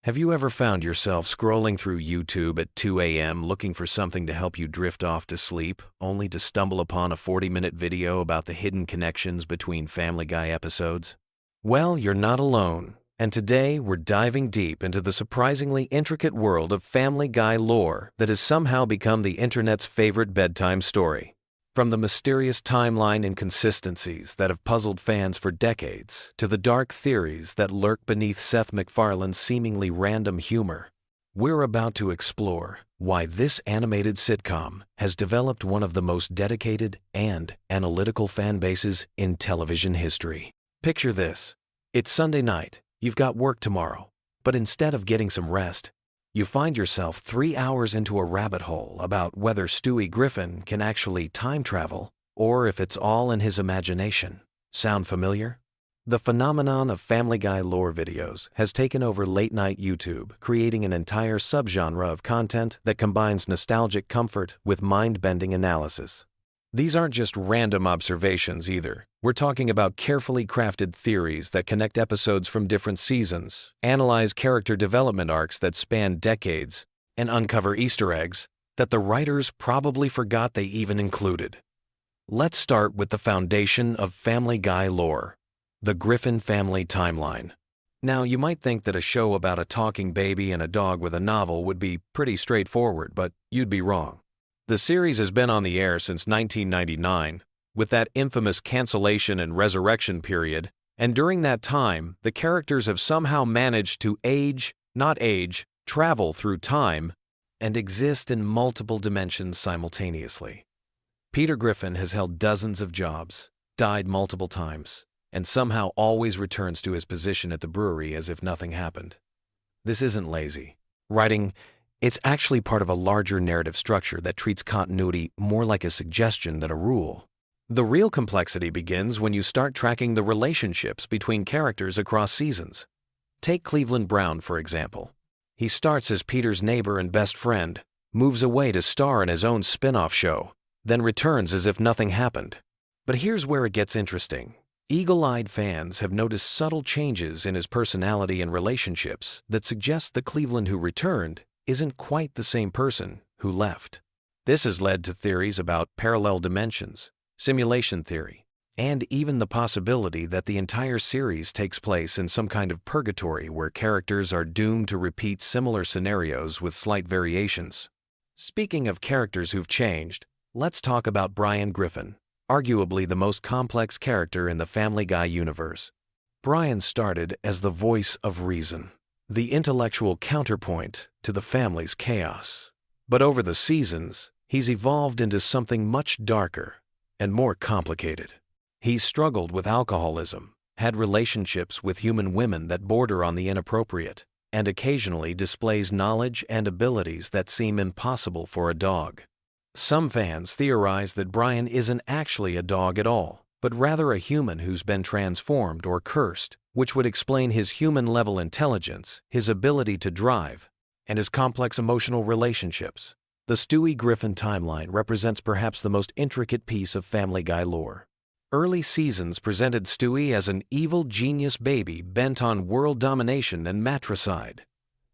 Have you ever found yourself scrolling through YouTube at 2 a.m. looking for something to help you drift off to sleep, only to stumble upon a 40-minute video about the hidden connections between Family Guy episodes? Well, you're not alone, and today we're diving deep into the surprisingly intricate world of Family Guy lore that has somehow become the internet's favorite bedtime story. From the mysterious timeline inconsistencies that have puzzled fans for decades, to the dark theories that lurk beneath Seth MacFarlane's seemingly random humor, we're about to explore why this animated sitcom has developed one of the most dedicated and analytical fan bases in television history. Picture this. It's Sunday night, you've got work tomorrow, but instead of getting some rest, you find yourself 3 hours into a rabbit hole about whether Stewie Griffin can actually time travel or if it's all in his imagination. Sound familiar? The phenomenon of Family Guy lore videos has taken over late-night YouTube, creating an entire subgenre of content that combines nostalgic comfort with mind-bending analysis. These aren't just random observations either. We're talking about carefully crafted theories that connect episodes from different seasons, analyze character development arcs that span decades, and uncover Easter eggs that the writers probably forgot they even included. Let's start with the foundation of Family Guy lore, the Griffin family timeline. Now, you might think that a show about a talking baby and a dog with a novel would be pretty straightforward, but you'd be wrong. The series has been on the air since 1999, with that infamous cancellation and resurrection period, and during that time, the characters have somehow managed to travel through time, and exist in multiple dimensions simultaneously. Peter Griffin has held dozens of jobs, died multiple times, and somehow always returns to his position at the brewery as if nothing happened. This isn't lazy writing. It's actually part of a larger narrative structure that treats continuity more like a suggestion than a rule. The real complexity begins when you start tracking the relationships between characters across seasons. Take Cleveland Brown, for example. He starts as Peter's neighbor and best friend, moves away to star in his own spin-off show, then returns as if nothing happened. But here's where it gets interesting. Eagle-eyed fans have noticed subtle changes in his personality and relationships that suggest the Cleveland who returned isn't quite the same person who left. This has led to theories about parallel dimensions, simulation theory, and even the possibility that the entire series takes place in some kind of purgatory where characters are doomed to repeat similar scenarios with slight variations. Speaking of characters who've changed, let's talk about Brian Griffin, arguably the most complex character in the Family Guy universe. Brian started as the voice of reason, the intellectual counterpoint to the family's chaos. But over the seasons, he's evolved into something much darker and more complicated. He's struggled with alcoholism, had relationships with human women that border on the inappropriate, and occasionally displays knowledge and abilities that seem impossible for a dog. Some fans theorize that Brian isn't actually a dog at all, but rather a human who's been transformed or cursed, which would explain his human-level intelligence, his ability to drive, and his complex emotional relationships. The Stewie Griffin timeline represents perhaps the most intricate piece of Family Guy lore. Early seasons presented Stewie as an evil genius baby bent on world domination and matricide.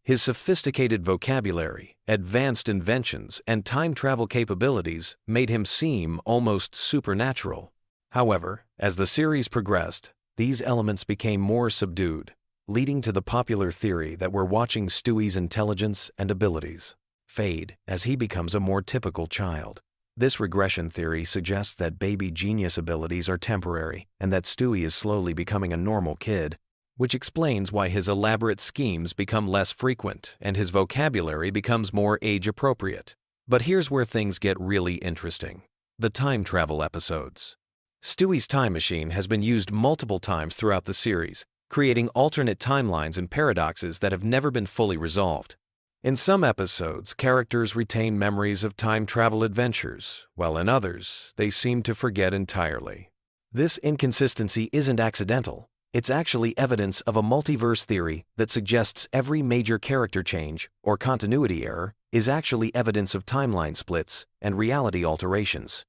His sophisticated vocabulary, advanced inventions, and time travel capabilities made him seem almost supernatural. However, as the series progressed, these elements became more subdued, leading to the popular theory that we're watching Stewie's intelligence and abilities fade as he becomes a more typical child. This regression theory suggests that baby genius abilities are temporary and that Stewie is slowly becoming a normal kid, which explains why his elaborate schemes become less frequent and his vocabulary becomes more age-appropriate. But here's where things get really interesting. The time travel episodes. Stewie's time machine has been used multiple times throughout the series, creating alternate timelines and paradoxes that have never been fully resolved. In some episodes, characters retain memories of time travel adventures, while in others, they seem to forget entirely. This inconsistency isn't accidental. It's actually evidence of a multiverse theory that suggests every major character change or continuity error is actually evidence of timeline splits and reality alterations.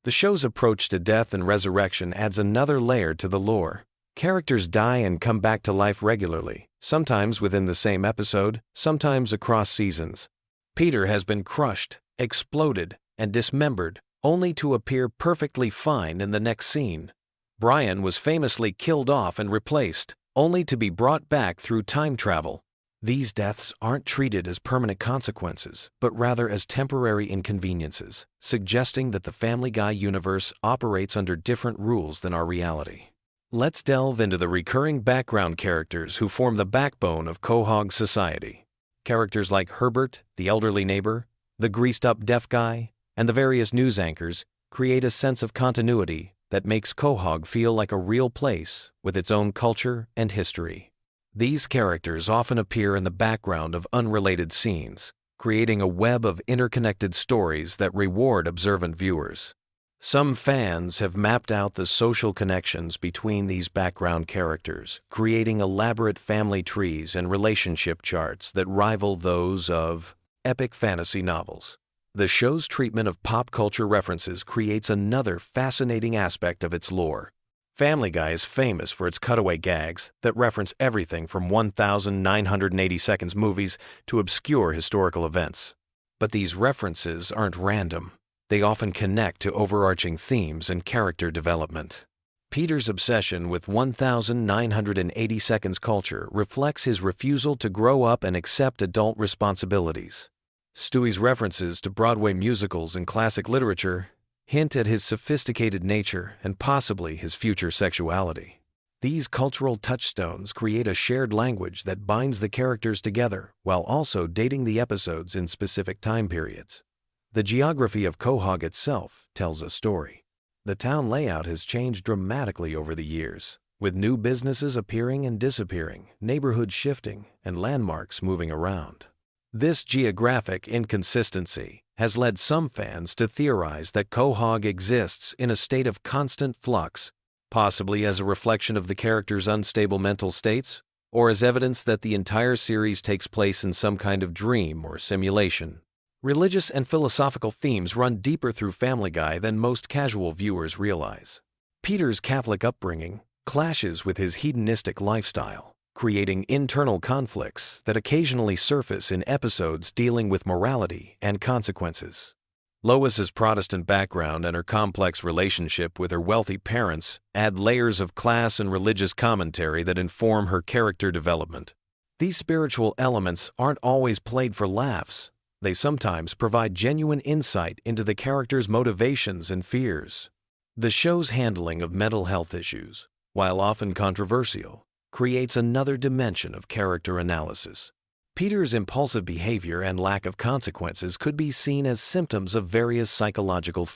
The show's approach to death and resurrection adds another layer to the lore. Characters die and come back to life regularly, sometimes within the same episode, sometimes across seasons. Peter has been crushed, exploded, and dismembered, only to appear perfectly fine in the next scene. Brian was famously killed off and replaced, only to be brought back through time travel. These deaths aren't treated as permanent consequences, but rather as temporary inconveniences, suggesting that the Family Guy universe operates under different rules than our reality. Let's delve into the recurring background characters who form the backbone of Quahog society. Characters like Herbert, the elderly neighbor, the greased-up deaf guy, and the various news anchors create a sense of continuity that makes Quahog feel like a real place with its own culture and history. These characters often appear in the background of unrelated scenes, creating a web of interconnected stories that reward observant viewers. Some fans have mapped out the social connections between these background characters, creating elaborate family trees and relationship charts that rival those of epic fantasy novels. The show's treatment of pop culture references creates another fascinating aspect of its lore. Family Guy is famous for its cutaway gags that reference everything from 1,980 seconds movies to obscure historical events. But these references aren't random. They often connect to overarching themes and character development. Peter's obsession with 1,980 seconds culture reflects his refusal to grow up and accept adult responsibilities. Stewie's references to Broadway musicals and classic literature hint at his sophisticated nature and possibly his future sexuality. These cultural touchstones create a shared language that binds the characters together while also dating the episodes in specific time periods. The geography of Quahog itself tells a story. The town layout has changed dramatically over the years, with new businesses appearing and disappearing, neighborhoods shifting, and landmarks moving around. This geographic inconsistency has led some fans to theorize that Quahog exists in a state of constant flux, possibly as a reflection of the characters' unstable mental states, or as evidence that the entire series takes place in some kind of dream or simulation. Religious and philosophical themes run deeper through Family Guy than most casual viewers realize. Peter's Catholic upbringing clashes with his hedonistic lifestyle, creating internal conflicts that occasionally surface in episodes dealing with morality and consequences. Lois's Protestant background and her complex relationship with her wealthy parents add layers of class and religious commentary that inform her character development. These spiritual elements aren't always played for laughs. They sometimes provide genuine insight into the character's motivations and fears. The show's handling of mental health issues, while often controversial, creates another dimension of character analysis. Peter's impulsive behavior and lack of consequences could be seen as symptoms of various psychological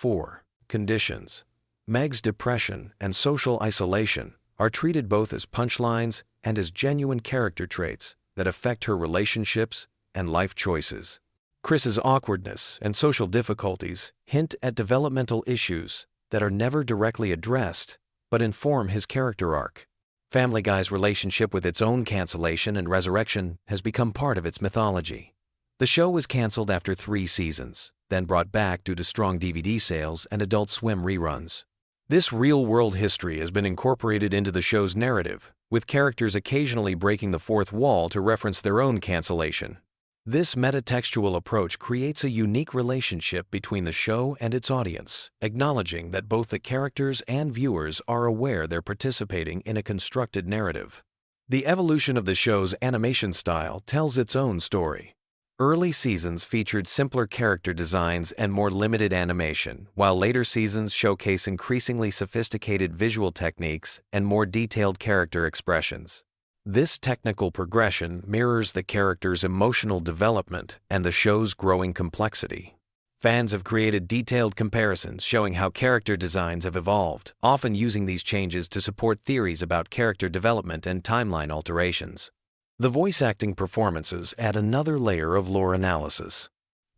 conditions. Meg's depression and social isolation are treated both as punchlines and as genuine character traits that affect her relationships and life choices. Chris's awkwardness and social difficulties hint at developmental issues that are never directly addressed, but inform his character arc. Family Guy's relationship with its own cancellation and resurrection has become part of its mythology. The show was canceled after 3 seasons, then brought back due to strong DVD sales and Adult Swim reruns. This real-world history has been incorporated into the show's narrative, with characters occasionally breaking the fourth wall to reference their own cancellation. This metatextual approach creates a unique relationship between the show and its audience, acknowledging that both the characters and viewers are aware they're participating in a constructed narrative. The evolution of the show's animation style tells its own story. Early seasons featured simpler character designs and more limited animation, while later seasons showcase increasingly sophisticated visual techniques and more detailed character expressions. This technical progression mirrors the character's emotional development and the show's growing complexity. Fans have created detailed comparisons showing how character designs have evolved, often using these changes to support theories about character development and timeline alterations. The voice acting performances add another layer of lore analysis.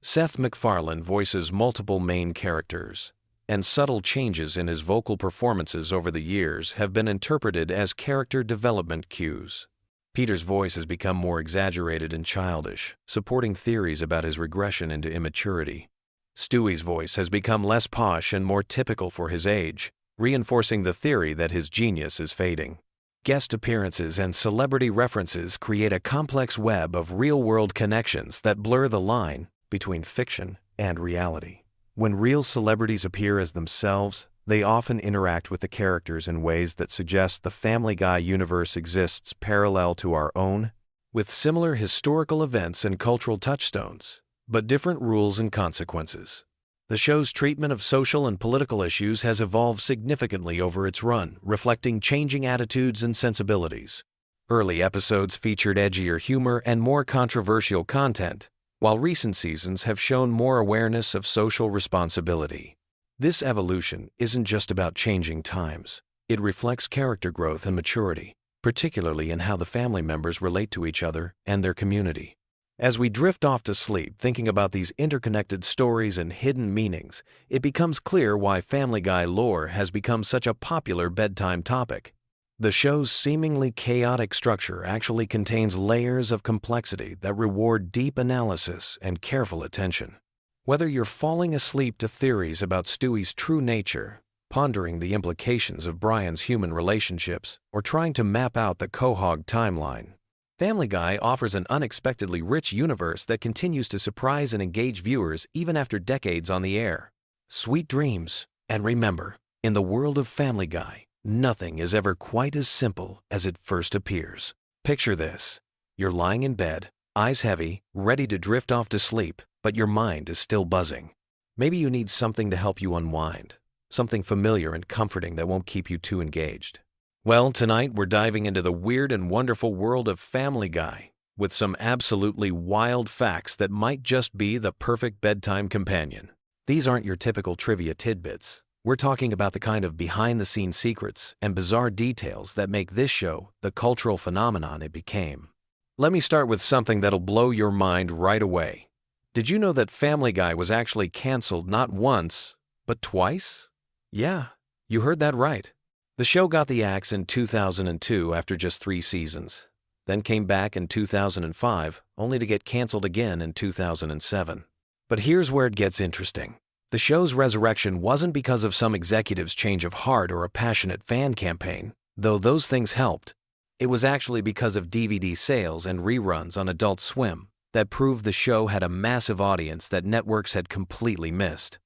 Seth MacFarlane voices multiple main characters, and subtle changes in his vocal performances over the years have been interpreted as character development cues. Peter's voice has become more exaggerated and childish, supporting theories about his regression into immaturity. Stewie's voice has become less posh and more typical for his age, reinforcing the theory that his genius is fading. Guest appearances and celebrity references create a complex web of real-world connections that blur the line between fiction and reality. When real celebrities appear as themselves, they often interact with the characters in ways that suggest the Family Guy universe exists parallel to our own, with similar historical events and cultural touchstones, but different rules and consequences. The show's treatment of social and political issues has evolved significantly over its run, reflecting changing attitudes and sensibilities. Early episodes featured edgier humor and more controversial content, while recent seasons have shown more awareness of social responsibility. This evolution isn't just about changing times. It reflects character growth and maturity, particularly in how the family members relate to each other and their community. As we drift off to sleep thinking about these interconnected stories and hidden meanings, it becomes clear why Family Guy lore has become such a popular bedtime topic. The show's seemingly chaotic structure actually contains layers of complexity that reward deep analysis and careful attention. Whether you're falling asleep to theories about Stewie's true nature, pondering the implications of Brian's human relationships, or trying to map out the Quahog timeline, Family Guy offers an unexpectedly rich universe that continues to surprise and engage viewers even after decades on the air. Sweet dreams, and remember, in the world of Family Guy, nothing is ever quite as simple as it first appears. Picture this. You're lying in bed, eyes heavy, ready to drift off to sleep, but your mind is still buzzing. Maybe you need something to help you unwind, something familiar and comforting that won't keep you too engaged. Well, tonight we're diving into the weird and wonderful world of Family Guy, with some absolutely wild facts that might just be the perfect bedtime companion. These aren't your typical trivia tidbits. We're talking about the kind of behind-the-scenes secrets and bizarre details that make this show the cultural phenomenon it became. Let me start with something that'll blow your mind right away. Did you know that Family Guy was actually canceled not once, but twice? Yeah, you heard that right. The show got the axe in 2002 after just 3 seasons, then came back in 2005, only to get canceled again in 2007. But here's where it gets interesting. The show's resurrection wasn't because of some executive's change of heart or a passionate fan campaign, though those things helped. It was actually because of DVD sales and reruns on Adult Swim that proved the show had a massive audience that networks had completely missed.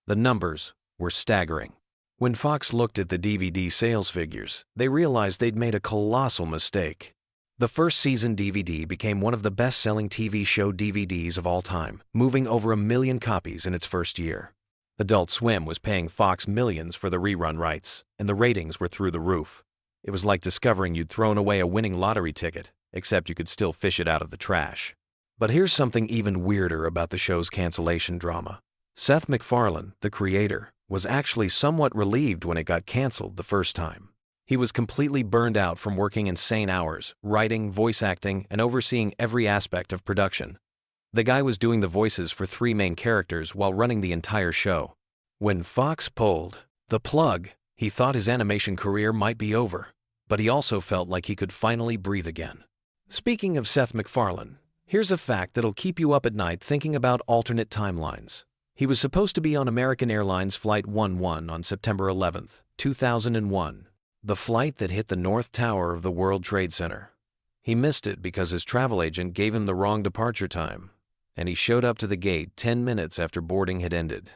The numbers were staggering. When Fox looked at the DVD sales figures, they realized they'd made a colossal mistake. The first season DVD became one of the best-selling TV show DVDs of all time, moving over 1 million copies in its first year. Adult Swim was paying Fox millions for the rerun rights, and the ratings were through the roof. It was like discovering you'd thrown away a winning lottery ticket, except you could still fish it out of the trash. But here's something even weirder about the show's cancellation drama. Seth MacFarlane, the creator, was actually somewhat relieved when it got canceled the first time. He was completely burned out from working insane hours, writing, voice acting, and overseeing every aspect of production. The guy was doing the voices for 3 main characters while running the entire show. When Fox pulled the plug, he thought his animation career might be over, but he also felt like he could finally breathe again. Speaking of Seth MacFarlane, here's a fact that'll keep you up at night thinking about alternate timelines. He was supposed to be on American Airlines Flight 11 on September 11, 2001, the flight that hit the North Tower of the World Trade Center. He missed it because his travel agent gave him the wrong departure time, and he showed up to the gate 10 minutes after boarding had ended.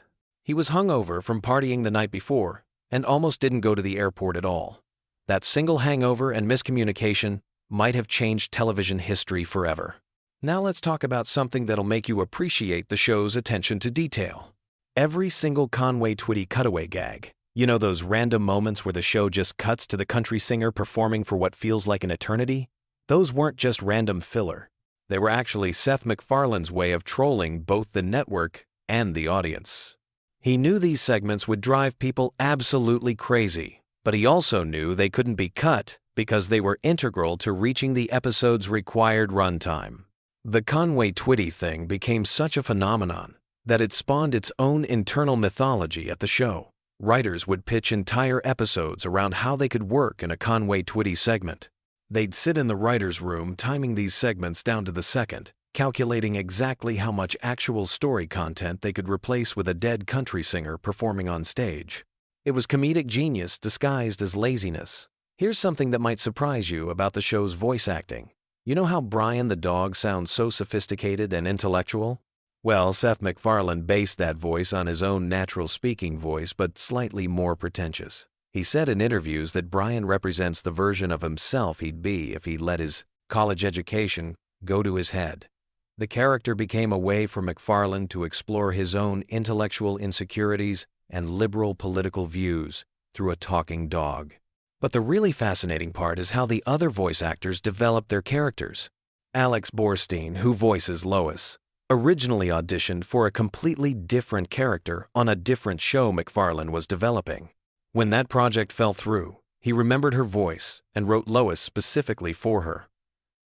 He was hungover from partying the night before and almost didn't go to the airport at all. That single hangover and miscommunication might have changed television history forever. Now let's talk about something that'll make you appreciate the show's attention to detail. Every single Conway Twitty cutaway gag. You know those random moments where the show just cuts to the country singer performing for what feels like an eternity? Those weren't just random filler. They were actually Seth MacFarlane's way of trolling both the network and the audience. He knew these segments would drive people absolutely crazy, but he also knew they couldn't be cut because they were integral to reaching the episode's required runtime. The Conway Twitty thing became such a phenomenon that it spawned its own internal mythology at the show. Writers would pitch entire episodes around how they could work in a Conway Twitty segment. They'd sit in the writer's room timing these segments down to the second, calculating exactly how much actual story content they could replace with a dead country singer performing on stage. It was comedic genius disguised as laziness. Here's something that might surprise you about the show's voice acting. You know how Brian the dog sounds so sophisticated and intellectual? Well, Seth MacFarlane based that voice on his own natural speaking voice, but slightly more pretentious. He said in interviews that Brian represents the version of himself he'd be if he let his college education go to his head. The character became a way for MacFarlane to explore his own intellectual insecurities and liberal political views through a talking dog. But the really fascinating part is how the other voice actors developed their characters. Alex Borstein, who voices Lois, originally auditioned for a completely different character on a different show MacFarlane was developing. When that project fell through, he remembered her voice and wrote Lois specifically for her.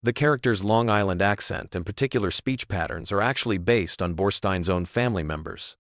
The character's Long Island accent and particular speech patterns are actually based on Borstein's own family members.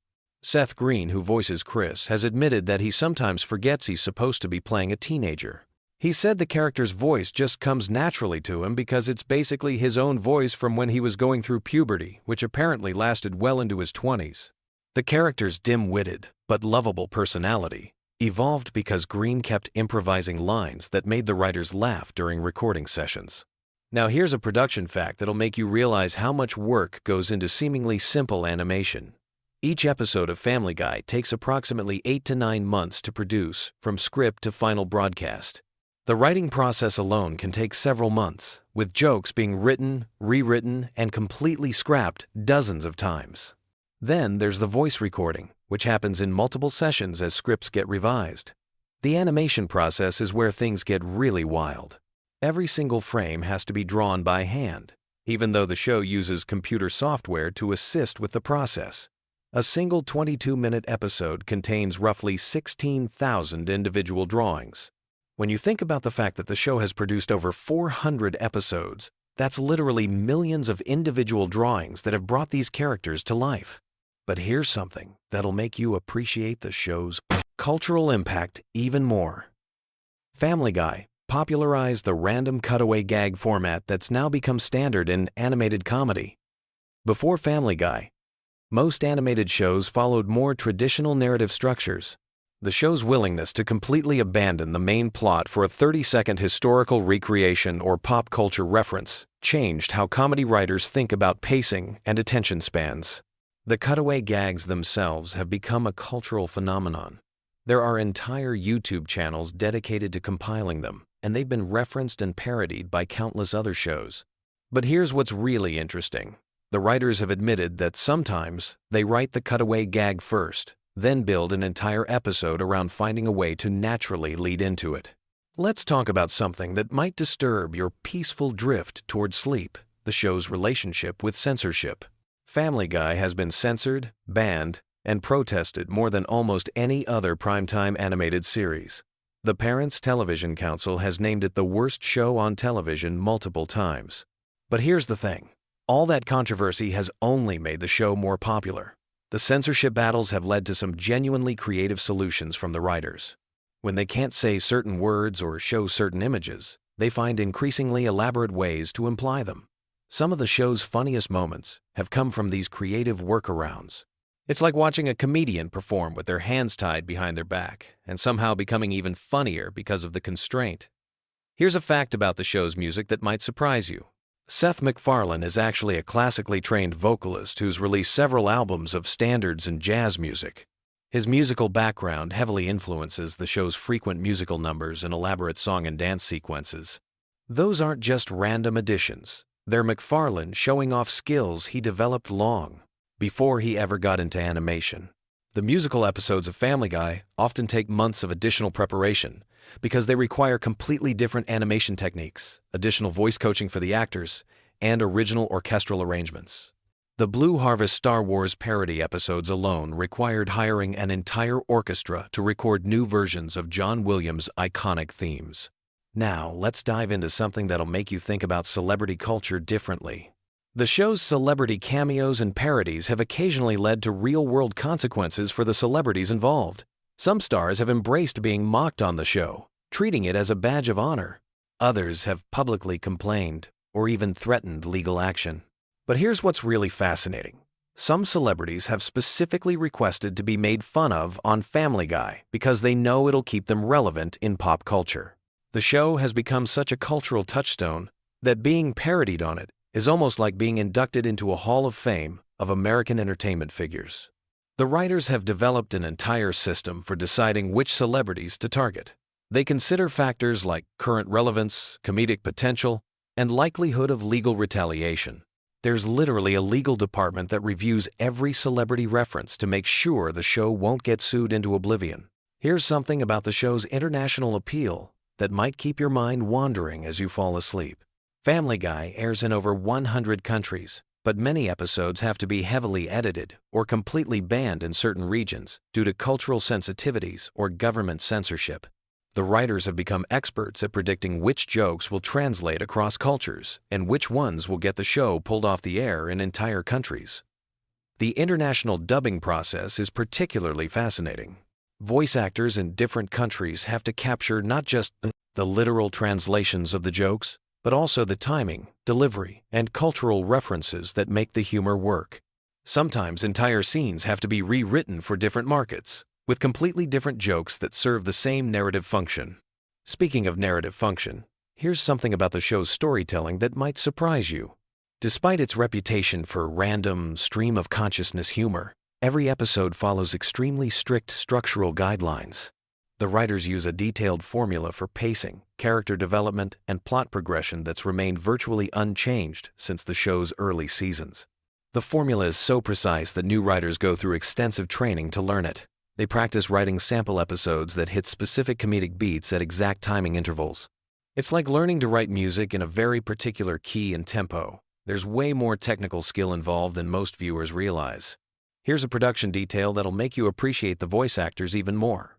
Seth Green, who voices Chris, has admitted that he sometimes forgets he's supposed to be playing a teenager. He said the character's voice just comes naturally to him because it's basically his own voice from when he was going through puberty, which apparently lasted well into his 20s. The character's dim-witted but lovable personality evolved because Green kept improvising lines that made the writers laugh during recording sessions. Now here's a production fact that'll make you realize how much work goes into seemingly simple animation. Each episode of Family Guy takes approximately 8 to 9 months to produce, from script to final broadcast. The writing process alone can take several months, with jokes being written, rewritten, and completely scrapped dozens of times. Then there's the voice recording, which happens in multiple sessions as scripts get revised. The animation process is where things get really wild. Every single frame has to be drawn by hand, even though the show uses computer software to assist with the process. A single 22-minute episode contains roughly 16,000 individual drawings. When you think about the fact that the show has produced over 400 episodes, that's literally millions of individual drawings that have brought these characters to life. But here's something that'll make you appreciate the show's cultural impact even more. Family Guy popularized the random cutaway gag format that's now become standard in animated comedy. Before Family Guy, most animated shows followed more traditional narrative structures. The show's willingness to completely abandon the main plot for a 30-second historical recreation or pop culture reference changed how comedy writers think about pacing and attention spans. The cutaway gags themselves have become a cultural phenomenon. There are entire YouTube channels dedicated to compiling them, and they've been referenced and parodied by countless other shows. But here's what's really interesting. The writers have admitted that sometimes they write the cutaway gag first, then build an entire episode around finding a way to naturally lead into it. Let's talk about something that might disturb your peaceful drift toward sleep: the show's relationship with censorship. Family Guy has been censored, banned, and protested more than almost any other primetime animated series. The Parents Television Council has named it the worst show on television multiple times. But here's the thing. All that controversy has only made the show more popular. The censorship battles have led to some genuinely creative solutions from the writers. When they can't say certain words or show certain images, they find increasingly elaborate ways to imply them. Some of the show's funniest moments have come from these creative workarounds. It's like watching a comedian perform with their hands tied behind their back, and somehow becoming even funnier because of the constraint. Here's a fact about the show's music that might surprise you. Seth MacFarlane is actually a classically trained vocalist who's released several albums of standards and jazz music. His musical background heavily influences the show's frequent musical numbers and elaborate song and dance sequences. Those aren't just random additions. They're MacFarlane showing off skills he developed long before he ever got into animation. The musical episodes of Family Guy often take months of additional preparation because they require completely different animation techniques, additional voice coaching for the actors, and original orchestral arrangements. The Blue Harvest Star Wars parody episodes alone required hiring an entire orchestra to record new versions of John Williams' iconic themes. Now, let's dive into something that'll make you think about celebrity culture differently. The show's celebrity cameos and parodies have occasionally led to real-world consequences for the celebrities involved. Some stars have embraced being mocked on the show, treating it as a badge of honor. Others have publicly complained or even threatened legal action. But here's what's really fascinating. Some celebrities have specifically requested to be made fun of on Family Guy because they know it'll keep them relevant in pop culture. The show has become such a cultural touchstone that being parodied on it is almost like being inducted into a hall of fame of American entertainment figures. The writers have developed an entire system for deciding which celebrities to target. They consider factors like current relevance, comedic potential, and likelihood of legal retaliation. There's literally a legal department that reviews every celebrity reference to make sure the show won't get sued into oblivion. Here's something about the show's international appeal that might keep your mind wandering as you fall asleep. Family Guy airs in over 100 countries, but many episodes have to be heavily edited or completely banned in certain regions due to cultural sensitivities or government censorship. The writers have become experts at predicting which jokes will translate across cultures and which ones will get the show pulled off the air in entire countries. The international dubbing process is particularly fascinating. Voice actors in different countries have to capture not just the literal translations of the jokes, but also the timing, delivery, and cultural references that make the humor work. Sometimes entire scenes have to be rewritten for different markets, with completely different jokes that serve the same narrative function. Speaking of narrative function, here's something about the show's storytelling that might surprise you. Despite its reputation for random, stream-of-consciousness humor, every episode follows extremely strict structural guidelines. The writers use a detailed formula for pacing, character development, and plot progression that's remained virtually unchanged since the show's early seasons. The formula is so precise that new writers go through extensive training to learn it. They practice writing sample episodes that hit specific comedic beats at exact timing intervals. It's like learning to write music in a very particular key and tempo. There's way more technical skill involved than most viewers realize. Here's a production detail that'll make you appreciate the voice actors even more.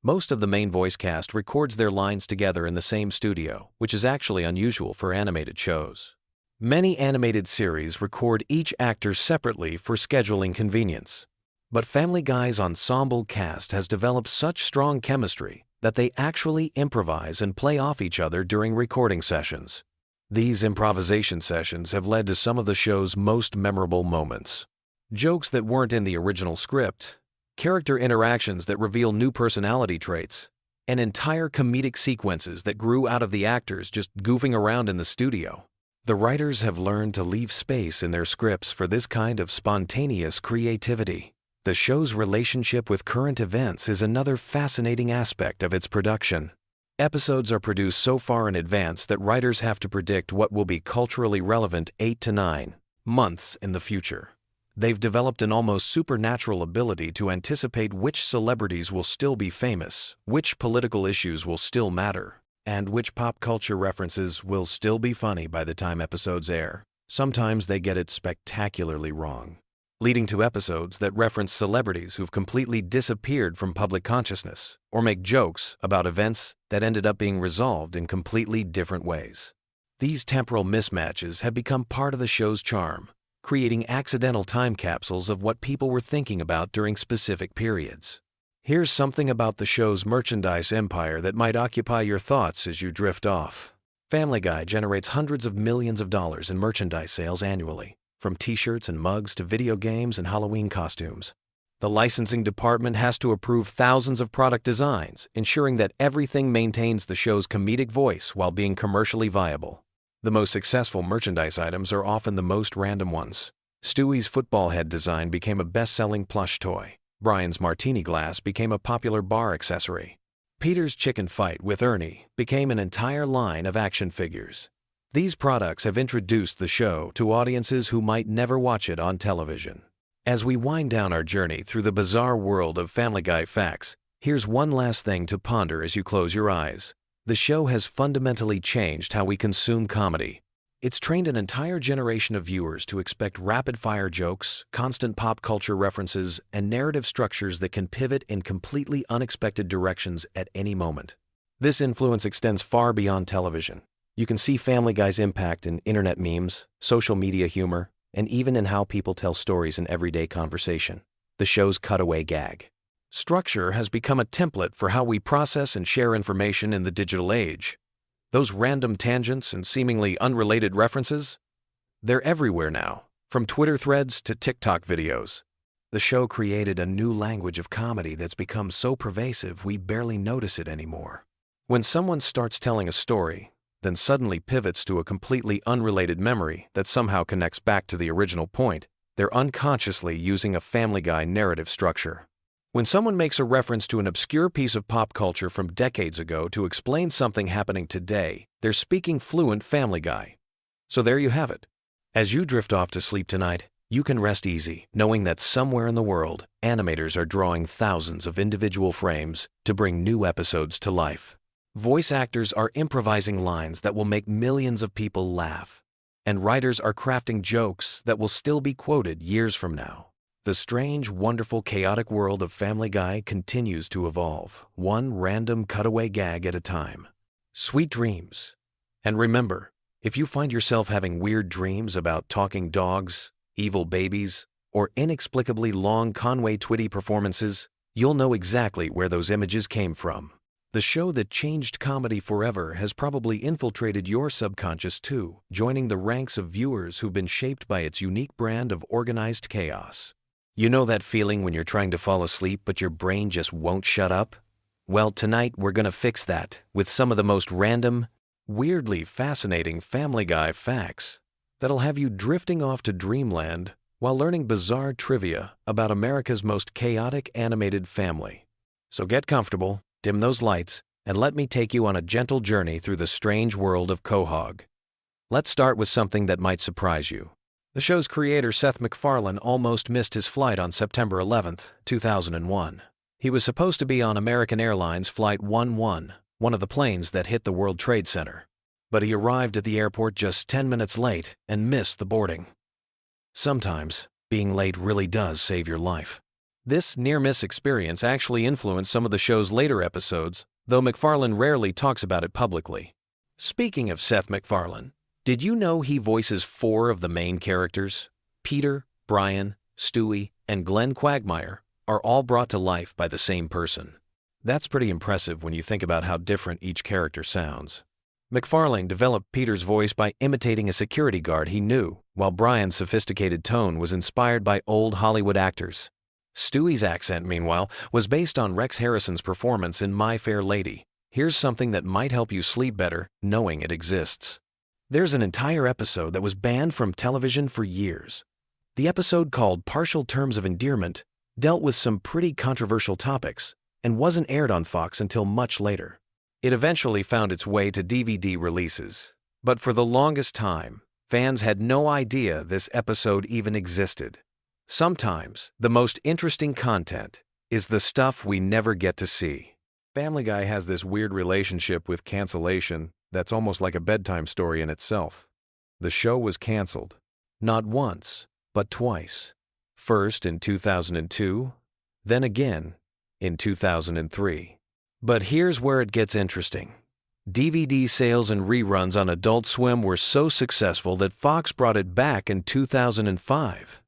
Most of the main voice cast records their lines together in the same studio, which is actually unusual for animated shows. Many animated series record each actor separately for scheduling convenience. But Family Guy's ensemble cast has developed such strong chemistry that they actually improvise and play off each other during recording sessions. These improvisation sessions have led to some of the show's most memorable moments. Jokes that weren't in the original script, character interactions that reveal new personality traits, and entire comedic sequences that grew out of the actors just goofing around in the studio. The writers have learned to leave space in their scripts for this kind of spontaneous creativity. The show's relationship with current events is another fascinating aspect of its production. Episodes are produced so far in advance that writers have to predict what will be culturally relevant 8 to 9 months in the future. They've developed an almost supernatural ability to anticipate which celebrities will still be famous, which political issues will still matter, and which pop culture references will still be funny by the time episodes air. Sometimes they get it spectacularly wrong, leading to episodes that reference celebrities who've completely disappeared from public consciousness, or make jokes about events that ended up being resolved in completely different ways. These temporal mismatches have become part of the show's charm, creating accidental time capsules of what people were thinking about during specific periods. Here's something about the show's merchandise empire that might occupy your thoughts as you drift off. Family Guy generates hundreds of millions of dollars in merchandise sales annually, from t-shirts and mugs to video games and Halloween costumes. The licensing department has to approve thousands of product designs, ensuring that everything maintains the show's comedic voice while being commercially viable. The most successful merchandise items are often the most random ones. Stewie's football head design became a best-selling plush toy. Brian's martini glass became a popular bar accessory. Peter's chicken fight with Ernie became an entire line of action figures. These products have introduced the show to audiences who might never watch it on television. As we wind down our journey through the bizarre world of Family Guy facts, here's one last thing to ponder as you close your eyes. The show has fundamentally changed how we consume comedy. It's trained an entire generation of viewers to expect rapid-fire jokes, constant pop culture references, and narrative structures that can pivot in completely unexpected directions at any moment. This influence extends far beyond television. You can see Family Guy's impact in internet memes, social media humor, and even in how people tell stories in everyday conversation. The show's cutaway gag structure has become a template for how we process and share information in the digital age. Those random tangents and seemingly unrelated references, they're everywhere now, from Twitter threads to TikTok videos. The show created a new language of comedy that's become so pervasive we barely notice it anymore. When someone starts telling a story, then suddenly pivots to a completely unrelated memory that somehow connects back to the original point, they're unconsciously using a Family Guy narrative structure. When someone makes a reference to an obscure piece of pop culture from decades ago to explain something happening today, they're speaking fluent Family Guy. So there you have it. As you drift off to sleep tonight, you can rest easy, knowing that somewhere in the world, animators are drawing thousands of individual frames to bring new episodes to life. Voice actors are improvising lines that will make millions of people laugh, and writers are crafting jokes that will still be quoted years from now. The strange, wonderful, chaotic world of Family Guy continues to evolve, one random cutaway gag at a time. Sweet dreams. And remember, if you find yourself having weird dreams about talking dogs, evil babies, or inexplicably long Conway Twitty performances, you'll know exactly where those images came from. The show that changed comedy forever has probably infiltrated your subconscious too, joining the ranks of viewers who've been shaped by its unique brand of organized chaos. You know that feeling when you're trying to fall asleep but your brain just won't shut up? Well, tonight we're gonna fix that with some of the most random, weirdly fascinating Family Guy facts that'll have you drifting off to dreamland while learning bizarre trivia about America's most chaotic animated family. So get comfortable, dim those lights, and let me take you on a gentle journey through the strange world of Quahog. Let's start with something that might surprise you. The show's creator Seth MacFarlane almost missed his flight on September 11, 2001. He was supposed to be on American Airlines Flight 11, one of the planes that hit the World Trade Center. But he arrived at the airport just 10 minutes late and missed the boarding. Sometimes, being late really does save your life. This near-miss experience actually influenced some of the show's later episodes, though MacFarlane rarely talks about it publicly. Speaking of Seth MacFarlane, did you know he voices 4 of the main characters? Peter, Brian, Stewie, and Glenn Quagmire are all brought to life by the same person. That's pretty impressive when you think about how different each character sounds. MacFarlane developed Peter's voice by imitating a security guard he knew, while Brian's sophisticated tone was inspired by old Hollywood actors. Stewie's accent, meanwhile, was based on Rex Harrison's performance in My Fair Lady. Here's something that might help you sleep better, knowing it exists. There's an entire episode that was banned from television for years. The episode, called Partial Terms of Endearment, dealt with some pretty controversial topics and wasn't aired on Fox until much later. It eventually found its way to DVD releases, but for the longest time, fans had no idea this episode even existed. Sometimes, the most interesting content is the stuff we never get to see. Family Guy has this weird relationship with cancellation that's almost like a bedtime story in itself. The show was canceled, not once, but twice. First in 2002, then again in 2003. But here's where it gets interesting. DVD sales and reruns on Adult Swim were so successful that Fox brought it back in 2005.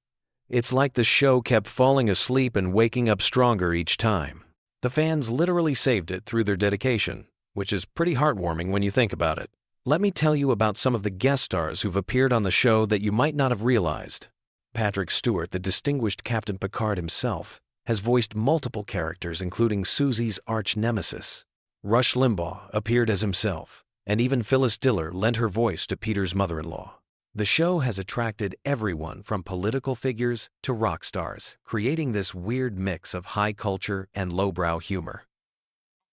It's like the show kept falling asleep and waking up stronger each time. The fans literally saved it through their dedication, which is pretty heartwarming when you think about it. Let me tell you about some of the guest stars who've appeared on the show that you might not have realized. Patrick Stewart, the distinguished Captain Picard himself, has voiced multiple characters including Susie's arch-nemesis. Rush Limbaugh appeared as himself, and even Phyllis Diller lent her voice to Peter's mother-in-law. The show has attracted everyone from political figures to rock stars, creating this weird mix of high culture and lowbrow humor.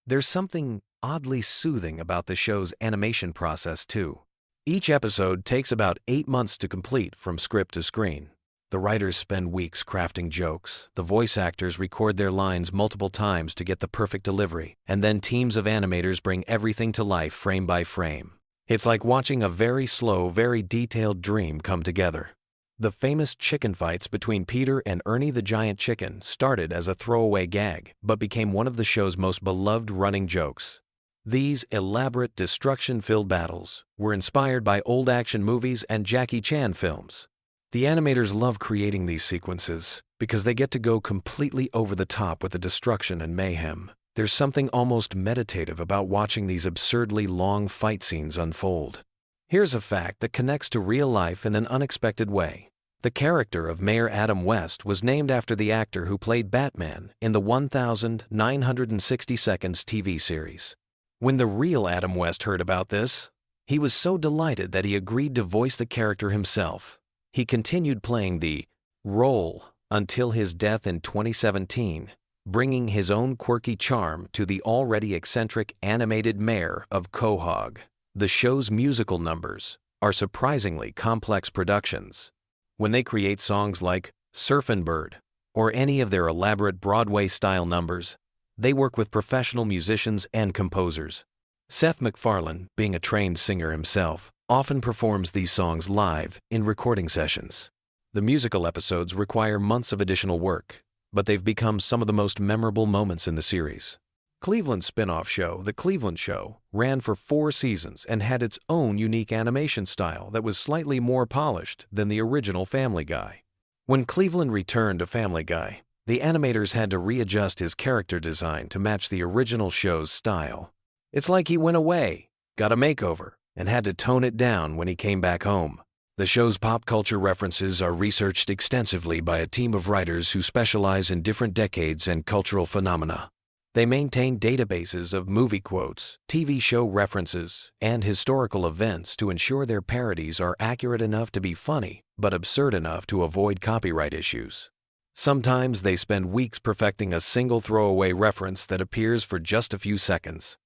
There's something oddly soothing about the show's animation process, too. Each episode takes about 8 months to complete from script to screen. The writers spend weeks crafting jokes, the voice actors record their lines multiple times to get the perfect delivery, and then teams of animators bring everything to life frame by frame. It's like watching a very slow, very detailed dream come together. The famous chicken fights between Peter and Ernie the Giant Chicken started as a throwaway gag, but became one of the show's most beloved running jokes. These elaborate, destruction-filled battles were inspired by old action movies and Jackie Chan films. The animators love creating these sequences because they get to go completely over the top with the destruction and mayhem. There's something almost meditative about watching these absurdly long fight scenes unfold. Here's a fact that connects to real life in an unexpected way. The character of Mayor Adam West was named after the actor who played Batman in the 1960 Seconds TV series. When the real Adam West heard about this, he was so delighted that he agreed to voice the character himself. He continued playing the role until his death in 2017, bringing his own quirky charm to the already eccentric animated mayor of Quahog. The show's musical numbers are surprisingly complex productions. When they create songs like Surfin' Bird or any of their elaborate Broadway-style numbers, they work with professional musicians and composers. Seth MacFarlane, being a trained singer himself, often performs these songs live in recording sessions. The musical episodes require months of additional work, but they've become some of the most memorable moments in the series. Cleveland's spin-off show, The Cleveland Show, ran for 4 seasons and had its own unique animation style that was slightly more polished than the original Family Guy. When Cleveland returned to Family Guy, the animators had to readjust his character design to match the original show's style. It's like he went away, got a makeover, and had to tone it down when he came back home. The show's pop culture references are researched extensively by a team of writers who specialize in different decades and cultural phenomena. They maintain databases of movie quotes, TV show references, and historical events to ensure their parodies are accurate enough to be funny, but absurd enough to avoid copyright issues. Sometimes they spend weeks perfecting a single throwaway reference that appears for just a few seconds.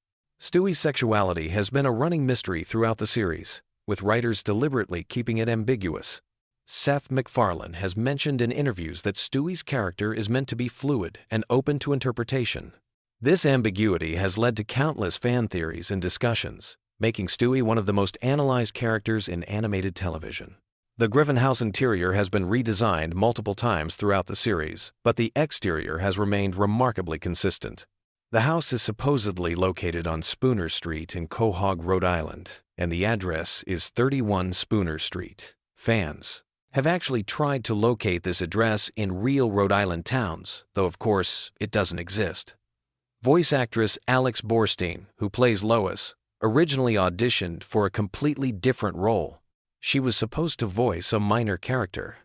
Stewie's sexuality has been a running mystery throughout the series, with writers deliberately keeping it ambiguous. Seth MacFarlane has mentioned in interviews that Stewie's character is meant to be fluid and open to interpretation. This ambiguity has led to countless fan theories and discussions, making Stewie one of the most analyzed characters in animated television. The Griffin house interior has been redesigned multiple times throughout the series, but the exterior has remained remarkably consistent. The house is supposedly located on Spooner Street in Quahog, Rhode Island, and the address is 31 Spooner Street. Fans have actually tried to locate this address in real Rhode Island towns, though of course it doesn't exist. Voice actress Alex Borstein, who plays Lois, originally auditioned for a completely different role. She was supposed to voice a minor character,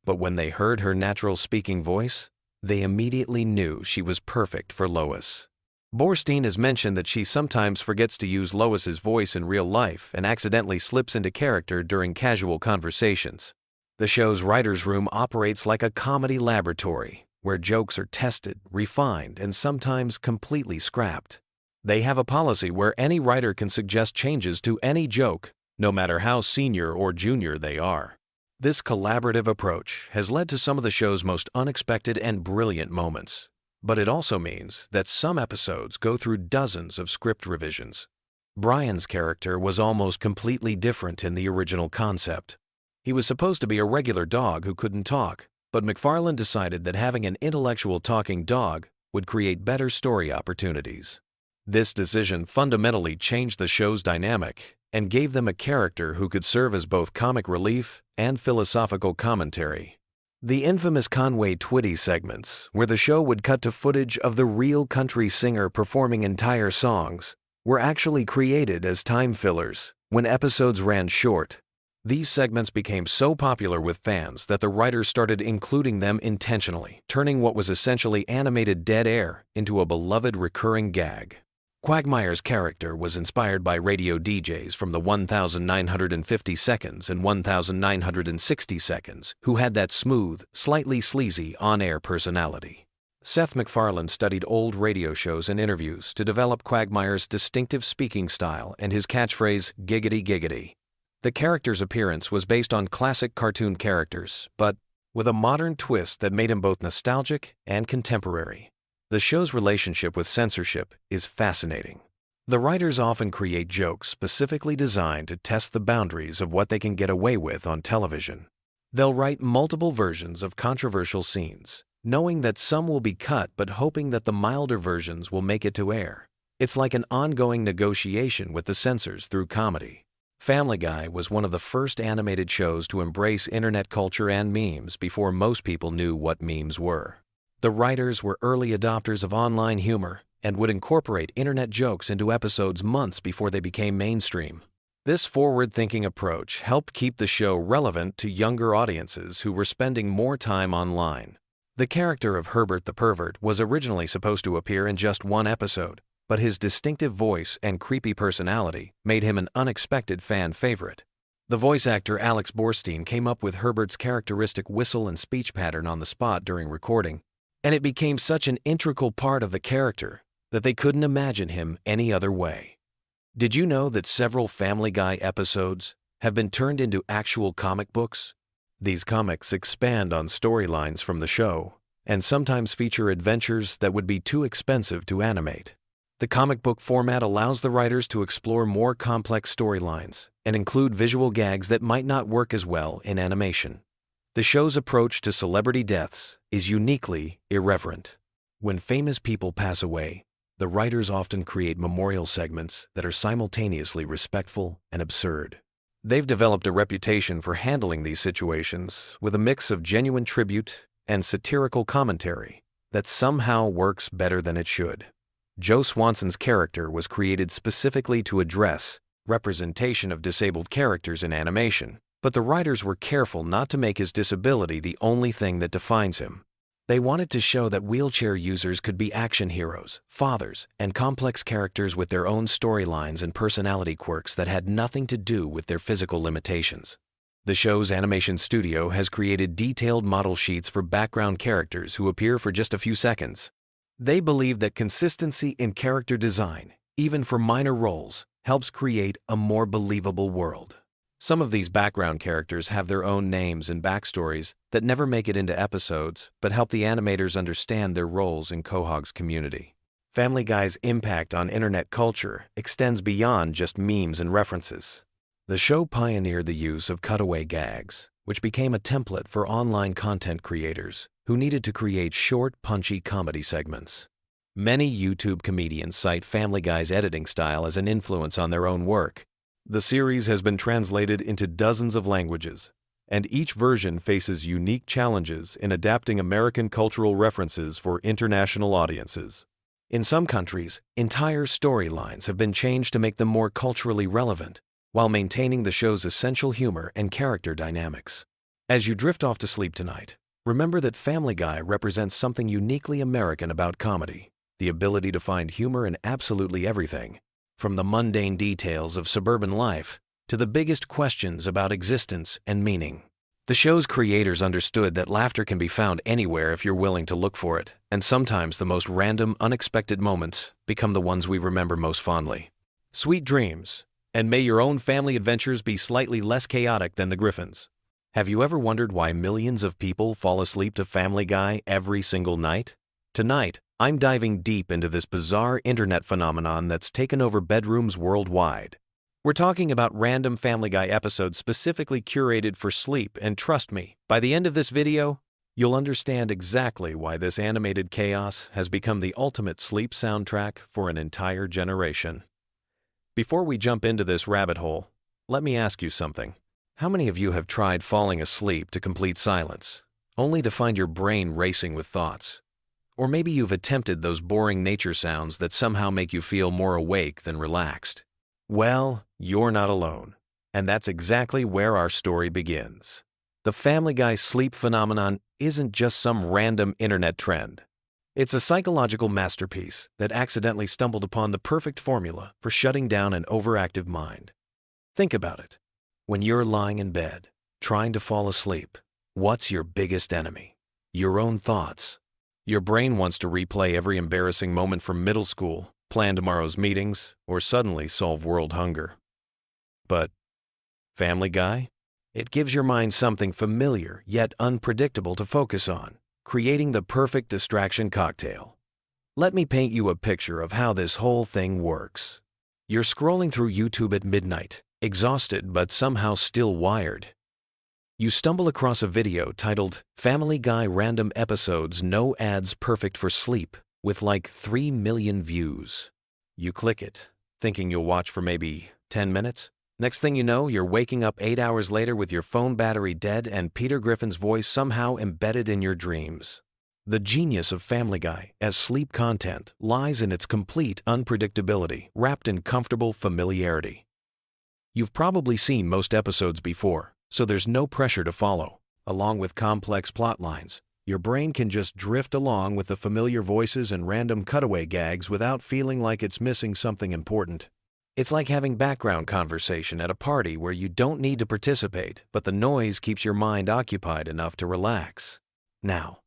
but when they heard her natural speaking voice, they immediately knew she was perfect for Lois. Borstein has mentioned that she sometimes forgets to use Lois's voice in real life and accidentally slips into character during casual conversations. The show's writer's room operates like a comedy laboratory, where jokes are tested, refined, and sometimes completely scrapped. They have a policy where any writer can suggest changes to any joke, no matter how senior or junior they are. This collaborative approach has led to some of the show's most unexpected and brilliant moments. But it also means that some episodes go through dozens of script revisions. Brian's character was almost completely different in the original concept. He was supposed to be a regular dog who couldn't talk, but MacFarlane decided that having an intellectual talking dog would create better story opportunities. This decision fundamentally changed the show's dynamic and gave them a character who could serve as both comic relief and philosophical commentary. The infamous Conway Twitty segments, where the show would cut to footage of the real country singer performing entire songs, were actually created as time fillers when episodes ran short. These segments became so popular with fans that the writers started including them intentionally, turning what was essentially animated dead air into a beloved recurring gag. Quagmire's character was inspired by radio DJs from the 1950 seconds and 1960 seconds who had that smooth, slightly sleazy on-air personality. Seth MacFarlane studied old radio shows and interviews to develop Quagmire's distinctive speaking style and his catchphrase, "giggity giggity." The character's appearance was based on classic cartoon characters, but with a modern twist that made him both nostalgic and contemporary. The show's relationship with censorship is fascinating. The writers often create jokes specifically designed to test the boundaries of what they can get away with on television. They'll write multiple versions of controversial scenes, knowing that some will be cut but hoping that the milder versions will make it to air. It's like an ongoing negotiation with the censors through comedy. Family Guy was one of the first animated shows to embrace internet culture and memes before most people knew what memes were. The writers were early adopters of online humor and would incorporate internet jokes into episodes months before they became mainstream. This forward-thinking approach helped keep the show relevant to younger audiences who were spending more time online. The character of Herbert the Pervert was originally supposed to appear in just one episode, but his distinctive voice and creepy personality made him an unexpected fan favorite. The voice actor Alex Borstein came up with Herbert's characteristic whistle and speech pattern on the spot during recording, and it became such an integral part of the character that they couldn't imagine him any other way. Did you know that several Family Guy episodes have been turned into actual comic books? These comics expand on storylines from the show and sometimes feature adventures that would be too expensive to animate. The comic book format allows the writers to explore more complex storylines and include visual gags that might not work as well in animation. The show's approach to celebrity deaths is uniquely irreverent. When famous people pass away, the writers often create memorial segments that are simultaneously respectful and absurd. They've developed a reputation for handling these situations with a mix of genuine tribute and satirical commentary that somehow works better than it should. Joe Swanson's character was created specifically to address representation of disabled characters in animation, but the writers were careful not to make his disability the only thing that defines him. They wanted to show that wheelchair users could be action heroes, fathers, and complex characters with their own storylines and personality quirks that had nothing to do with their physical limitations. The show's animation studio has created detailed model sheets for background characters who appear for just a few seconds. They believe that consistency in character design, even for minor roles, helps create a more believable world. Some of these background characters have their own names and backstories that never make it into episodes but help the animators understand their roles in Quahog's community. Family Guy's impact on internet culture extends beyond just memes and references. The show pioneered the use of cutaway gags, which became a template for online content creators who needed to create short, punchy comedy segments. Many YouTube comedians cite Family Guy's editing style as an influence on their own work. The series has been translated into dozens of languages, and each version faces unique challenges in adapting American cultural references for international audiences. In some countries, entire storylines have been changed to make them more culturally relevant, while maintaining the show's essential humor and character dynamics. As you drift off to sleep tonight, remember that Family Guy represents something uniquely American about comedy: the ability to find humor in absolutely everything, from the mundane details of suburban life to the biggest questions about existence and meaning. The show's creators understood that laughter can be found anywhere if you're willing to look for it, and sometimes the most random, unexpected moments become the ones we remember most fondly. Sweet dreams, and may your own family adventures be slightly less chaotic than the Griffins. Have you ever wondered why millions of people fall asleep to Family Guy every single night? Tonight, I'm diving deep into this bizarre internet phenomenon that's taken over bedrooms worldwide. We're talking about random Family Guy episodes specifically curated for sleep, and trust me, by the end of this video, you'll understand exactly why this animated chaos has become the ultimate sleep soundtrack for an entire generation. Before we jump into this rabbit hole, let me ask you something. How many of you have tried falling asleep to complete silence, only to find your brain racing with thoughts? Or maybe you've attempted those boring nature sounds that somehow make you feel more awake than relaxed. Well, you're not alone. And that's exactly where our story begins. The Family Guy sleep phenomenon isn't just some random internet trend. It's a psychological masterpiece that accidentally stumbled upon the perfect formula for shutting down an overactive mind. Think about it. When you're lying in bed, trying to fall asleep, what's your biggest enemy? Your own thoughts. Your brain wants to replay every embarrassing moment from middle school, plan tomorrow's meetings, or suddenly solve world hunger. But Family Guy? It gives your mind something familiar yet unpredictable to focus on, creating the perfect distraction cocktail. Let me paint you a picture of how this whole thing works. You're scrolling through YouTube at midnight, exhausted but somehow still wired. You stumble across a video titled Family Guy Random Episodes No Ads Perfect for Sleep, with like 3 million views. You click it, thinking you'll watch for maybe 10 minutes. Next thing you know, you're waking up 8 hours later with your phone battery dead and Peter Griffin's voice somehow embedded in your dreams. The genius of Family Guy as sleep content lies in its complete unpredictability, wrapped in comfortable familiarity. You've probably seen most episodes before, so there's no pressure to follow. Along with complex plot lines, Your brain can just drift along with the familiar voices and random cutaway gags without feeling like it's missing something important. It's like having background conversation at a party where you don't need to participate, but the noise keeps your mind occupied enough to relax. Now,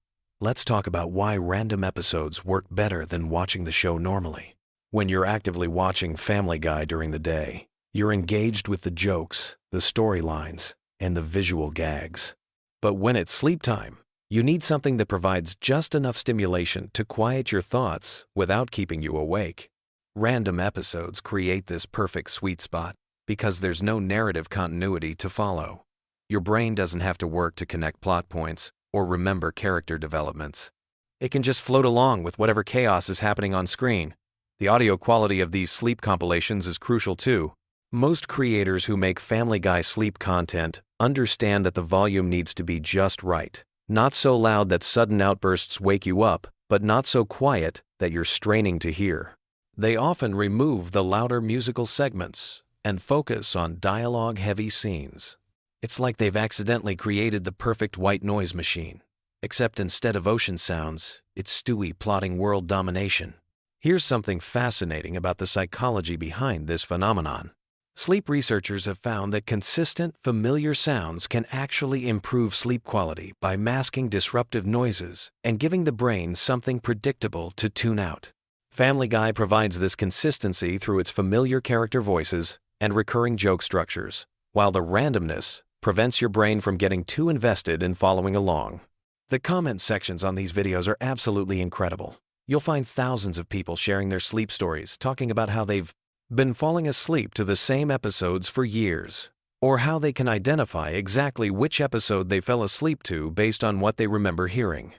let's talk about why random episodes work better than watching the show normally. When you're actively watching Family Guy during the day, you're engaged with the jokes, the storylines, and the visual gags. But when it's sleep time, you need something that provides just enough stimulation to quiet your thoughts without keeping you awake. Random episodes create this perfect sweet spot because there's no narrative continuity to follow. Your brain doesn't have to work to connect plot points or remember character developments. It can just float along with whatever chaos is happening on screen. The audio quality of these sleep compilations is crucial too. Most creators who make Family Guy sleep content understand that the volume needs to be just right. Not so loud that sudden outbursts wake you up, but not so quiet that you're straining to hear. They often remove the louder musical segments and focus on dialogue-heavy scenes. It's like they've accidentally created the perfect white noise machine, except instead of ocean sounds, it's Stewie plotting world domination. Here's something fascinating about the psychology behind this phenomenon. Sleep researchers have found that consistent, familiar sounds can actually improve sleep quality by masking disruptive noises and giving the brain something predictable to tune out. Family Guy provides this consistency through its familiar character voices and recurring joke structures, while the randomness prevents your brain from getting too invested in following along. The comment sections on these videos are absolutely incredible. You'll find thousands of people sharing their sleep stories, talking about how they've been falling asleep to the same episodes for years, or how they can identify exactly which episode they fell asleep to based on what they remember hearing.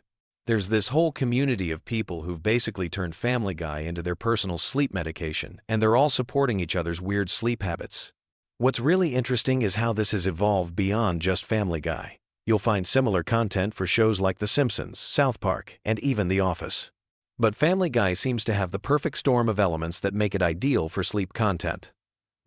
There's this whole community of people who've basically turned Family Guy into their personal sleep medication, and they're all supporting each other's weird sleep habits. What's really interesting is how this has evolved beyond just Family Guy. You'll find similar content for shows like The Simpsons, South Park, and even The Office. But Family Guy seems to have the perfect storm of elements that make it ideal for sleep content.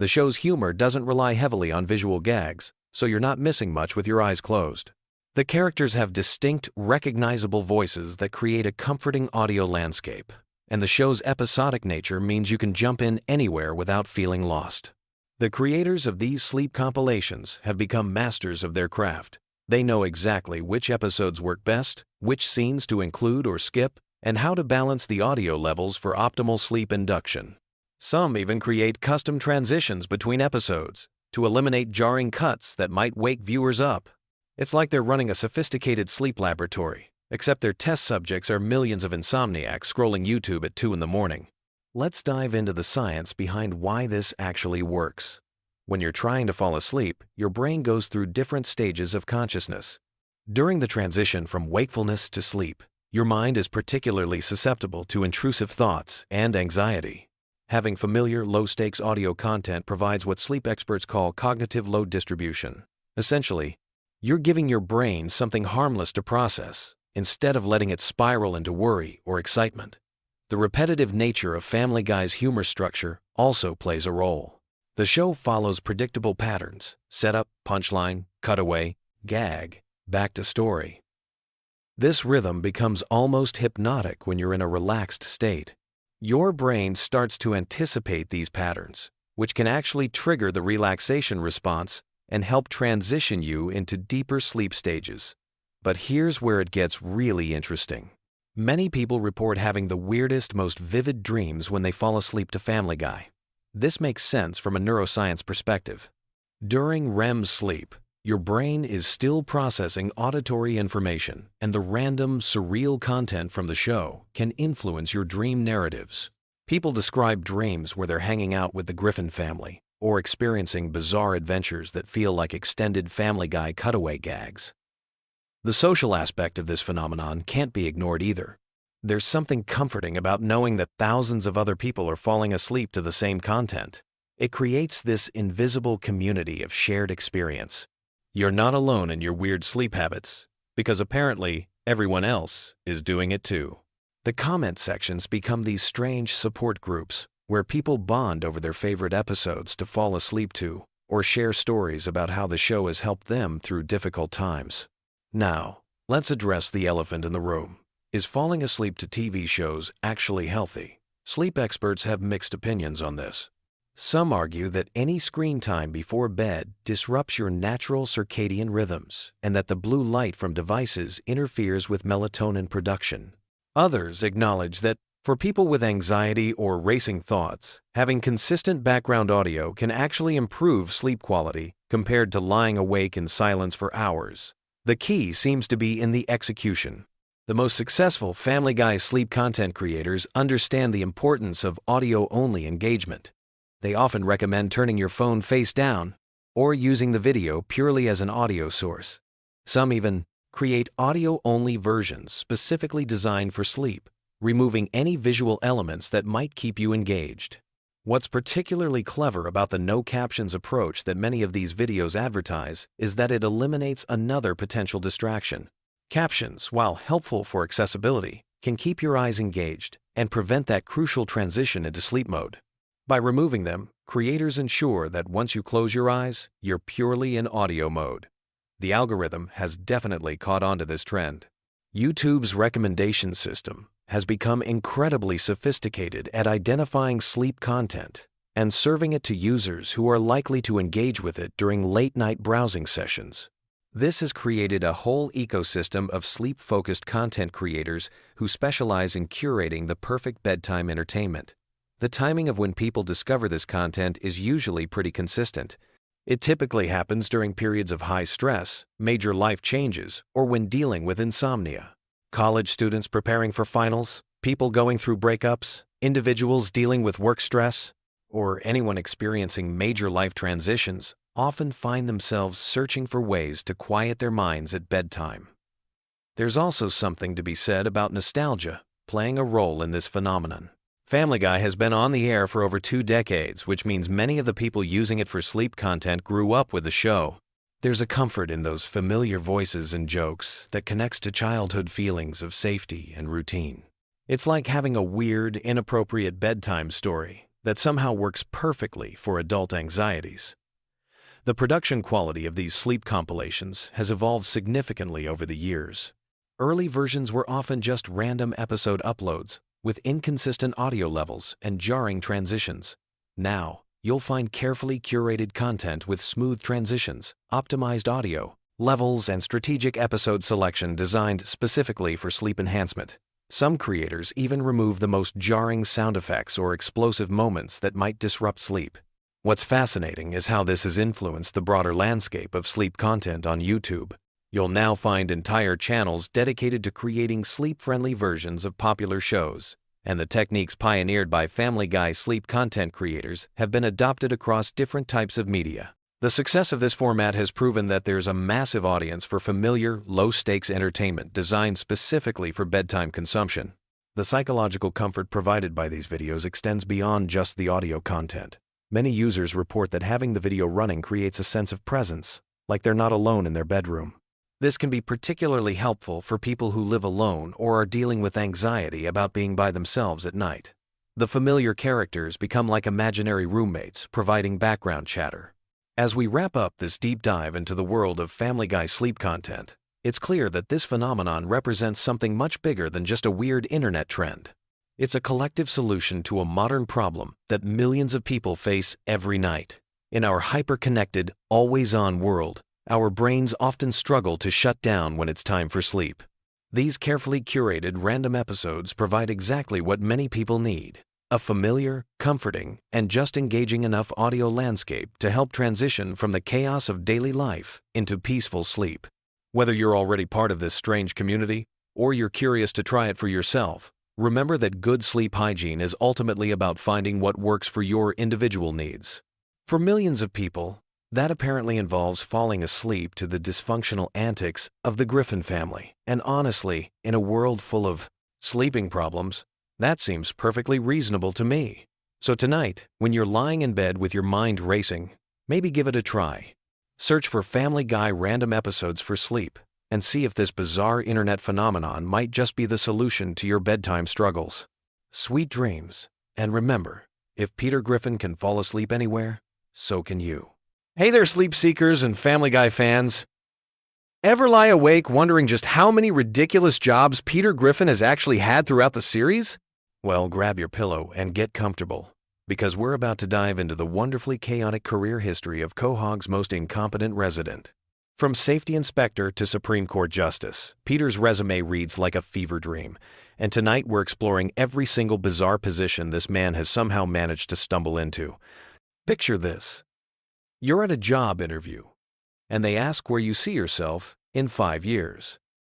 The show's humor doesn't rely heavily on visual gags, so you're not missing much with your eyes closed. The characters have distinct, recognizable voices that create a comforting audio landscape, and the show's episodic nature means you can jump in anywhere without feeling lost. The creators of these sleep compilations have become masters of their craft. They know exactly which episodes work best, which scenes to include or skip, and how to balance the audio levels for optimal sleep induction. Some even create custom transitions between episodes to eliminate jarring cuts that might wake viewers up. It's like they're running a sophisticated sleep laboratory, except their test subjects are millions of insomniacs scrolling YouTube at 2 in the morning. Let's dive into the science behind why this actually works. When you're trying to fall asleep, your brain goes through different stages of consciousness. During the transition from wakefulness to sleep, your mind is particularly susceptible to intrusive thoughts and anxiety. Having familiar, low-stakes audio content provides what sleep experts call cognitive load distribution. Essentially, you're giving your brain something harmless to process, instead of letting it spiral into worry or excitement. The repetitive nature of Family Guy's humor structure also plays a role. The show follows predictable patterns: setup, punchline, cutaway, gag, back to story. This rhythm becomes almost hypnotic when you're in a relaxed state. Your brain starts to anticipate these patterns, which can actually trigger the relaxation response and help transition you into deeper sleep stages. But here's where it gets really interesting. Many people report having the weirdest, most vivid dreams when they fall asleep to Family Guy. This makes sense from a neuroscience perspective. During REM sleep, your brain is still processing auditory information, and the random, surreal content from the show can influence your dream narratives. People describe dreams where they're hanging out with the Griffin family, or experiencing bizarre adventures that feel like extended Family Guy cutaway gags. The social aspect of this phenomenon can't be ignored either. There's something comforting about knowing that thousands of other people are falling asleep to the same content. It creates this invisible community of shared experience. You're not alone in your weird sleep habits, because apparently everyone else is doing it too. The comment sections become these strange support groups where people bond over their favorite episodes to fall asleep to, or share stories about how the show has helped them through difficult times. Now, Let's address the elephant in the room. Is falling asleep to TV shows actually healthy? Sleep experts have mixed opinions on this. Some argue that any screen time before bed disrupts your natural circadian rhythms and that the blue light from devices interferes with melatonin production. Others acknowledge that for people with anxiety or racing thoughts, having consistent background audio can actually improve sleep quality compared to lying awake in silence for hours. The key seems to be in the execution. The most successful Family Guy sleep content creators understand the importance of audio-only engagement. They often recommend turning your phone face down or using the video purely as an audio source. Some even create audio-only versions specifically designed for sleep, removing any visual elements that might keep you engaged. What's particularly clever about the no-captions approach that many of these videos advertise is that it eliminates another potential distraction. Captions, while helpful for accessibility, can keep your eyes engaged and prevent that crucial transition into sleep mode. By removing them, creators ensure that once you close your eyes, you're purely in audio mode. The algorithm has definitely caught on to this trend. YouTube's recommendation system has become incredibly sophisticated at identifying sleep content and serving it to users who are likely to engage with it during late-night browsing sessions. This has created a whole ecosystem of sleep-focused content creators who specialize in curating the perfect bedtime entertainment. The timing of when people discover this content is usually pretty consistent. It typically happens during periods of high stress, major life changes, or when dealing with insomnia. College students preparing for finals, people going through breakups, individuals dealing with work stress, or anyone experiencing major life transitions often find themselves searching for ways to quiet their minds at bedtime. There's also something to be said about nostalgia playing a role in this phenomenon. Family Guy has been on the air for over 2 decades, which means many of the people using it for sleep content grew up with the show. There's a comfort in those familiar voices and jokes that connects to childhood feelings of safety and routine. It's like having a weird, inappropriate bedtime story that somehow works perfectly for adult anxieties. The production quality of these sleep compilations has evolved significantly over the years. Early versions were often just random episode uploads with inconsistent audio levels and jarring transitions. Now, you'll find carefully curated content with smooth transitions, optimized audio, levels, and strategic episode selection designed specifically for sleep enhancement. Some creators even remove the most jarring sound effects or explosive moments that might disrupt sleep. What's fascinating is how this has influenced the broader landscape of sleep content on YouTube. You'll now find entire channels dedicated to creating sleep-friendly versions of popular shows, and the techniques pioneered by Family Guy sleep content creators have been adopted across different types of media. The success of this format has proven that there's a massive audience for familiar, low-stakes entertainment designed specifically for bedtime consumption. The psychological comfort provided by these videos extends beyond just the audio content. Many users report that having the video running creates a sense of presence, like they're not alone in their bedroom. This can be particularly helpful for people who live alone or are dealing with anxiety about being by themselves at night. The familiar characters become like imaginary roommates, providing background chatter. As we wrap up this deep dive into the world of Family Guy sleep content, it's clear that this phenomenon represents something much bigger than just a weird internet trend. It's a collective solution to a modern problem that millions of people face every night. In our hyper-connected, always-on world, our brains often struggle to shut down when it's time for sleep. These carefully curated random episodes provide exactly what many people need: a familiar, comforting, and just engaging enough audio landscape to help transition from the chaos of daily life into peaceful sleep. Whether you're already part of this strange community or you're curious to try it for yourself, remember that good sleep hygiene is ultimately about finding what works for your individual needs. For millions of people, that apparently involves falling asleep to the dysfunctional antics of the Griffin family. And honestly, in a world full of sleeping problems, that seems perfectly reasonable to me. So tonight, when you're lying in bed with your mind racing, maybe give it a try. Search for Family Guy random episodes for sleep and see if this bizarre internet phenomenon might just be the solution to your bedtime struggles. Sweet dreams, and remember, if Peter Griffin can fall asleep anywhere, so can you. Hey there, sleep seekers and Family Guy fans. Ever lie awake wondering just how many ridiculous jobs Peter Griffin has actually had throughout the series? Well, grab your pillow and get comfortable, because we're about to dive into the wonderfully chaotic career history of Quahog's most incompetent resident. From safety inspector to Supreme Court justice, Peter's resume reads like a fever dream, and tonight we're exploring every single bizarre position this man has somehow managed to stumble into. Picture this. You're at a job interview, and they ask where you see yourself in 5 years.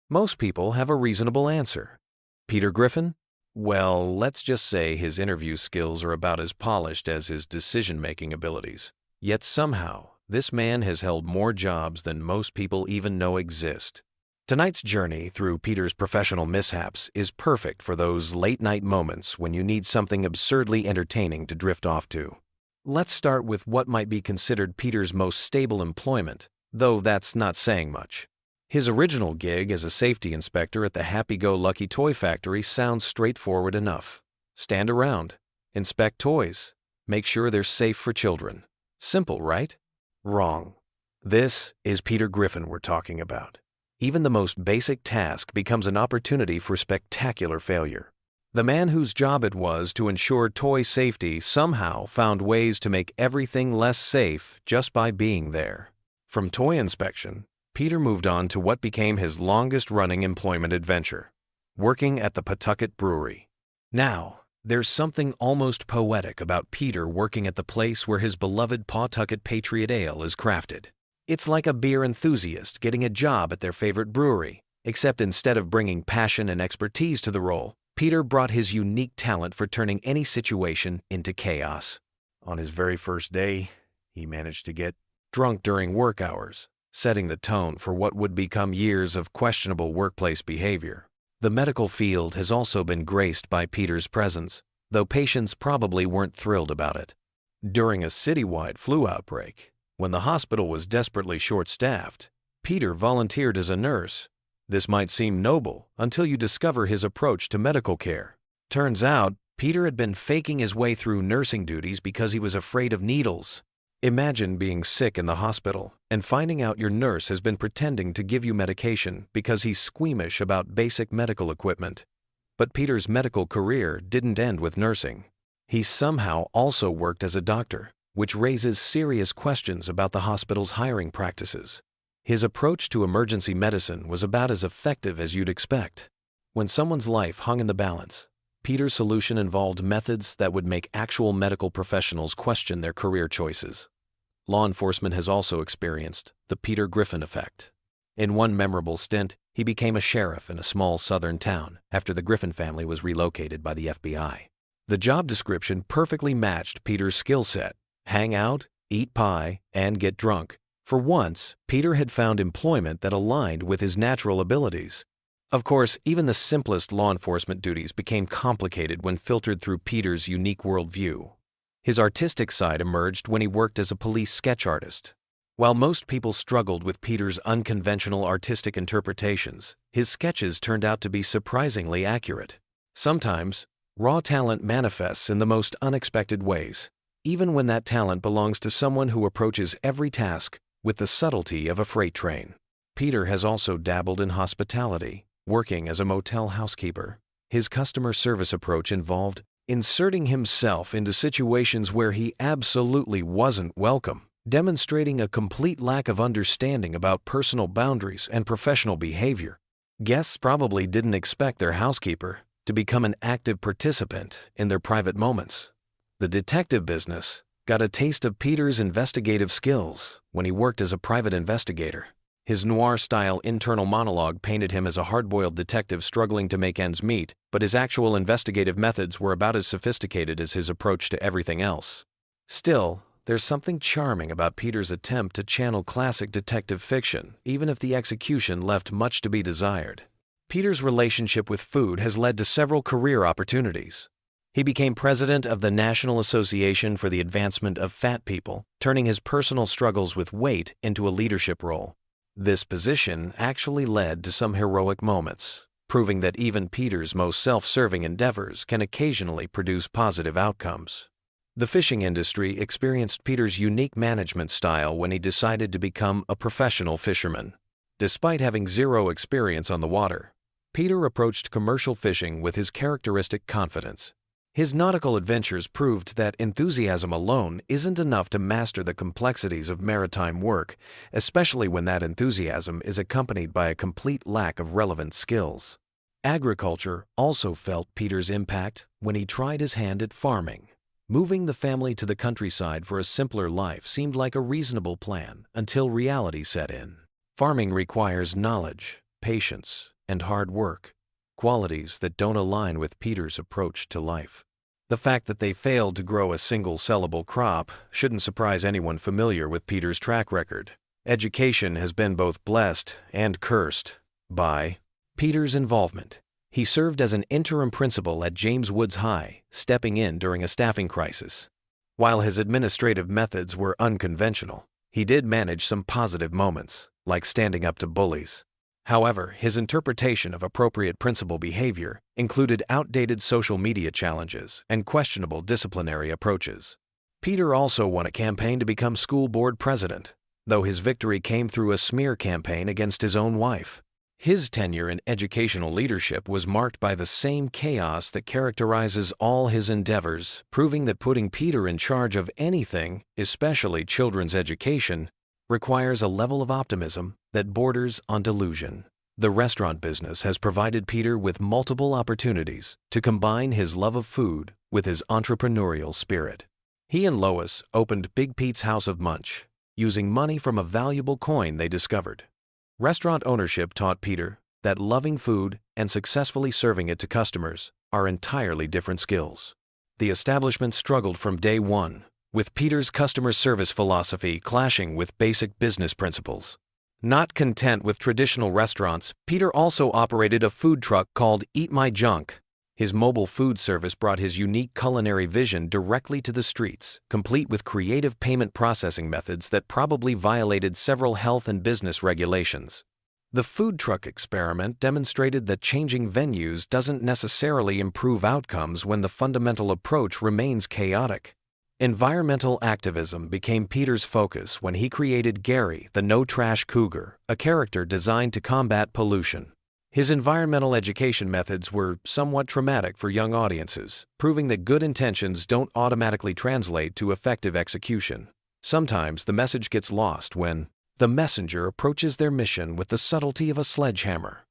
Most people have a reasonable answer. Peter Griffin? Well, let's just say his interview skills are about as polished as his decision-making abilities. Yet somehow, this man has held more jobs than most people even know exist. Tonight's journey through Peter's professional mishaps is perfect for those late-night moments when you need something absurdly entertaining to drift off to. Let's start with what might be considered Peter's most stable employment, though that's not saying much. His original gig as a safety inspector at the happy-go-lucky toy factory sounds straightforward enough. Stand around, inspect toys, make sure they're safe for children. Simple, right? Wrong. This is Peter Griffin we're talking about. Even the most basic task becomes an opportunity for spectacular failure. The man whose job it was to ensure toy safety somehow found ways to make everything less safe just by being there. From toy inspection, Peter moved on to what became his longest-running employment adventure, working at the Pawtucket Brewery. Now, there's something almost poetic about Peter working at the place where his beloved Pawtucket Patriot Ale is crafted. It's like a beer enthusiast getting a job at their favorite brewery, except instead of bringing passion and expertise to the role, Peter brought his unique talent for turning any situation into chaos. On his very first day, he managed to get drunk during work hours, setting the tone for what would become years of questionable workplace behavior. The medical field has also been graced by Peter's presence, though patients probably weren't thrilled about it. During a citywide flu outbreak, when the hospital was desperately short-staffed, Peter volunteered as a nurse. This might seem noble until you discover his approach to medical care. Turns out, Peter had been faking his way through nursing duties because he was afraid of needles. Imagine being sick in the hospital and finding out your nurse has been pretending to give you medication because he's squeamish about basic medical equipment. But Peter's medical career didn't end with nursing. He somehow also worked as a doctor, which raises serious questions about the hospital's hiring practices. His approach to emergency medicine was about as effective as you'd expect. When someone's life hung in the balance, Peter's solution involved methods that would make actual medical professionals question their career choices. Law enforcement has also experienced the Peter Griffin effect. In one memorable stint, he became a sheriff in a small southern town after the Griffin family was relocated by the FBI. The job description perfectly matched Peter's skill set: hang out, eat pie, and get drunk. For once, Peter had found employment that aligned with his natural abilities. Of course, even the simplest law enforcement duties became complicated when filtered through Peter's unique worldview. His artistic side emerged when he worked as a police sketch artist. While most people struggled with Peter's unconventional artistic interpretations, his sketches turned out to be surprisingly accurate. Sometimes, raw talent manifests in the most unexpected ways, even when that talent belongs to someone who approaches every task with the subtlety of a freight train. Peter has also dabbled in hospitality, working as a motel housekeeper. His customer service approach involved inserting himself into situations where he absolutely wasn't welcome, demonstrating a complete lack of understanding about personal boundaries and professional behavior. Guests probably didn't expect their housekeeper to become an active participant in their private moments. The detective business got a taste of Peter's investigative skills when he worked as a private investigator. His noir-style internal monologue painted him as a hard-boiled detective struggling to make ends meet, but his actual investigative methods were about as sophisticated as his approach to everything else. Still, there's something charming about Peter's attempt to channel classic detective fiction, even if the execution left much to be desired. Peter's relationship with food has led to several career opportunities. He became president of the National Association for the Advancement of Fat People, turning his personal struggles with weight into a leadership role. This position actually led to some heroic moments, proving that even Peter's most self-serving endeavors can occasionally produce positive outcomes. The fishing industry experienced Peter's unique management style when he decided to become a professional fisherman. Despite having zero experience on the water, Peter approached commercial fishing with his characteristic confidence. His nautical adventures proved that enthusiasm alone isn't enough to master the complexities of maritime work, especially when that enthusiasm is accompanied by a complete lack of relevant skills. Agriculture also felt Peter's impact when he tried his hand at farming. Moving the family to the countryside for a simpler life seemed like a reasonable plan until reality set in. Farming requires knowledge, patience, and hard work, qualities that don't align with Peter's approach to life. The fact that they failed to grow a single sellable crop shouldn't surprise anyone familiar with Peter's track record. Education has been both blessed and cursed by Peter's involvement. He served as an interim principal at James Woods High, stepping in during a staffing crisis. While his administrative methods were unconventional, he did manage some positive moments, like standing up to bullies. However, his interpretation of appropriate principal behavior included outdated social media challenges and questionable disciplinary approaches. Peter also won a campaign to become school board president, though his victory came through a smear campaign against his own wife. His tenure in educational leadership was marked by the same chaos that characterizes all his endeavors, proving that putting Peter in charge of anything, especially children's education, requires a level of optimism that borders on delusion. The restaurant business has provided Peter with multiple opportunities to combine his love of food with his entrepreneurial spirit. He and Lois opened Big Pete's House of Munch, using money from a valuable coin they discovered. Restaurant ownership taught Peter that loving food and successfully serving it to customers are entirely different skills. The establishment struggled from day one, with Peter's customer service philosophy clashing with basic business principles. Not content with traditional restaurants, Peter also operated a food truck called Eat My Junk. His mobile food service brought his unique culinary vision directly to the streets, complete with creative payment processing methods that probably violated several health and business regulations. The food truck experiment demonstrated that changing venues doesn't necessarily improve outcomes when the fundamental approach remains chaotic. Environmental activism became Peter's focus when he created Gary, the no-trash cougar, a character designed to combat pollution. His environmental education methods were somewhat traumatic for young audiences, proving that good intentions don't automatically translate to effective execution. Sometimes the message gets lost when the messenger approaches their mission with the subtlety of a sledgehammer.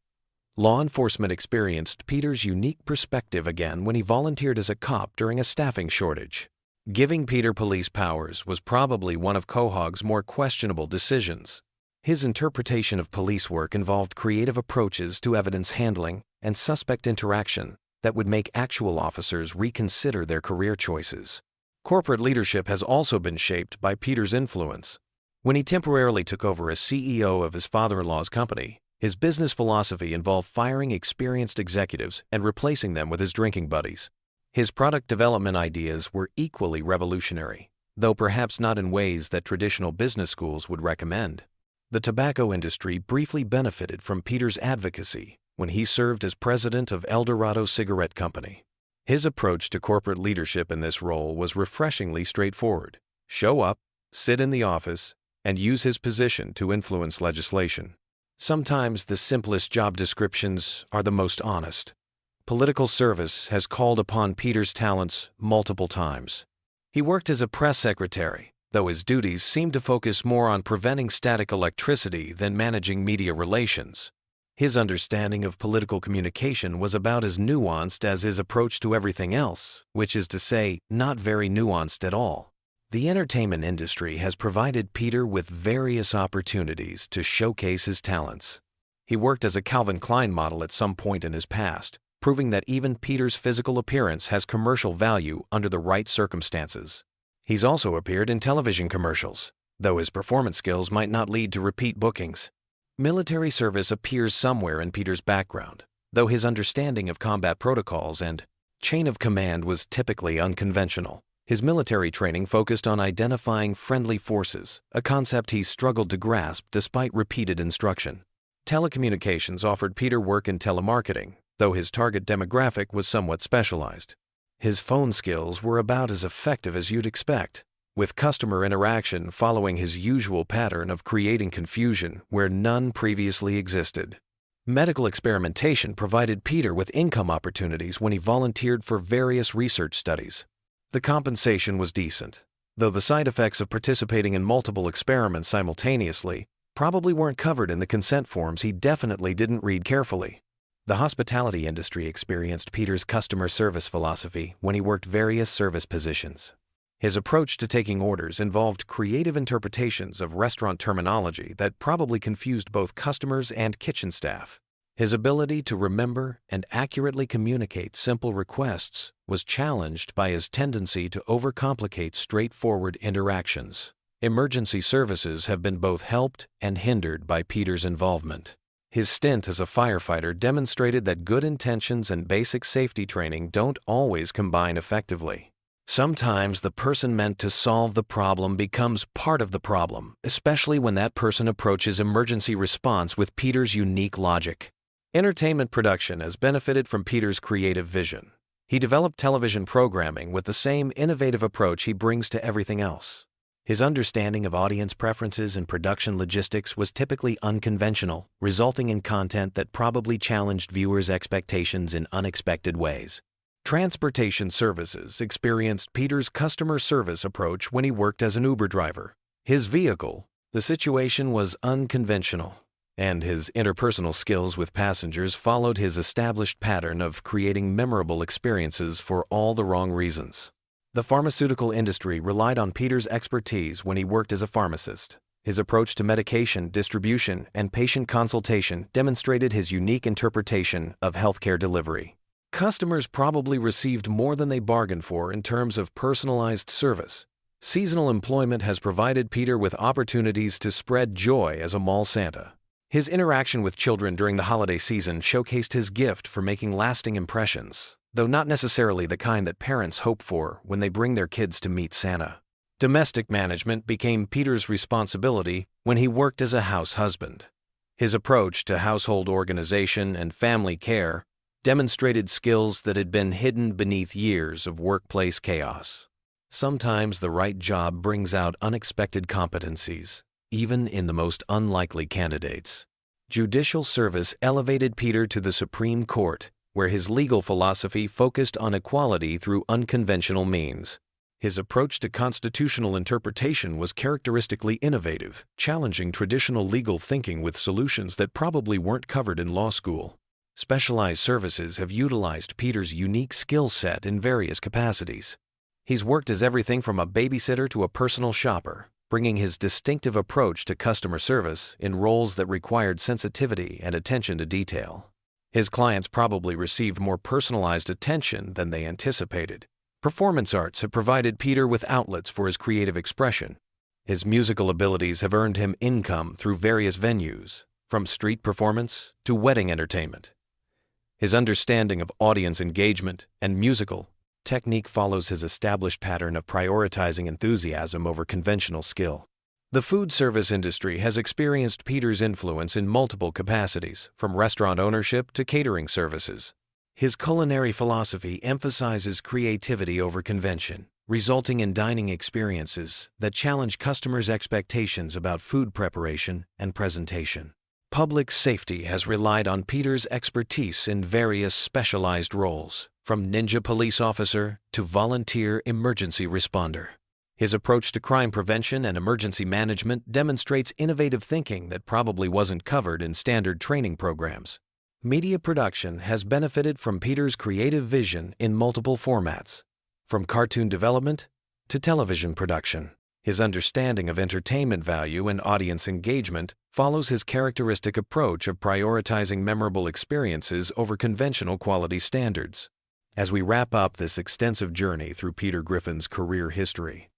Law enforcement experienced Peter's unique perspective again when he volunteered as a cop during a staffing shortage. Giving Peter police powers was probably one of Quahog's more questionable decisions. His interpretation of police work involved creative approaches to evidence handling and suspect interaction that would make actual officers reconsider their career choices. Corporate leadership has also been shaped by Peter's influence. When he temporarily took over as CEO of his father-in-law's company, his business philosophy involved firing experienced executives and replacing them with his drinking buddies. His product development ideas were equally revolutionary, though perhaps not in ways that traditional business schools would recommend. The tobacco industry briefly benefited from Peter's advocacy when he served as president of El Dorado Cigarette Company. His approach to corporate leadership in this role was refreshingly straightforward: show up, sit in the office, and use his position to influence legislation. Sometimes the simplest job descriptions are the most honest. Political service has called upon Peter's talents multiple times. He worked as a press secretary, though his duties seemed to focus more on preventing static electricity than managing media relations. His understanding of political communication was about as nuanced as his approach to everything else, which is to say, not very nuanced at all. The entertainment industry has provided Peter with various opportunities to showcase his talents. He worked as a Calvin Klein model at some point in his past, proving that even Peter's physical appearance has commercial value under the right circumstances. He's also appeared in television commercials, though his performance skills might not lead to repeat bookings. Military service appears somewhere in Peter's background, though his understanding of combat protocols and chain of command was typically unconventional. His military training focused on identifying friendly forces, a concept he struggled to grasp despite repeated instruction. Telecommunications offered Peter work in telemarketing, though his target demographic was somewhat specialized. His phone skills were about as effective as you'd expect, with customer interaction following his usual pattern of creating confusion where none previously existed. Medical experimentation provided Peter with income opportunities when he volunteered for various research studies. The compensation was decent, though the side effects of participating in multiple experiments simultaneously probably weren't covered in the consent forms he definitely didn't read carefully. The hospitality industry experienced Peter's customer service philosophy when he worked various service positions. His approach to taking orders involved creative interpretations of restaurant terminology that probably confused both customers and kitchen staff. His ability to remember and accurately communicate simple requests was challenged by his tendency to overcomplicate straightforward interactions. Emergency services have been both helped and hindered by Peter's involvement. His stint as a firefighter demonstrated that good intentions and basic safety training don't always combine effectively. Sometimes the person meant to solve the problem becomes part of the problem, especially when that person approaches emergency response with Peter's unique logic. Entertainment production has benefited from Peter's creative vision. He developed television programming with the same innovative approach he brings to everything else. His understanding of audience preferences and production logistics was typically unconventional, resulting in content that probably challenged viewers' expectations in unexpected ways. Transportation services experienced Peter's customer service approach when he worked as an Uber driver. His vehicle, the situation was unconventional, and his interpersonal skills with passengers followed his established pattern of creating memorable experiences for all the wrong reasons. The pharmaceutical industry relied on Peter's expertise when he worked as a pharmacist. His approach to medication distribution and patient consultation demonstrated his unique interpretation of healthcare delivery. Customers probably received more than they bargained for in terms of personalized service. Seasonal employment has provided Peter with opportunities to spread joy as a mall Santa. His interaction with children during the holiday season showcased his gift for making lasting impressions, though not necessarily the kind that parents hope for when they bring their kids to meet Santa. Domestic management became Peter's responsibility when he worked as a house husband. His approach to household organization and family care demonstrated skills that had been hidden beneath years of workplace chaos. Sometimes the right job brings out unexpected competencies, even in the most unlikely candidates. Judicial service elevated Peter to the Supreme Court, where his legal philosophy focused on equality through unconventional means. His approach to constitutional interpretation was characteristically innovative, challenging traditional legal thinking with solutions that probably weren't covered in law school. Specialized services have utilized Peter's unique skill set in various capacities. He's worked as everything from a babysitter to a personal shopper, bringing his distinctive approach to customer service in roles that required sensitivity and attention to detail. His clients probably received more personalized attention than they anticipated. Performance arts have provided Peter with outlets for his creative expression. His musical abilities have earned him income through various venues, from street performance to wedding entertainment. His understanding of audience engagement and musical technique follows his established pattern of prioritizing enthusiasm over conventional skill. The food service industry has experienced Peter's influence in multiple capacities, from restaurant ownership to catering services. His culinary philosophy emphasizes creativity over convention, resulting in dining experiences that challenge customers' expectations about food preparation and presentation. Public safety has relied on Peter's expertise in various specialized roles, from ninja police officer to volunteer emergency responder. His approach to crime prevention and emergency management demonstrates innovative thinking that probably wasn't covered in standard training programs. Media production has benefited from Peter's creative vision in multiple formats, from cartoon development to television production. His understanding of entertainment value and audience engagement follows his characteristic approach of prioritizing memorable experiences over conventional quality standards. As we wrap up this extensive journey through Peter Griffin's career history,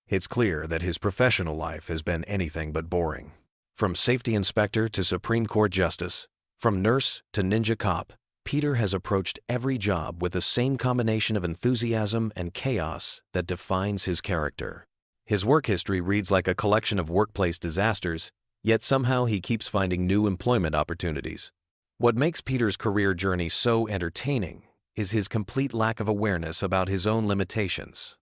it's clear that his professional life has been anything but boring. From safety inspector to Supreme Court justice, from nurse to ninja cop, Peter has approached every job with the same combination of enthusiasm and chaos that defines his character. His work history reads like a collection of workplace disasters, yet somehow he keeps finding new employment opportunities. What makes Peter's career journey so entertaining is his complete lack of awareness about his own limitations.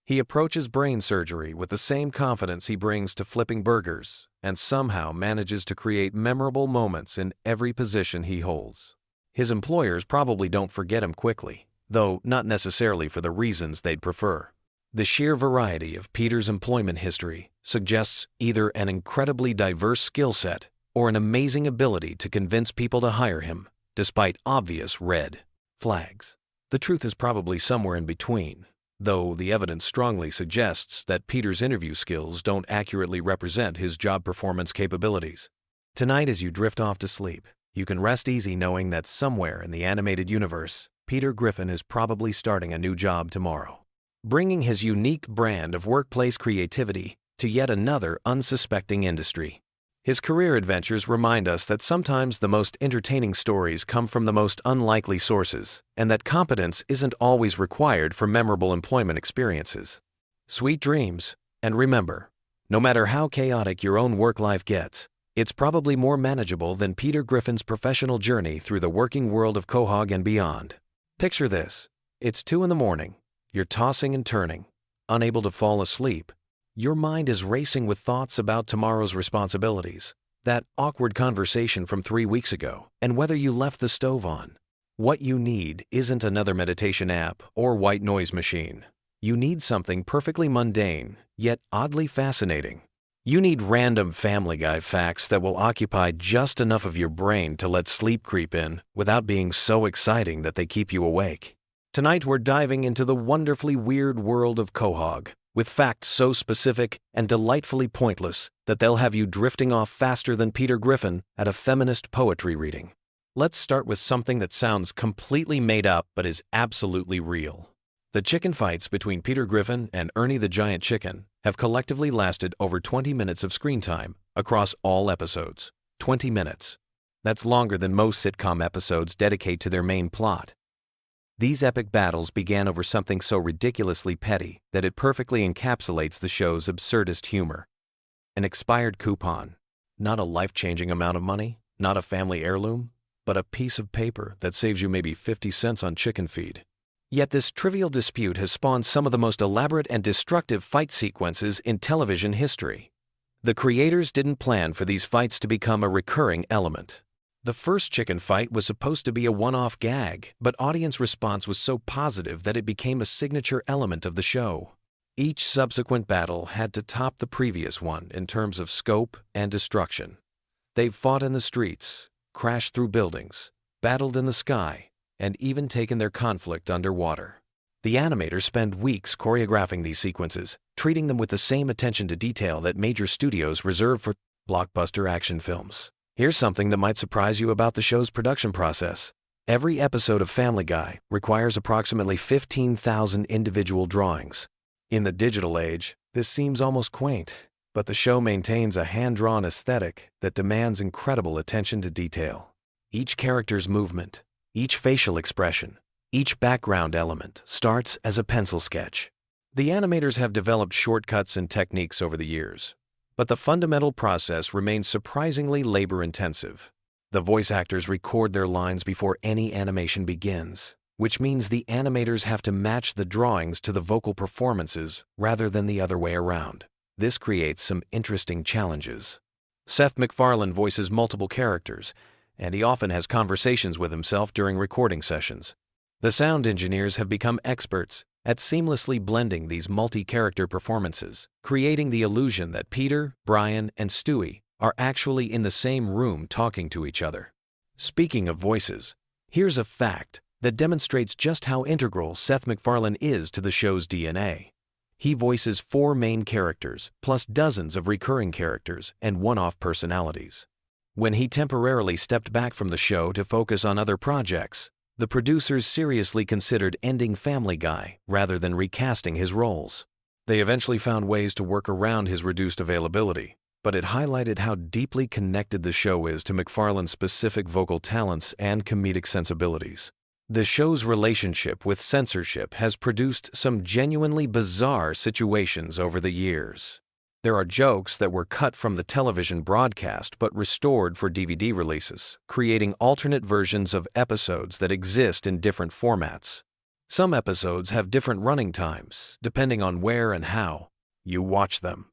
He approaches brain surgery with the same confidence he brings to flipping burgers, and somehow manages to create memorable moments in every position he holds. His employers probably don't forget him quickly, though not necessarily for the reasons they'd prefer. The sheer variety of Peter's employment history suggests either an incredibly diverse skill set or an amazing ability to convince people to hire him, despite obvious red flags. The truth is probably somewhere in between, though the evidence strongly suggests that Peter's interview skills don't accurately represent his job performance capabilities. Tonight, as you drift off to sleep, you can rest easy knowing that somewhere in the animated universe, Peter Griffin is probably starting a new job tomorrow, bringing his unique brand of workplace creativity to yet another unsuspecting industry. His career adventures remind us that sometimes the most entertaining stories come from the most unlikely sources, and that competence isn't always required for memorable employment experiences. Sweet dreams, and remember, no matter how chaotic your own work life gets, it's probably more manageable than Peter Griffin's professional journey through the working world of Quahog and beyond. Picture this. It's 2 a.m. You're tossing and turning, unable to fall asleep. Your mind is racing with thoughts about tomorrow's responsibilities, that awkward conversation from 3 weeks ago, and whether you left the stove on. What you need isn't another meditation app or white noise machine. You need something perfectly mundane, yet oddly fascinating. You need random Family Guy facts that will occupy just enough of your brain to let sleep creep in without being so exciting that they keep you awake. Tonight we're diving into the wonderfully weird world of Quahog, with facts so specific and delightfully pointless that they'll have you drifting off faster than Peter Griffin at a feminist poetry reading. Let's start with something that sounds completely made up but is absolutely real. The chicken fights between Peter Griffin and Ernie the Giant Chicken have collectively lasted over 20 minutes of screen time across all episodes. 20 minutes. That's longer than most sitcom episodes dedicate to their main plot. These epic battles began over something so ridiculously petty that it perfectly encapsulates the show's absurdist humor. An expired coupon. Not a life-changing amount of money, not a family heirloom, but a piece of paper that saves you maybe 50 cents on chicken feed. Yet this trivial dispute has spawned some of the most elaborate and destructive fight sequences in television history. The creators didn't plan for these fights to become a recurring element. The first chicken fight was supposed to be a one-off gag, but audience response was so positive that it became a signature element of the show. Each subsequent battle had to top the previous one in terms of scope and destruction. They've fought in the streets, crashed through buildings, battled in the sky, and even taken their conflict underwater. The animators spend weeks choreographing these sequences, treating them with the same attention to detail that major studios reserve for blockbuster action films. Here's something that might surprise you about the show's production process. Every episode of Family Guy requires approximately 15,000 individual drawings. In the digital age, this seems almost quaint, but the show maintains a hand-drawn aesthetic that demands incredible attention to detail. Each character's movement, each facial expression, each background element starts as a pencil sketch. The animators have developed shortcuts and techniques over the years, but the fundamental process remains surprisingly labor-intensive. The voice actors record their lines before any animation begins, which means the animators have to match the drawings to the vocal performances rather than the other way around. This creates some interesting challenges. Seth MacFarlane voices multiple characters, and he often has conversations with himself during recording sessions. The sound engineers have become experts at seamlessly blending these multi-character performances, creating the illusion that Peter, Brian, and Stewie are actually in the same room talking to each other. Speaking of voices, here's a fact that demonstrates just how integral Seth MacFarlane is to the show's DNA. He voices 4 main characters, plus dozens of recurring characters and one-off personalities. When he temporarily stepped back from the show to focus on other projects, the producers seriously considered ending Family Guy rather than recasting his roles. They eventually found ways to work around his reduced availability, but it highlighted how deeply connected the show is to MacFarlane's specific vocal talents and comedic sensibilities. The show's relationship with censorship has produced some genuinely bizarre situations over the years. There are jokes that were cut from the television broadcast but restored for DVD releases, creating alternate versions of episodes that exist in different formats. Some episodes have different running times, depending on where and how you watch them.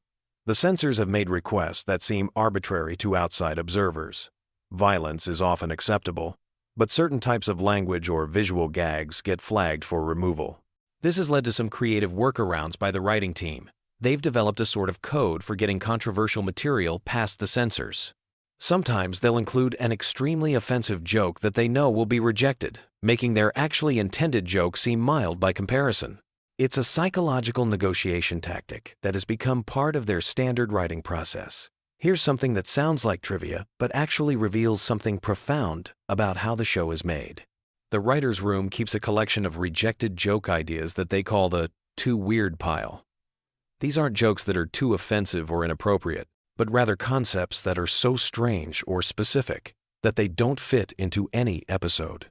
The censors have made requests that seem arbitrary to outside observers. Violence is often acceptable, but certain types of language or visual gags get flagged for removal. This has led to some creative workarounds by the writing team. They've developed a sort of code for getting controversial material past the censors. Sometimes they'll include an extremely offensive joke that they know will be rejected, making their actually intended joke seem mild by comparison. It's a psychological negotiation tactic that has become part of their standard writing process. Here's something that sounds like trivia, but actually reveals something profound about how the show is made. The writer's room keeps a collection of rejected joke ideas that they call the too weird pile. These aren't jokes that are too offensive or inappropriate, but rather concepts that are so strange or specific that they don't fit into any episode.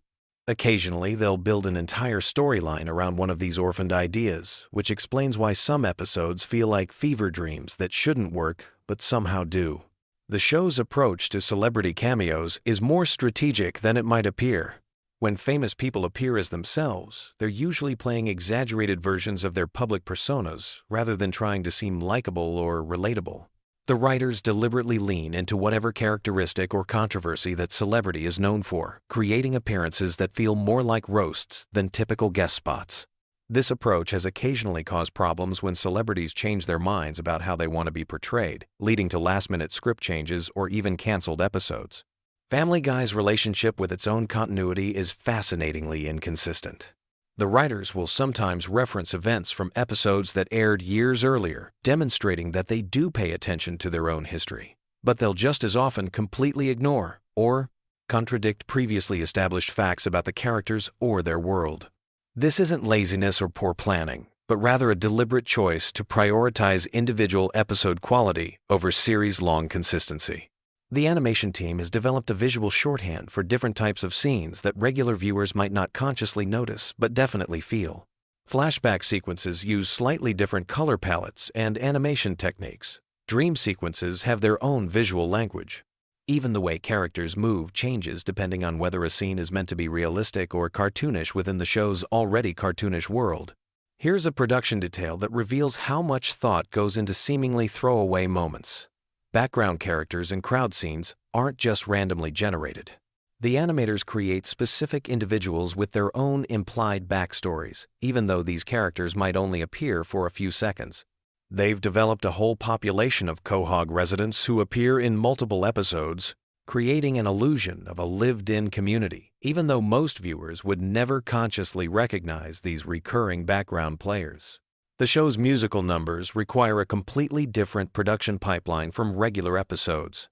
Occasionally, they'll build an entire storyline around one of these orphaned ideas, which explains why some episodes feel like fever dreams that shouldn't work but somehow do. The show's approach to celebrity cameos is more strategic than it might appear. When famous people appear as themselves, they're usually playing exaggerated versions of their public personas rather than trying to seem likable or relatable. The writers deliberately lean into whatever characteristic or controversy that celebrity is known for, creating appearances that feel more like roasts than typical guest spots. This approach has occasionally caused problems when celebrities change their minds about how they want to be portrayed, leading to last-minute script changes or even canceled episodes. Family Guy's relationship with its own continuity is fascinatingly inconsistent. The writers will sometimes reference events from episodes that aired years earlier, demonstrating that they do pay attention to their own history. But they'll just as often completely ignore or contradict previously established facts about the characters or their world. This isn't laziness or poor planning, but rather a deliberate choice to prioritize individual episode quality over series-long consistency. The animation team has developed a visual shorthand for different types of scenes that regular viewers might not consciously notice but definitely feel. Flashback sequences use slightly different color palettes and animation techniques. Dream sequences have their own visual language. Even the way characters move changes depending on whether a scene is meant to be realistic or cartoonish within the show's already cartoonish world. Here's a production detail that reveals how much thought goes into seemingly throwaway moments. Background characters and crowd scenes aren't just randomly generated. The animators create specific individuals with their own implied backstories, even though these characters might only appear for a few seconds. They've developed a whole population of Quahog residents who appear in multiple episodes, creating an illusion of a lived-in community, even though most viewers would never consciously recognize these recurring background players. The show's musical numbers require a completely different production pipeline from regular episodes.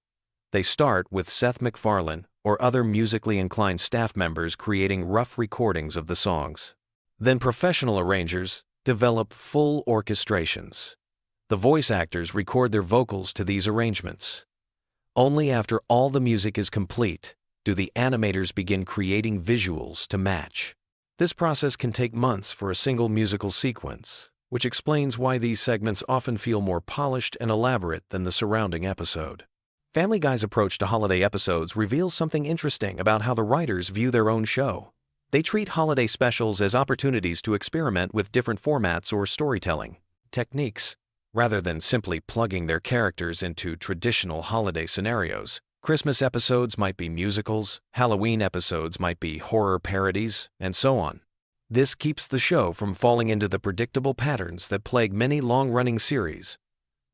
They start with Seth MacFarlane or other musically inclined staff members creating rough recordings of the songs. Then professional arrangers develop full orchestrations. The voice actors record their vocals to these arrangements. Only after all the music is complete do the animators begin creating visuals to match. This process can take months for a single musical sequence, which explains why these segments often feel more polished and elaborate than the surrounding episode. Family Guy's approach to holiday episodes reveals something interesting about how the writers view their own show. They treat holiday specials as opportunities to experiment with different formats or storytelling techniques. Rather than simply plugging their characters into traditional holiday scenarios, Christmas episodes might be musicals, Halloween episodes might be horror parodies, and so on. This keeps the show from falling into the predictable patterns that plague many long-running series.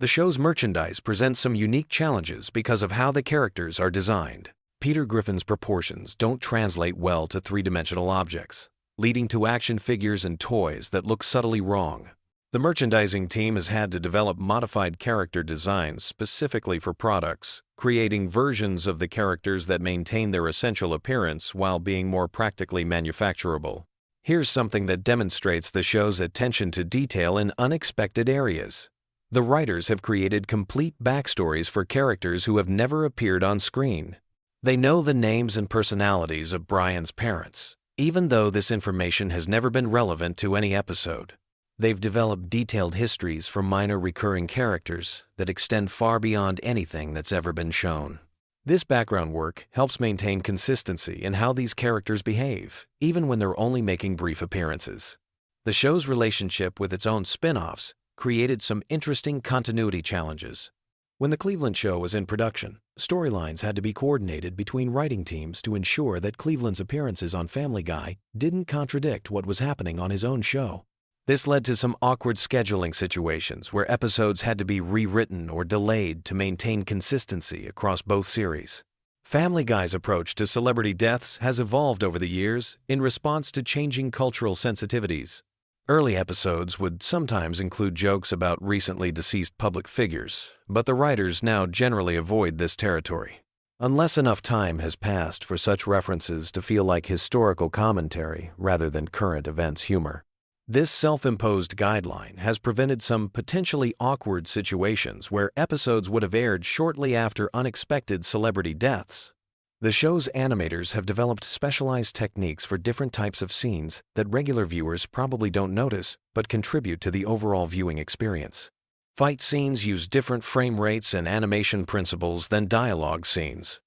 The show's merchandise presents some unique challenges because of how the characters are designed. Peter Griffin's proportions don't translate well to three-dimensional objects, leading to action figures and toys that look subtly wrong. The merchandising team has had to develop modified character designs specifically for products, creating versions of the characters that maintain their essential appearance while being more practically manufacturable. Here's something that demonstrates the show's attention to detail in unexpected areas. The writers have created complete backstories for characters who have never appeared on screen. They know the names and personalities of Brian's parents, even though this information has never been relevant to any episode. They've developed detailed histories for minor recurring characters that extend far beyond anything that's ever been shown. This background work helps maintain consistency in how these characters behave, even when they're only making brief appearances. The show's relationship with its own spin-offs created some interesting continuity challenges. When the Cleveland show was in production, storylines had to be coordinated between writing teams to ensure that Cleveland's appearances on Family Guy didn't contradict what was happening on his own show. This led to some awkward scheduling situations where episodes had to be rewritten or delayed to maintain consistency across both series. Family Guy's approach to celebrity deaths has evolved over the years in response to changing cultural sensitivities. Early episodes would sometimes include jokes about recently deceased public figures, but the writers now generally avoid this territory. Unless enough time has passed for such references to feel like historical commentary rather than current events humor. This self-imposed guideline has prevented some potentially awkward situations where episodes would have aired shortly after unexpected celebrity deaths. The show's animators have developed specialized techniques for different types of scenes that regular viewers probably don't notice but contribute to the overall viewing experience. Fight scenes use different frame rates and animation principles than dialogue scenes.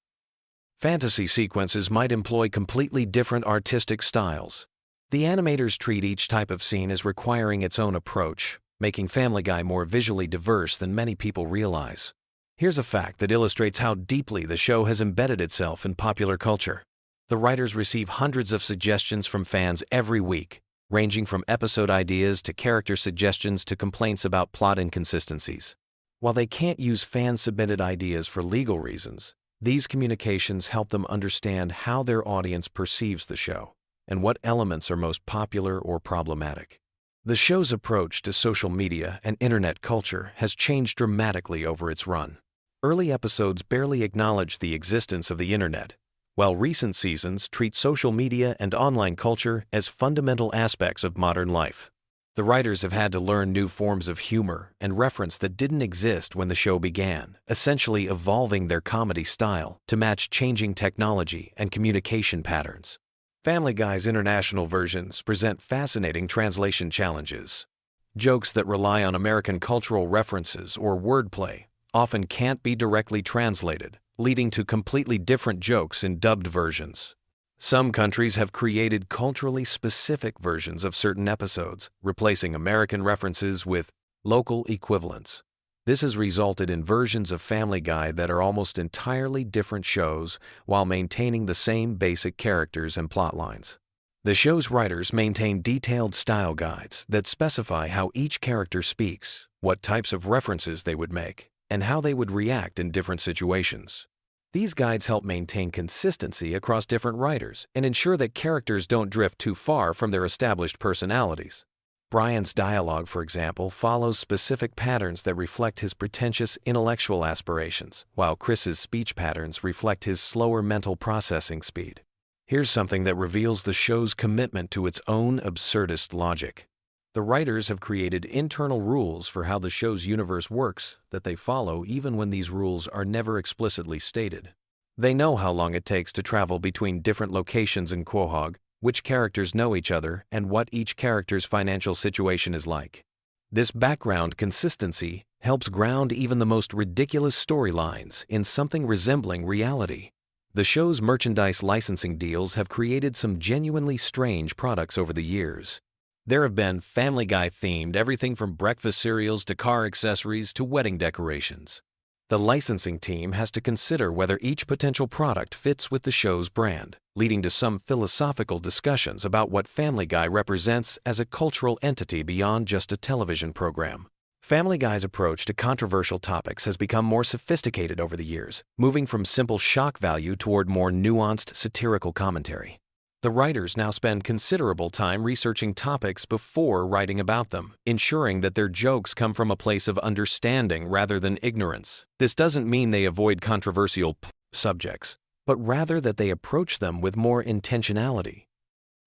Fantasy sequences might employ completely different artistic styles. The animators treat each type of scene as requiring its own approach, making Family Guy more visually diverse than many people realize. Here's a fact that illustrates how deeply the show has embedded itself in popular culture. The writers receive hundreds of suggestions from fans every week, ranging from episode ideas to character suggestions to complaints about plot inconsistencies. While they can't use fan-submitted ideas for legal reasons, these communications help them understand how their audience perceives the show and what elements are most popular or problematic. The show's approach to social media and internet culture has changed dramatically over its run. Early episodes barely acknowledge the existence of the internet, while recent seasons treat social media and online culture as fundamental aspects of modern life. The writers have had to learn new forms of humor and reference that didn't exist when the show began, essentially evolving their comedy style to match changing technology and communication patterns. Family Guy's international versions present fascinating translation challenges. Jokes that rely on American cultural references or wordplay often can't be directly translated, leading to completely different jokes in dubbed versions. Some countries have created culturally specific versions of certain episodes, replacing American references with local equivalents. This has resulted in versions of Family Guy that are almost entirely different shows while maintaining the same basic characters and plot lines. The show's writers maintain detailed style guides that specify how each character speaks, what types of references they would make, and how they would react in different situations. These guides help maintain consistency across different writers and ensure that characters don't drift too far from their established personalities. Brian's dialogue, for example, follows specific patterns that reflect his pretentious intellectual aspirations, while Chris's speech patterns reflect his slower mental processing speed. Here's something that reveals the show's commitment to its own absurdist logic. The writers have created internal rules for how the show's universe works that they follow even when these rules are never explicitly stated. They know how long it takes to travel between different locations in Quahog, which characters know each other, and what each character's financial situation is like. This background consistency helps ground even the most ridiculous storylines in something resembling reality. The show's merchandise licensing deals have created some genuinely strange products over the years. There have been Family Guy-themed everything from breakfast cereals to car accessories to wedding decorations. The licensing team has to consider whether each potential product fits with the show's brand, leading to some philosophical discussions about what Family Guy represents as a cultural entity beyond just a television program. Family Guy's approach to controversial topics has become more sophisticated over the years, moving from simple shock value toward more nuanced satirical commentary. The writers now spend considerable time researching topics before writing about them, ensuring that their jokes come from a place of understanding rather than ignorance. This doesn't mean they avoid controversial subjects, but rather that they approach them with more intentionality.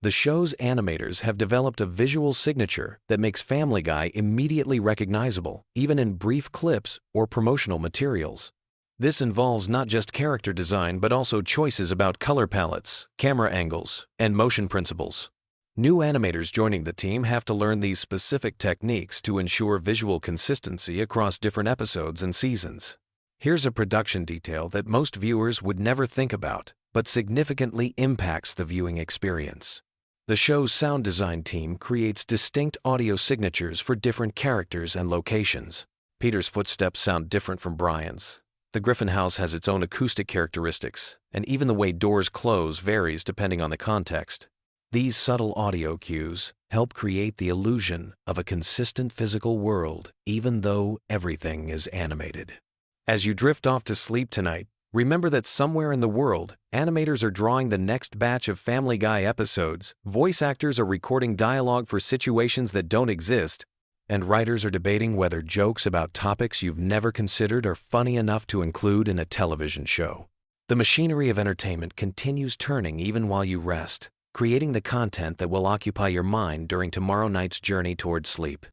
The show's animators have developed a visual signature that makes Family Guy immediately recognizable, even in brief clips or promotional materials. This involves not just character design but also choices about color palettes, camera angles, and motion principles. New animators joining the team have to learn these specific techniques to ensure visual consistency across different episodes and seasons. Here's a production detail that most viewers would never think about, but significantly impacts the viewing experience. The show's sound design team creates distinct audio signatures for different characters and locations. Peter's footsteps sound different from Brian's. The Griffin house has its own acoustic characteristics, and even the way doors close varies depending on the context. These subtle audio cues help create the illusion of a consistent physical world, even though everything is animated. As you drift off to sleep tonight, remember that somewhere in the world, animators are drawing the next batch of Family Guy episodes, voice actors are recording dialogue for situations that don't exist, and writers are debating whether jokes about topics you've never considered are funny enough to include in a television show. The machinery of entertainment continues turning even while you rest, creating the content that will occupy your mind during tomorrow night's journey toward sleep.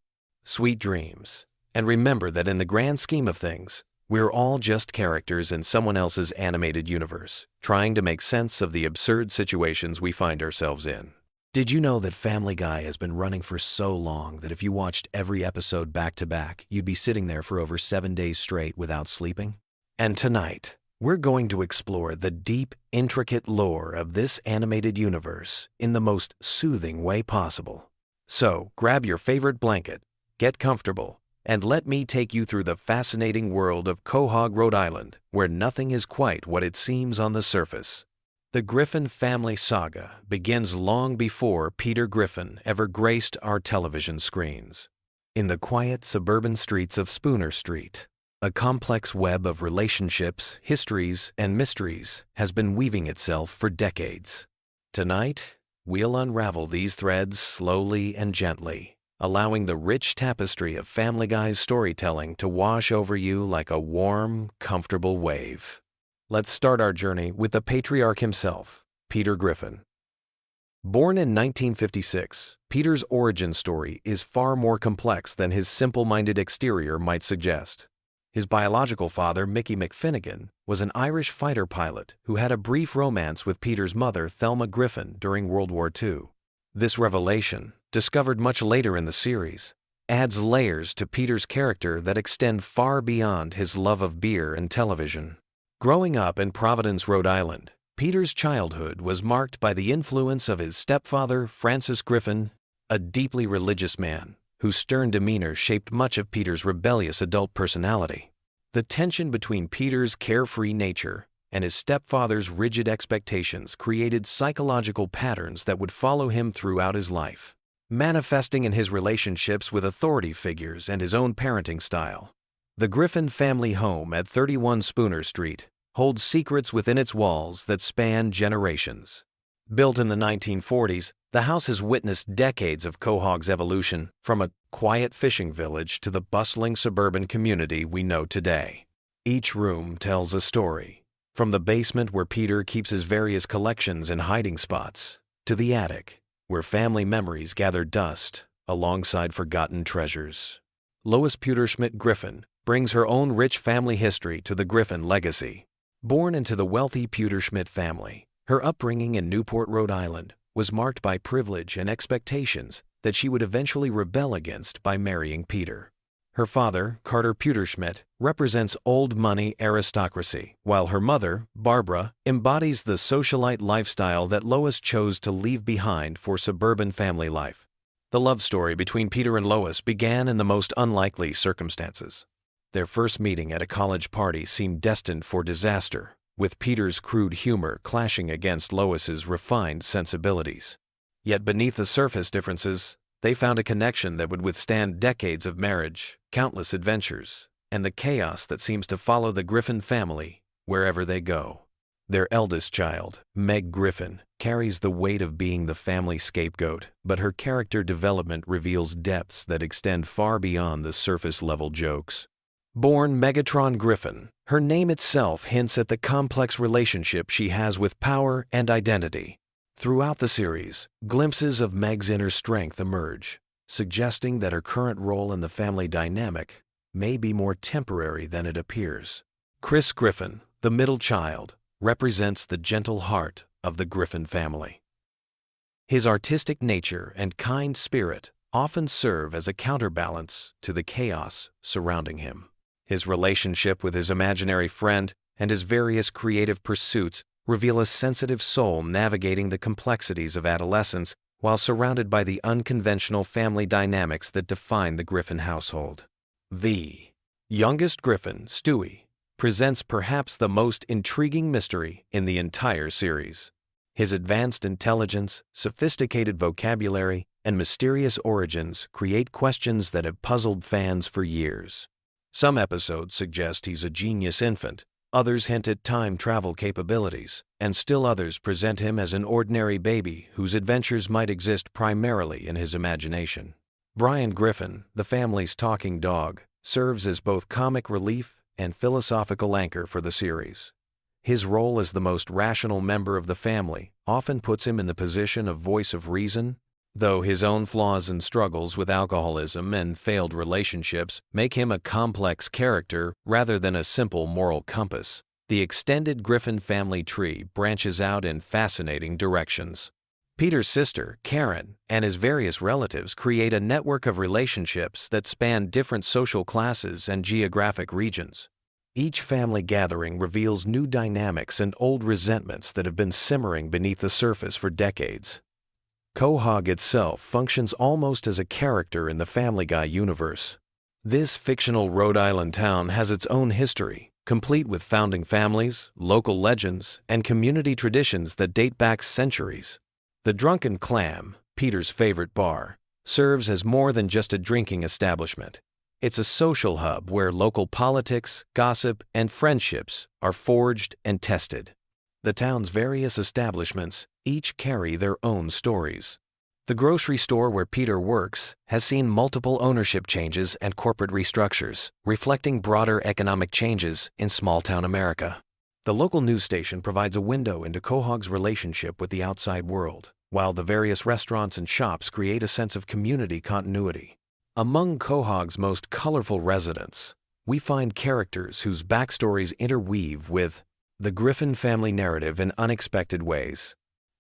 Sweet dreams. And remember that in the grand scheme of things, we're all just characters in someone else's animated universe, trying to make sense of the absurd situations we find ourselves in. Did you know that Family Guy has been running for so long that if you watched every episode back to back, you'd be sitting there for over 7 days straight without sleeping? And tonight, we're going to explore the deep, intricate lore of this animated universe in the most soothing way possible. So, grab your favorite blanket, get comfortable, and let me take you through the fascinating world of Quahog, Rhode Island, where nothing is quite what it seems on the surface. The Griffin family saga begins long before Peter Griffin ever graced our television screens. In the quiet suburban streets of Spooner Street, a complex web of relationships, histories, and mysteries has been weaving itself for decades. Tonight, we'll unravel these threads slowly and gently, allowing the rich tapestry of Family Guy's storytelling to wash over you like a warm, comfortable wave. Let's start our journey with the patriarch himself, Peter Griffin. Born in 1956, Peter's origin story is far more complex than his simple-minded exterior might suggest. His biological father, Mickey McFinnigan, was an Irish fighter pilot who had a brief romance with Peter's mother, Thelma Griffin, during World War II. This revelation, discovered much later in the series, adds layers to Peter's character that extend far beyond his love of beer and television. Growing up in Providence, Rhode Island, Peter's childhood was marked by the influence of his stepfather, Francis Griffin, a deeply religious man whose stern demeanor shaped much of Peter's rebellious adult personality. The tension between Peter's carefree nature and his stepfather's rigid expectations created psychological patterns that would follow him throughout his life, manifesting in his relationships with authority figures and his own parenting style. The Griffin family home at 31 Spooner Street holds secrets within its walls that span generations. Built in the 1940s, the house has witnessed decades of Quahog's evolution from a quiet fishing village to the bustling suburban community we know today. Each room tells a story, from the basement where Peter keeps his various collections and hiding spots, to the attic, where family memories gather dust alongside forgotten treasures. Lois Pewterschmidt Griffin brings her own rich family history to the Griffin legacy. Born into the wealthy Pewterschmidt family, her upbringing in Newport, Rhode Island, was marked by privilege and expectations that she would eventually rebel against by marrying Peter. Her father, Carter Pewterschmidt, represents old money aristocracy, while her mother, Barbara, embodies the socialite lifestyle that Lois chose to leave behind for suburban family life. The love story between Peter and Lois began in the most unlikely circumstances. Their first meeting at a college party seemed destined for disaster, with Peter's crude humor clashing against Lois's refined sensibilities. Yet beneath the surface differences, they found a connection that would withstand decades of marriage, countless adventures, and the chaos that seems to follow the Griffin family wherever they go. Their eldest child, Meg Griffin, carries the weight of being the family scapegoat, but her character development reveals depths that extend far beyond the surface-level jokes. Born Megatron Griffin, her name itself hints at the complex relationship she has with power and identity. Throughout the series, glimpses of Meg's inner strength emerge, suggesting that her current role in the family dynamic may be more temporary than it appears. Chris Griffin, the middle child, represents the gentle heart of the Griffin family. His artistic nature and kind spirit often serve as a counterbalance to the chaos surrounding him. His relationship with his imaginary friend and his various creative pursuits reveal a sensitive soul navigating the complexities of adolescence while surrounded by the unconventional family dynamics that define the Griffin household. The youngest Griffin, Stewie, presents perhaps the most intriguing mystery in the entire series. His advanced intelligence, sophisticated vocabulary, and mysterious origins create questions that have puzzled fans for years. Some episodes suggest he's a genius infant, others hint at time travel capabilities, and still others present him as an ordinary baby whose adventures might exist primarily in his imagination. Brian Griffin, the family's talking dog, serves as both comic relief and philosophical anchor for the series. His role as the most rational member of the family often puts him in the position of voice of reason, though his own flaws and struggles with alcoholism and failed relationships make him a complex character rather than a simple moral compass. The extended Griffin family tree branches out in fascinating directions. Peter's sister, Karen, and his various relatives create a network of relationships that span different social classes and geographic regions. Each family gathering reveals new dynamics and old resentments that have been simmering beneath the surface for decades. Quahog itself functions almost as a character in the Family Guy universe. This fictional Rhode Island town has its own history, complete with founding families, local legends, and community traditions that date back centuries. The Drunken Clam, Peter's favorite bar, serves as more than just a drinking establishment. It's a social hub where local politics, gossip, and friendships are forged and tested. The town's various establishments each carry their own stories. The grocery store where Peter works has seen multiple ownership changes and corporate restructures, reflecting broader economic changes in small-town America. The local news station provides a window into Quahog's relationship with the outside world, while the various restaurants and shops create a sense of community continuity. Among Quahog's most colorful residents, we find characters whose backstories interweave with the Griffin family narrative in unexpected ways.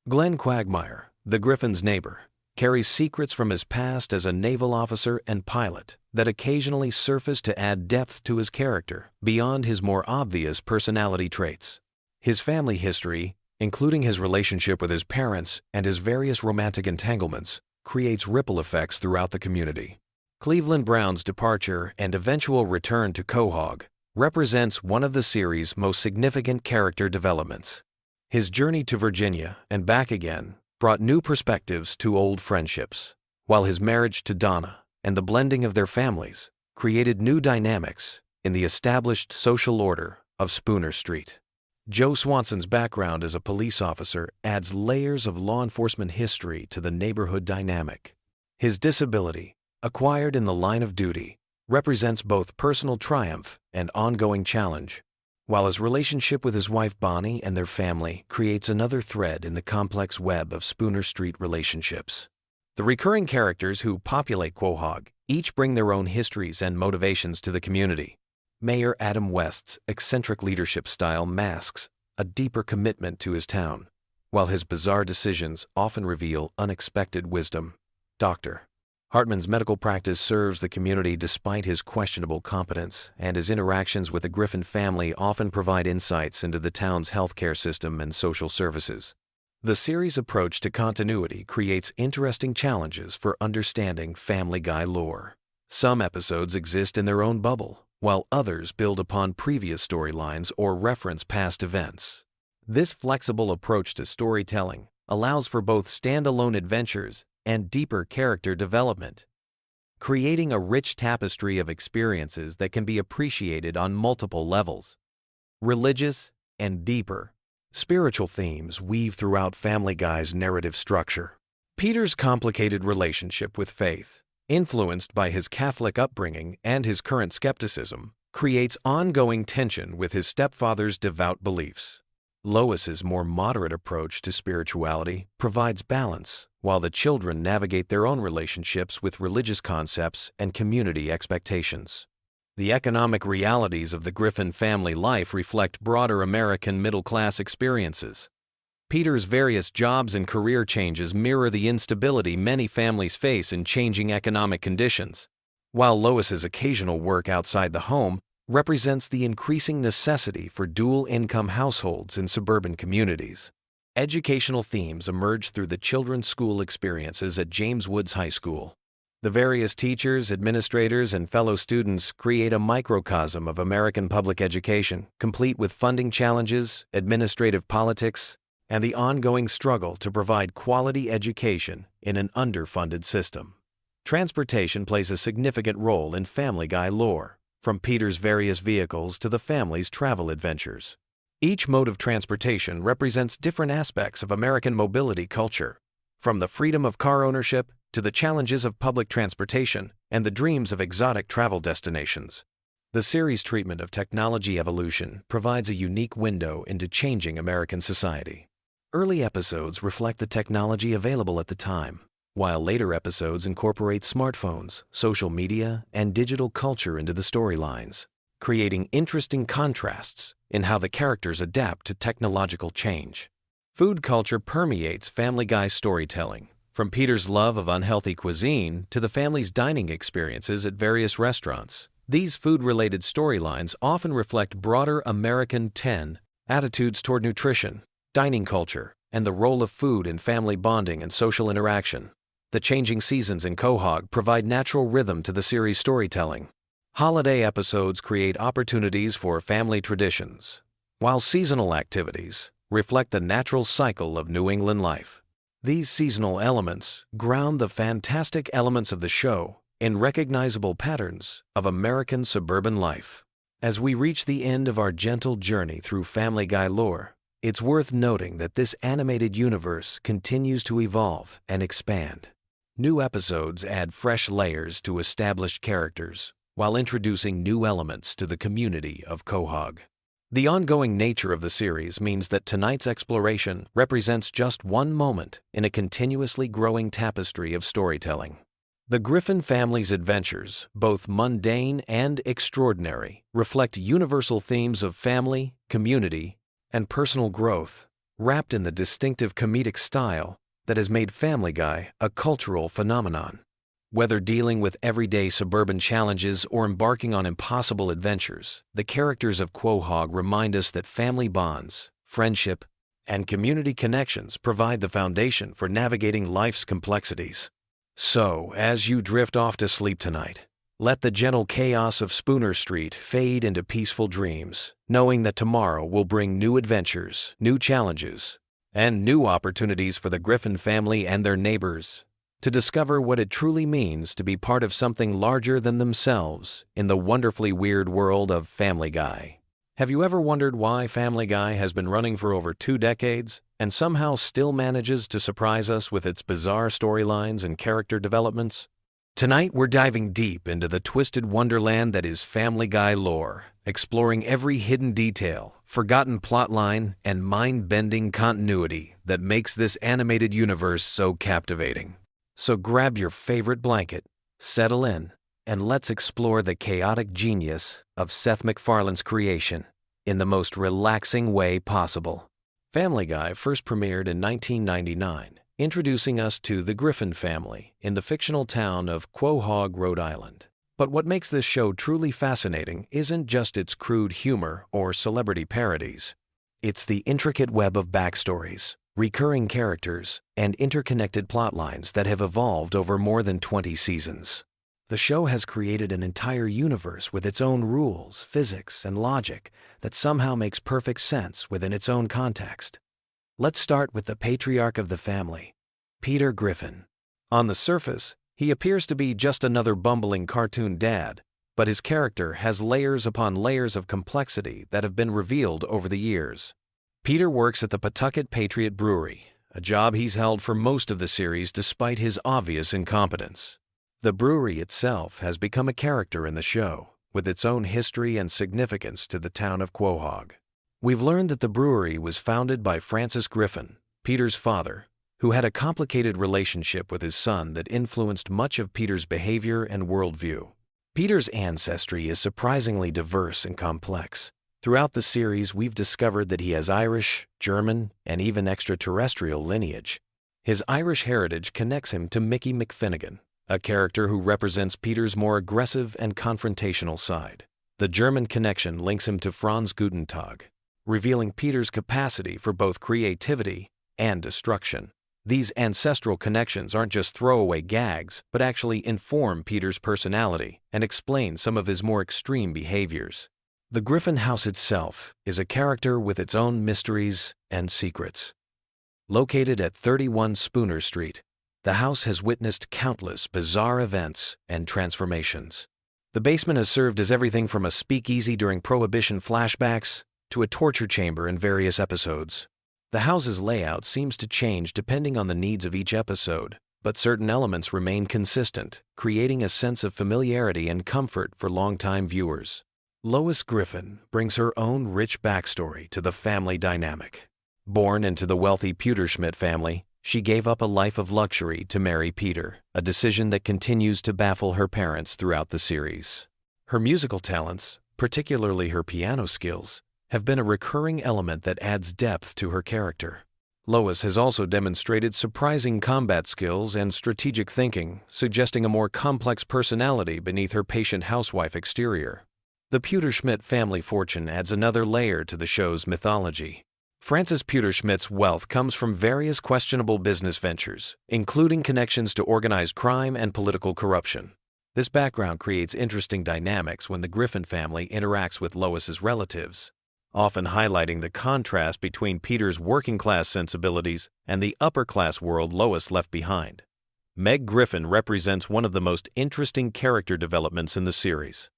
Glenn Quagmire, the Griffin's neighbor, carries secrets from his past as a naval officer and pilot that occasionally surface to add depth to his character beyond his more obvious personality traits. His family history, including his relationship with his parents and his various romantic entanglements, creates ripple effects throughout the community. Cleveland Brown's departure and eventual return to Quahog represents one of the series' most significant character developments. His journey to Virginia and back again brought new perspectives to old friendships, while his marriage to Donna and the blending of their families created new dynamics in the established social order of Spooner Street. Joe Swanson's background as a police officer adds layers of law enforcement history to the neighborhood dynamic. His disability, acquired in the line of duty, represents both personal triumph and ongoing challenge, while his relationship with his wife Bonnie and their family creates another thread in the complex web of Spooner Street relationships. The recurring characters who populate Quahog each bring their own histories and motivations to the community. Mayor Adam West's eccentric leadership style masks a deeper commitment to his town, while his bizarre decisions often reveal unexpected wisdom. Dr. Hartman's medical practice serves the community despite his questionable competence, and his interactions with the Griffin family often provide insights into the town's healthcare system and social services. The series' approach to continuity creates interesting challenges for understanding Family Guy lore. Some episodes exist in their own bubble, while others build upon previous storylines or reference past events. This flexible approach to storytelling allows for both standalone adventures and deeper character development, creating a rich tapestry of experiences that can be appreciated on multiple levels. Religious and deeper spiritual themes weave throughout Family Guy's narrative structure. Peter's complicated relationship with faith, influenced by his Catholic upbringing and his current skepticism, creates ongoing tension with his stepfather's devout beliefs. Lois's more moderate approach to spirituality provides balance, while the children navigate their own relationships with religious concepts and community expectations. The economic realities of the Griffin family life reflect broader American middle-class experiences. Peter's various jobs and career changes mirror the instability many families face in changing economic conditions, while Lois's occasional work outside the home represents the increasing necessity for dual-income households in suburban communities. Educational themes emerge through the children's school experiences at James Woods High School. The various teachers, administrators, and fellow students create a microcosm of American public education, complete with funding challenges, administrative politics, and the ongoing struggle to provide quality education in an underfunded system. Transportation plays a significant role in Family Guy lore, from Peter's various vehicles to the family's travel adventures. Each mode of transportation represents different aspects of American mobility culture, from the freedom of car ownership to the challenges of public transportation and the dreams of exotic travel destinations. The series' treatment of technology evolution provides a unique window into changing American society. Early episodes reflect the technology available at the time, while later episodes incorporate smartphones, social media, and digital culture into the storylines, creating interesting contrasts in how the characters adapt to technological change. Food culture permeates Family Guy storytelling, from Peter's love of unhealthy cuisine to the family's dining experiences at various restaurants. These food-related storylines often reflect broader American attitudes toward nutrition, dining culture, and the role of food in family bonding and social interaction. The changing seasons in Quahog provide natural rhythm to the series' storytelling. Holiday episodes create opportunities for family traditions, while seasonal activities reflect the natural cycle of New England life. These seasonal elements ground the fantastic elements of the show in recognizable patterns of American suburban life. As we reach the end of our gentle journey through Family Guy lore, it's worth noting that this animated universe continues to evolve and expand. New episodes add fresh layers to established characters, while introducing new elements to the community of Quahog. The ongoing nature of the series means that tonight's exploration represents just one moment in a continuously growing tapestry of storytelling. The Griffin family's adventures, both mundane and extraordinary, reflect universal themes of family, community, and personal growth, wrapped in the distinctive comedic style that has made Family Guy a cultural phenomenon. Whether dealing with everyday suburban challenges or embarking on impossible adventures, the characters of Quahog remind us that family bonds, friendship, and community connections provide the foundation for navigating life's complexities. So, as you drift off to sleep tonight, let the gentle chaos of Spooner Street fade into peaceful dreams, knowing that tomorrow will bring new adventures, new challenges, and new opportunities for the Griffin family and their neighbors to discover what it truly means to be part of something larger than themselves in the wonderfully weird world of Family Guy. Have you ever wondered why Family Guy has been running for over 2 decades and somehow still manages to surprise us with its bizarre storylines and character developments? Tonight we're diving deep into the twisted wonderland that is Family Guy lore, exploring every hidden detail, forgotten plotline, and mind-bending continuity that makes this animated universe so captivating. So grab your favorite blanket, settle in, and let's explore the chaotic genius of Seth MacFarlane's creation in the most relaxing way possible. Family Guy first premiered in 1999, introducing us to the Griffin family in the fictional town of Quahog, Rhode Island. But what makes this show truly fascinating isn't just its crude humor or celebrity parodies. It's the intricate web of backstories, recurring characters, and interconnected plotlines that have evolved over more than 20 seasons. The show has created an entire universe with its own rules, physics, and logic that somehow makes perfect sense within its own context. Let's start with the patriarch of the family, Peter Griffin. On the surface, he appears to be just another bumbling cartoon dad, but his character has layers upon layers of complexity that have been revealed over the years. Peter works at the Pawtucket Patriot Brewery, a job he's held for most of the series despite his obvious incompetence. The brewery itself has become a character in the show, with its own history and significance to the town of Quahog. We've learned that the brewery was founded by Francis Griffin, Peter's father, who had a complicated relationship with his son that influenced much of Peter's behavior and worldview. Peter's ancestry is surprisingly diverse and complex. Throughout the series, we've discovered that he has Irish, German, and even extraterrestrial lineage. His Irish heritage connects him to Mickey McFinnigan, a character who represents Peter's more aggressive and confrontational side. The German connection links him to Franz Guten Tag, revealing Peter's capacity for both creativity and destruction. These ancestral connections aren't just throwaway gags, but actually inform Peter's personality and explain some of his more extreme behaviors. The Griffin house itself is a character with its own mysteries and secrets. Located at 31 Spooner Street, the house has witnessed countless bizarre events and transformations. The basement has served as everything from a speakeasy during Prohibition flashbacks to a torture chamber in various episodes. The house's layout seems to change depending on the needs of each episode, but certain elements remain consistent, creating a sense of familiarity and comfort for longtime viewers. Lois Griffin brings her own rich backstory to the family dynamic. Born into the wealthy Pewterschmidt family, she gave up a life of luxury to marry Peter, a decision that continues to baffle her parents throughout the series. Her musical talents, particularly her piano skills, have been a recurring element that adds depth to her character. Lois has also demonstrated surprising combat skills and strategic thinking, suggesting a more complex personality beneath her patient housewife exterior. The Pewterschmidt family fortune adds another layer to the show's mythology. Francis Pewterschmidt's wealth comes from various questionable business ventures, including connections to organized crime and political corruption. This background creates interesting dynamics when the Griffin family interacts with Lois's relatives, often highlighting the contrast between Peter's working-class sensibilities and the upper-class world Lois left behind. Meg Griffin represents one of the most interesting character developments in the series.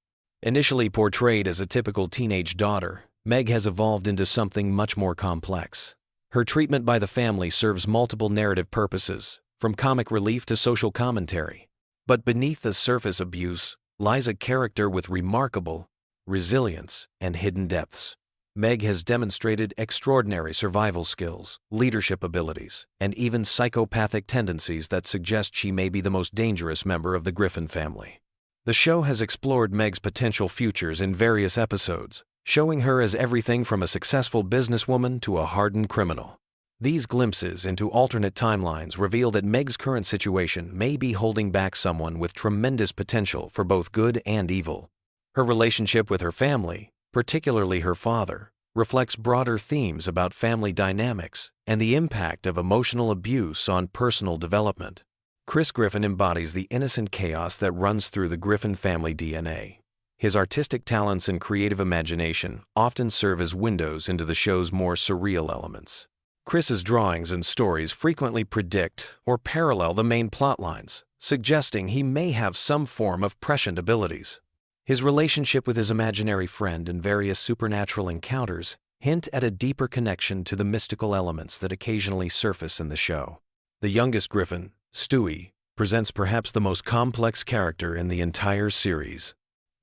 Initially portrayed as a typical teenage daughter, Meg has evolved into something much more complex. Her treatment by the family serves multiple narrative purposes, from comic relief to social commentary. But beneath the surface abuse lies a character with remarkable resilience and hidden depths. Meg has demonstrated extraordinary survival skills, leadership abilities, and even psychopathic tendencies that suggest she may be the most dangerous member of the Griffin family. The show has explored Meg's potential futures in various episodes, showing her as everything from a successful businesswoman to a hardened criminal. These glimpses into alternate timelines reveal that Meg's current situation may be holding back someone with tremendous potential for both good and evil. Her relationship with her family, particularly her father, reflects broader themes about family dynamics and the impact of emotional abuse on personal development. Chris Griffin embodies the innocent chaos that runs through the Griffin family DNA. His artistic talents and creative imagination often serve as windows into the show's more surreal elements. Chris's drawings and stories frequently predict or parallel the main plot lines, suggesting he may have some form of prescient abilities. His relationship with his imaginary friend and various supernatural encounters hint at a deeper connection to the mystical elements that occasionally surface in the show. The youngest Griffin, Stewie, presents perhaps the most complex character in the entire series.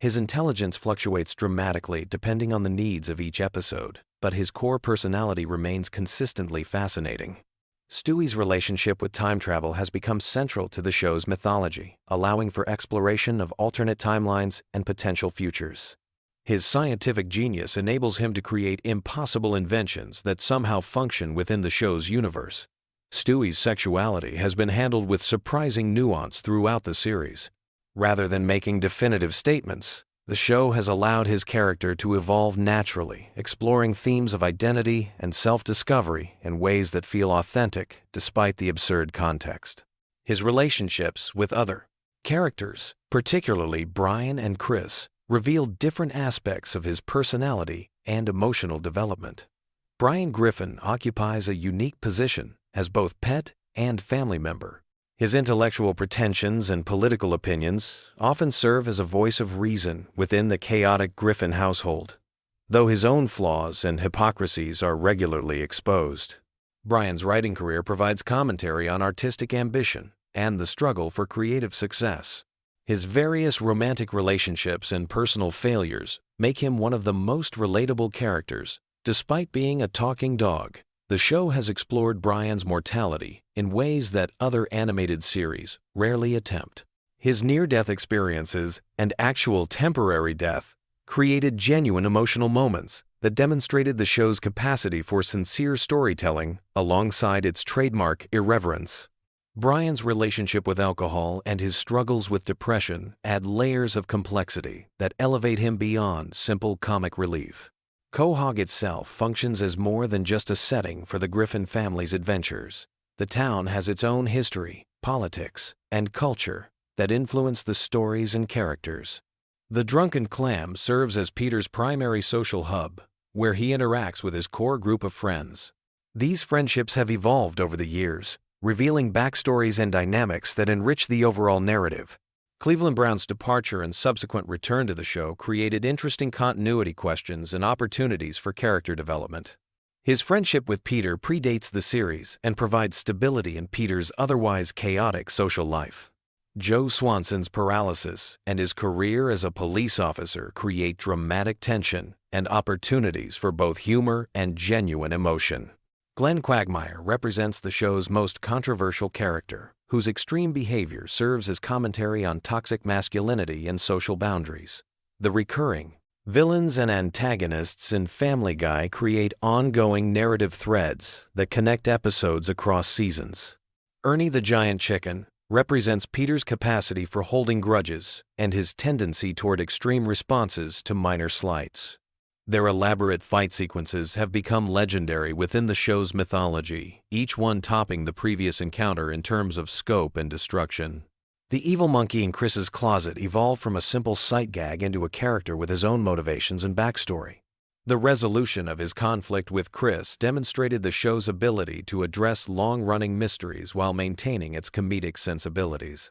His intelligence fluctuates dramatically depending on the needs of each episode, but his core personality remains consistently fascinating. Stewie's relationship with time travel has become central to the show's mythology, allowing for exploration of alternate timelines and potential futures. His scientific genius enables him to create impossible inventions that somehow function within the show's universe. Stewie's sexuality has been handled with surprising nuance throughout the series. Rather than making definitive statements, the show has allowed his character to evolve naturally, exploring themes of identity and self-discovery in ways that feel authentic despite the absurd context. His relationships with other characters, particularly Brian and Chris, reveal different aspects of his personality and emotional development. Brian Griffin occupies a unique position as both pet and family member. His intellectual pretensions and political opinions often serve as a voice of reason within the chaotic Griffin household, though his own flaws and hypocrisies are regularly exposed. Brian's writing career provides commentary on artistic ambition and the struggle for creative success. His various romantic relationships and personal failures make him one of the most relatable characters. Despite being a talking dog, the show has explored Brian's mortality in ways that other animated series rarely attempt. His near-death experiences and actual temporary death created genuine emotional moments that demonstrated the show's capacity for sincere storytelling alongside its trademark irreverence. Brian's relationship with alcohol and his struggles with depression add layers of complexity that elevate him beyond simple comic relief. Quahog itself functions as more than just a setting for the Griffin family's adventures. The town has its own history, politics, and culture that influence the stories and characters. The Drunken Clam serves as Peter's primary social hub, where he interacts with his core group of friends. These friendships have evolved over the years, revealing backstories and dynamics that enrich the overall narrative. Cleveland Brown's departure and subsequent return to the show created interesting continuity questions and opportunities for character development. His friendship with Peter predates the series and provides stability in Peter's otherwise chaotic social life. Joe Swanson's paralysis and his career as a police officer create dramatic tension and opportunities for both humor and genuine emotion. Glenn Quagmire represents the show's most controversial character, whose extreme behavior serves as commentary on toxic masculinity and social boundaries. The recurring villains and antagonists in Family Guy create ongoing narrative threads that connect episodes across seasons. Ernie the Giant Chicken represents Peter's capacity for holding grudges and his tendency toward extreme responses to minor slights. Their elaborate fight sequences have become legendary within the show's mythology, each one topping the previous encounter in terms of scope and destruction. The evil monkey in Chris's closet evolved from a simple sight gag into a character with his own motivations and backstory. The resolution of his conflict with Chris demonstrated the show's ability to address long-running mysteries while maintaining its comedic sensibilities.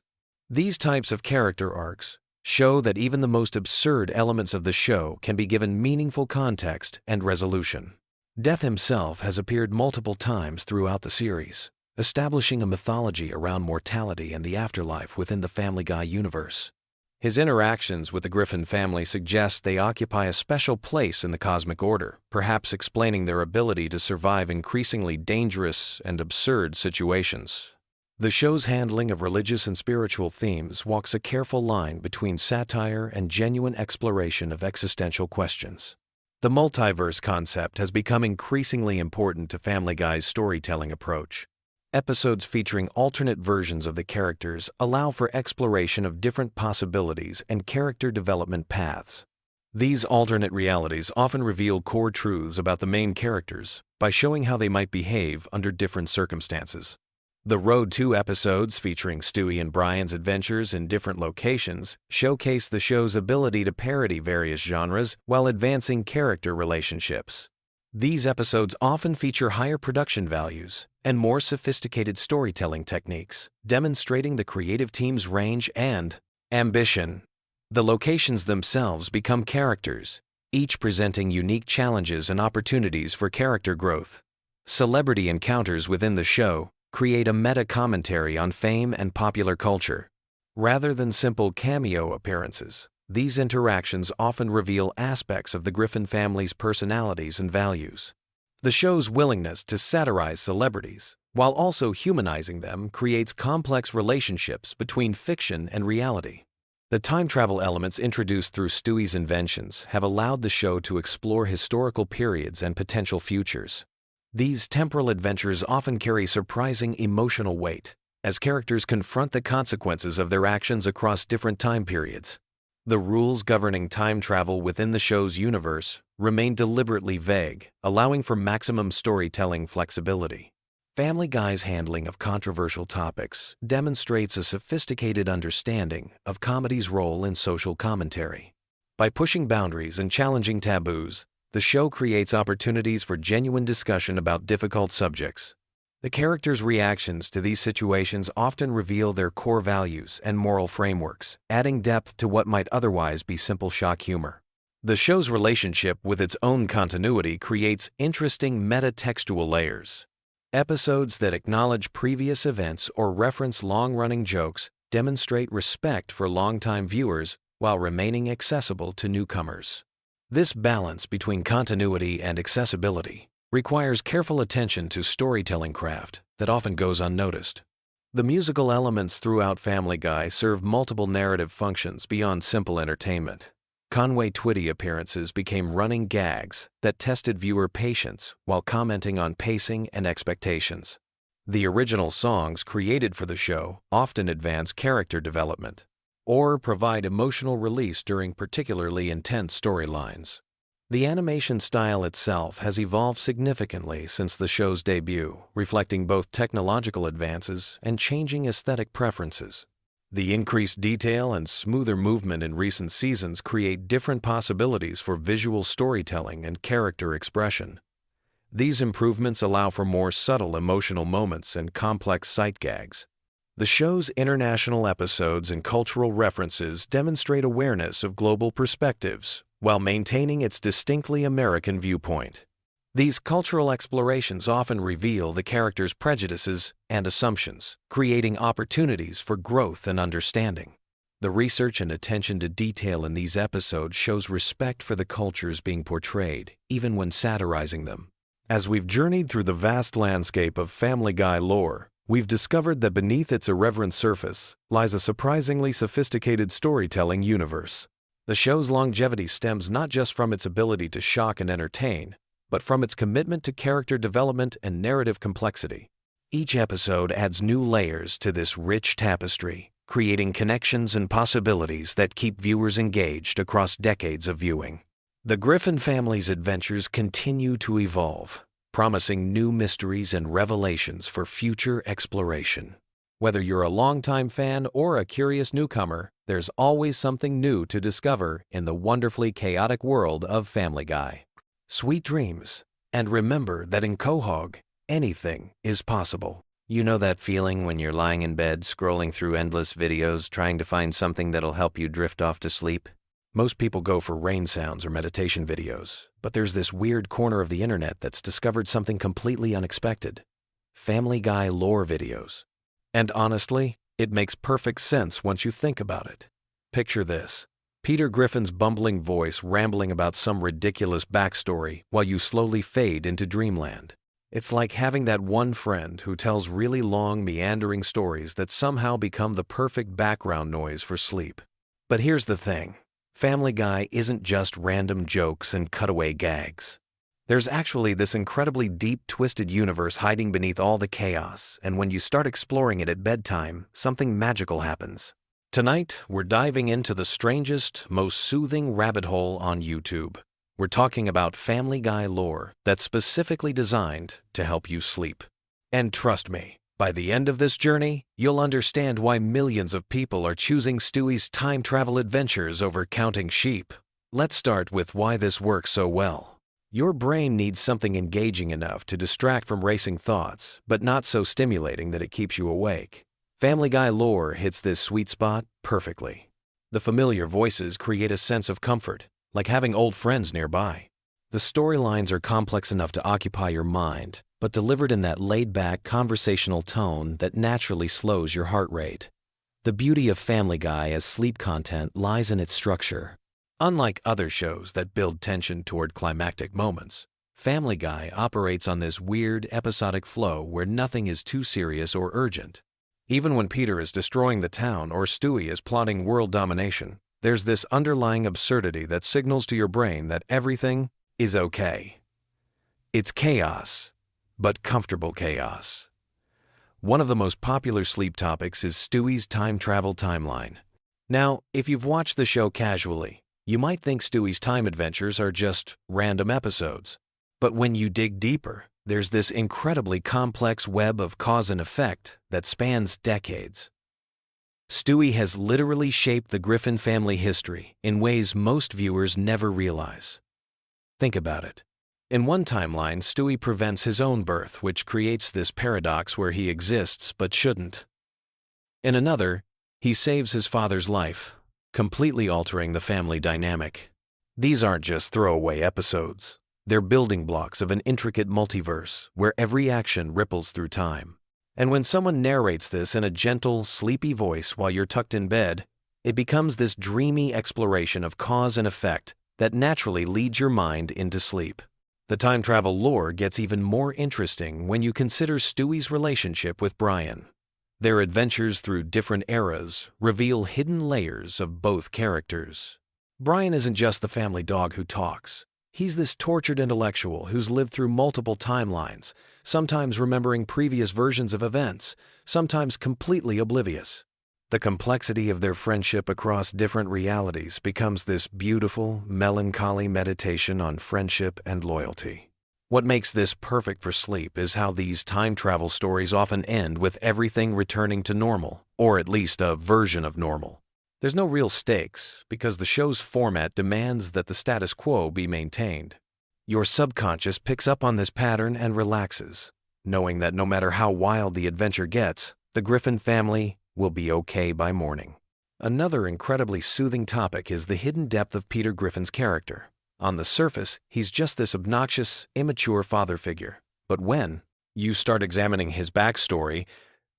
These types of character arcs show that even the most absurd elements of the show can be given meaningful context and resolution. Death himself has appeared multiple times throughout the series, establishing a mythology around mortality and the afterlife within the Family Guy universe. His interactions with the Griffin family suggest they occupy a special place in the cosmic order, perhaps explaining their ability to survive increasingly dangerous and absurd situations. The show's handling of religious and spiritual themes walks a careful line between satire and genuine exploration of existential questions. The multiverse concept has become increasingly important to Family Guy's storytelling approach. Episodes featuring alternate versions of the characters allow for exploration of different possibilities and character development paths. These alternate realities often reveal core truths about the main characters by showing how they might behave under different circumstances. The Road 2 episodes featuring Stewie and Brian's adventures in different locations showcase the show's ability to parody various genres while advancing character relationships. These episodes often feature higher production values and more sophisticated storytelling techniques, demonstrating the creative team's range and ambition. The locations themselves become characters, each presenting unique challenges and opportunities for character growth. Celebrity encounters within the show create a meta-commentary on fame and popular culture. Rather than simple cameo appearances, these interactions often reveal aspects of the Griffin family's personalities and values. The show's willingness to satirize celebrities, while also humanizing them, creates complex relationships between fiction and reality. The time travel elements introduced through Stewie's inventions have allowed the show to explore historical periods and potential futures. These temporal adventures often carry surprising emotional weight, as characters confront the consequences of their actions across different time periods. The rules governing time travel within the show's universe remain deliberately vague, allowing for maximum storytelling flexibility. Family Guy's handling of controversial topics demonstrates a sophisticated understanding of comedy's role in social commentary. By pushing boundaries and challenging taboos, the show creates opportunities for genuine discussion about difficult subjects. The characters' reactions to these situations often reveal their core values and moral frameworks, adding depth to what might otherwise be simple shock humor. The show's relationship with its own continuity creates interesting meta-textual layers. Episodes that acknowledge previous events or reference long-running jokes demonstrate respect for longtime viewers while remaining accessible to newcomers. This balance between continuity and accessibility requires careful attention to storytelling craft that often goes unnoticed. The musical elements throughout Family Guy serve multiple narrative functions beyond simple entertainment. Conway Twitty appearances became running gags that tested viewer patience while commenting on pacing and expectations. The original songs created for the show often advance character development or provide emotional release during particularly intense storylines. The animation style itself has evolved significantly since the show's debut, reflecting both technological advances and changing aesthetic preferences. The increased detail and smoother movement in recent seasons create different possibilities for visual storytelling and character expression. These improvements allow for more subtle emotional moments and complex sight gags. The show's international episodes and cultural references demonstrate awareness of global perspectives while maintaining its distinctly American viewpoint. These cultural explorations often reveal the characters' prejudices and assumptions, creating opportunities for growth and understanding. The research and attention to detail in these episodes shows respect for the cultures being portrayed, even when satirizing them. As we've journeyed through the vast landscape of Family Guy lore, we've discovered that beneath its irreverent surface lies a surprisingly sophisticated storytelling universe. The show's longevity stems not just from its ability to shock and entertain, but from its commitment to character development and narrative complexity. Each episode adds new layers to this rich tapestry, creating connections and possibilities that keep viewers engaged across decades of viewing. The Griffin family's adventures continue to evolve, promising new mysteries and revelations for future exploration. Whether you're a longtime fan or a curious newcomer, there's always something new to discover in the wonderfully chaotic world of Family Guy. Sweet dreams, and remember that in Quahog, anything is possible. You know that feeling when you're lying in bed scrolling through endless videos trying to find something that'll help you drift off to sleep? Most people go for rain sounds or meditation videos, but there's this weird corner of the internet that's discovered something completely unexpected: Family Guy lore videos. And honestly, it makes perfect sense once you think about it. Picture this: Peter Griffin's bumbling voice rambling about some ridiculous backstory while you slowly fade into dreamland. It's like having that one friend who tells really long, meandering stories that somehow become the perfect background noise for sleep. But here's the thing: Family Guy isn't just random jokes and cutaway gags. There's actually this incredibly deep, twisted universe hiding beneath all the chaos, and when you start exploring it at bedtime, something magical happens. Tonight, we're diving into the strangest, most soothing rabbit hole on YouTube. We're talking about Family Guy lore that's specifically designed to help you sleep. And trust me, by the end of this journey, you'll understand why millions of people are choosing Stewie's time travel adventures over counting sheep. Let's start with why this works so well. Your brain needs something engaging enough to distract from racing thoughts, but not so stimulating that it keeps you awake. Family Guy lore hits this sweet spot perfectly. The familiar voices create a sense of comfort, like having old friends nearby. The storylines are complex enough to occupy your mind, but delivered in that laid-back, conversational tone that naturally slows your heart rate. The beauty of Family Guy as sleep content lies in its structure. Unlike other shows that build tension toward climactic moments, Family Guy operates on this weird, episodic flow where nothing is too serious or urgent. Even when Peter is destroying the town or Stewie is plotting world domination, there's this underlying absurdity that signals to your brain that everything is okay. It's chaos, but comfortable chaos. One of the most popular sleep topics is Stewie's time travel timeline. Now, if you've watched the show casually, you might think Stewie's time adventures are just random episodes. But when you dig deeper, there's this incredibly complex web of cause and effect that spans decades. Stewie has literally shaped the Griffin family history in ways most viewers never realize. Think about it. In one timeline, Stewie prevents his own birth, which creates this paradox where he exists but shouldn't. In another, he saves his father's life, completely altering the family dynamic. These aren't just throwaway episodes. They're building blocks of an intricate multiverse where every action ripples through time. And when someone narrates this in a gentle, sleepy voice while you're tucked in bed, it becomes this dreamy exploration of cause and effect that naturally leads your mind into sleep. The time travel lore gets even more interesting when you consider Stewie's relationship with Brian. Their adventures through different eras reveal hidden layers of both characters. Brian isn't just the family dog who talks. He's this tortured intellectual who's lived through multiple timelines, sometimes remembering previous versions of events, sometimes completely oblivious. The complexity of their friendship across different realities becomes this beautiful, melancholy meditation on friendship and loyalty. What makes this perfect for sleep is how these time travel stories often end with everything returning to normal, or at least a version of normal. There's no real stakes, because the show's format demands that the status quo be maintained. Your subconscious picks up on this pattern and relaxes, knowing that no matter how wild the adventure gets, the Griffin family will be okay by morning. Another incredibly soothing topic is the hidden depth of Peter Griffin's character. On the surface, he's just this obnoxious, immature father figure. But when you start examining his backstory,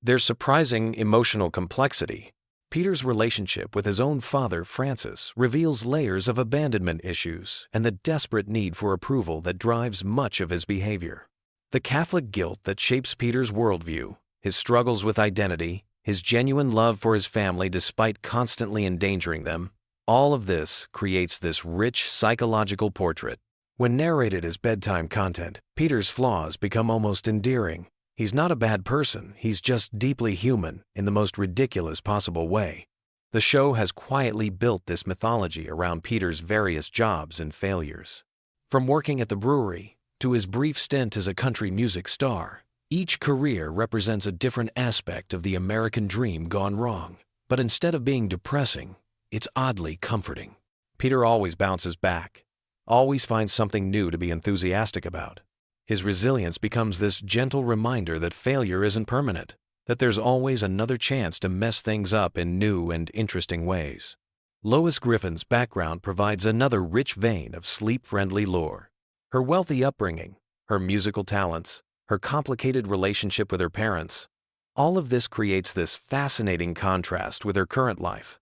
there's surprising emotional complexity. Peter's relationship with his own father, Francis, reveals layers of abandonment issues and the desperate need for approval that drives much of his behavior. The Catholic guilt that shapes Peter's worldview, his struggles with identity, his genuine love for his family despite constantly endangering them, all of this creates this rich psychological portrait. When narrated as bedtime content, Peter's flaws become almost endearing. He's not a bad person, he's just deeply human in the most ridiculous possible way. The show has quietly built this mythology around Peter's various jobs and failures. From working at the brewery to his brief stint as a country music star, each career represents a different aspect of the American dream gone wrong. But instead of being depressing, it's oddly comforting. Peter always bounces back, always finds something new to be enthusiastic about. His resilience becomes this gentle reminder that failure isn't permanent, that there's always another chance to mess things up in new and interesting ways. Lois Griffin's background provides another rich vein of sleep-friendly lore. Her wealthy upbringing, her musical talents, her complicated relationship with her parents, all of this creates this fascinating contrast with her current life.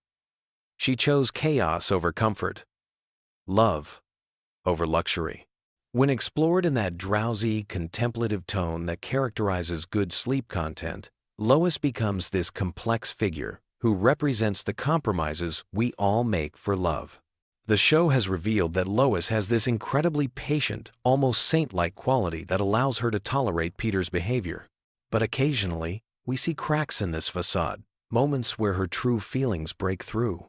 She chose chaos over comfort, love over luxury. When explored in that drowsy, contemplative tone that characterizes good sleep content, Lois becomes this complex figure who represents the compromises we all make for love. The show has revealed that Lois has this incredibly patient, almost saint-like quality that allows her to tolerate Peter's behavior. But occasionally, we see cracks in this facade, moments where her true feelings break through.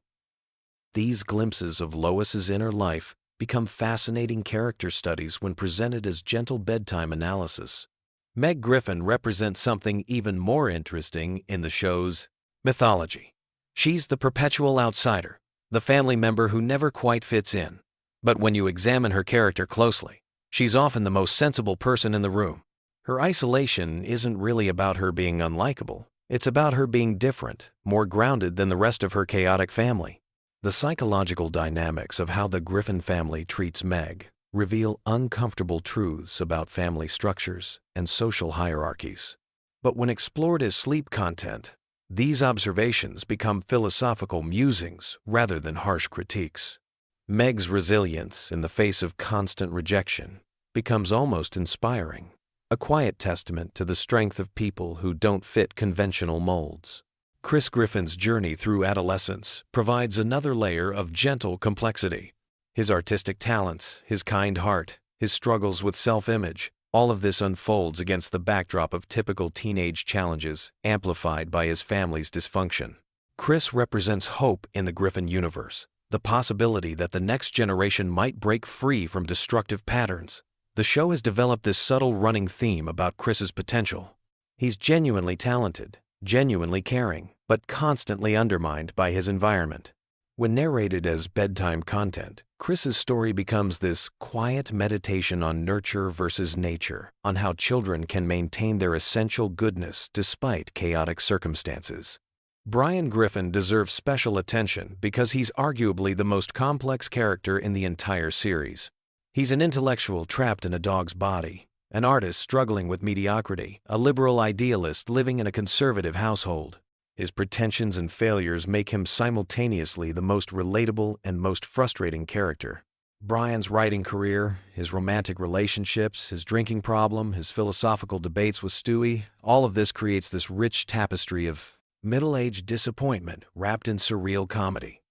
These glimpses of Lois's inner life become fascinating character studies when presented as gentle bedtime analysis. Meg Griffin represents something even more interesting in the show's mythology. She's the perpetual outsider, the family member who never quite fits in. But when you examine her character closely, she's often the most sensible person in the room. Her isolation isn't really about her being unlikable. It's about her being different, more grounded than the rest of her chaotic family. The psychological dynamics of how the Griffin family treats Meg reveal uncomfortable truths about family structures and social hierarchies. But when explored as sleep content, these observations become philosophical musings rather than harsh critiques. Meg's resilience in the face of constant rejection becomes almost inspiring, a quiet testament to the strength of people who don't fit conventional molds. Chris Griffin's journey through adolescence provides another layer of gentle complexity. His artistic talents, his kind heart, his struggles with self-image, all of this unfolds against the backdrop of typical teenage challenges, amplified by his family's dysfunction. Chris represents hope in the Griffin universe, the possibility that the next generation might break free from destructive patterns. The show has developed this subtle running theme about Chris's potential. He's genuinely talented, genuinely caring, but constantly undermined by his environment. When narrated as bedtime content, Chris's story becomes this quiet meditation on nurture versus nature, on how children can maintain their essential goodness despite chaotic circumstances. Brian Griffin deserves special attention because he's arguably the most complex character in the entire series. He's an intellectual trapped in a dog's body, an artist struggling with mediocrity, a liberal idealist living in a conservative household. His pretensions and failures make him simultaneously the most relatable and most frustrating character. Brian's writing career, his romantic relationships, his drinking problem, his philosophical debates with Stewie, all of this creates this rich tapestry of middle-aged disappointment wrapped in surreal comedy.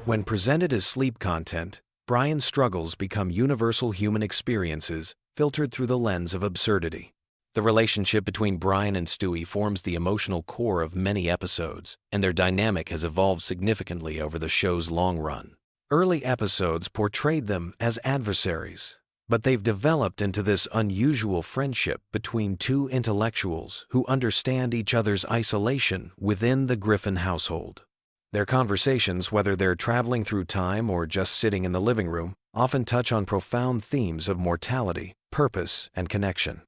When presented as sleep content, Brian's struggles become universal human experiences filtered through the lens of absurdity. The relationship between Brian and Stewie forms the emotional core of many episodes, and their dynamic has evolved significantly over the show's long run. Early episodes portrayed them as adversaries, but they've developed into this unusual friendship between two intellectuals who understand each other's isolation within the Griffin household. Their conversations, whether they're traveling through time or just sitting in the living room, often touch on profound themes of mortality, purpose, and connection.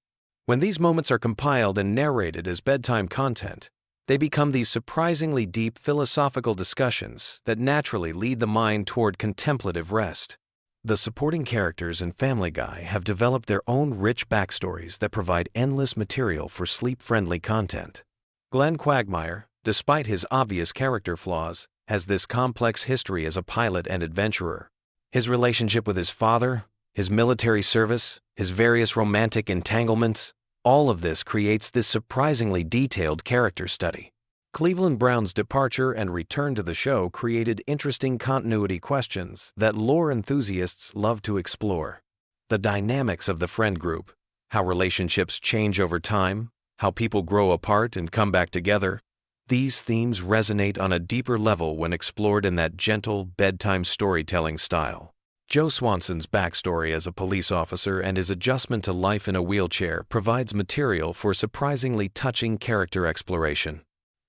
When these moments are compiled and narrated as bedtime content, they become these surprisingly deep philosophical discussions that naturally lead the mind toward contemplative rest. The supporting characters in Family Guy have developed their own rich backstories that provide endless material for sleep-friendly content. Glenn Quagmire, despite his obvious character flaws, has this complex history as a pilot and adventurer. His relationship with his father, his military service, his various romantic entanglements, all of this creates this surprisingly detailed character study. Cleveland Brown's departure and return to the show created interesting continuity questions that lore enthusiasts love to explore. The dynamics of the friend group, how relationships change over time, how people grow apart and come back together, these themes resonate on a deeper level when explored in that gentle, bedtime storytelling style. Joe Swanson's backstory as a police officer and his adjustment to life in a wheelchair provides material for surprisingly touching character exploration.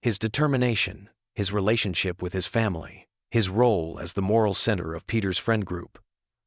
His determination, his relationship with his family, his role as the moral center of Peter's friend group,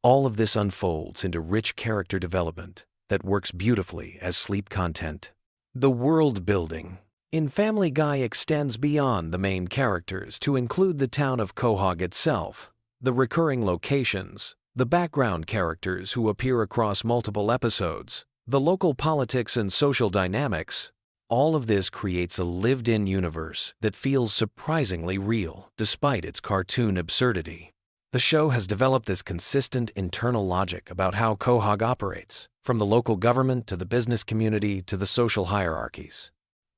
all of this unfolds into rich character development that works beautifully as sleep content. The world building in Family Guy extends beyond the main characters to include the town of Quahog itself, the recurring locations, the background characters who appear across multiple episodes, the local politics and social dynamics. All of this creates a lived-in universe that feels surprisingly real despite its cartoon absurdity. The show has developed this consistent internal logic about how Quahog operates, from the local government to the business community to the social hierarchies.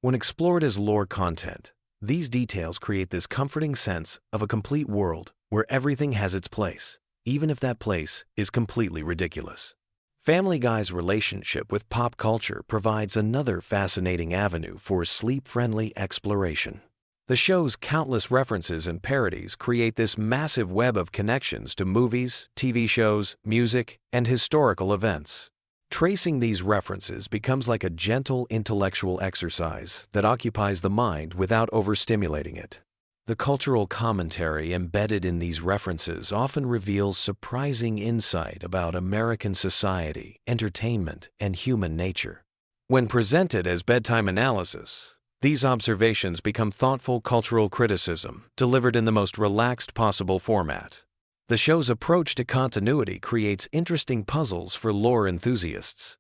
When explored as lore content, these details create this comforting sense of a complete world where everything has its place, even if that place is completely ridiculous. Family Guy's relationship with pop culture provides another fascinating avenue for sleep-friendly exploration. The show's countless references and parodies create this massive web of connections to movies, TV shows, music, and historical events. Tracing these references becomes like a gentle intellectual exercise that occupies the mind without overstimulating it. The cultural commentary embedded in these references often reveals surprising insight about American society, entertainment, and human nature. When presented as bedtime analysis, these observations become thoughtful cultural criticism delivered in the most relaxed possible format. The show's approach to continuity creates interesting puzzles for lore enthusiasts.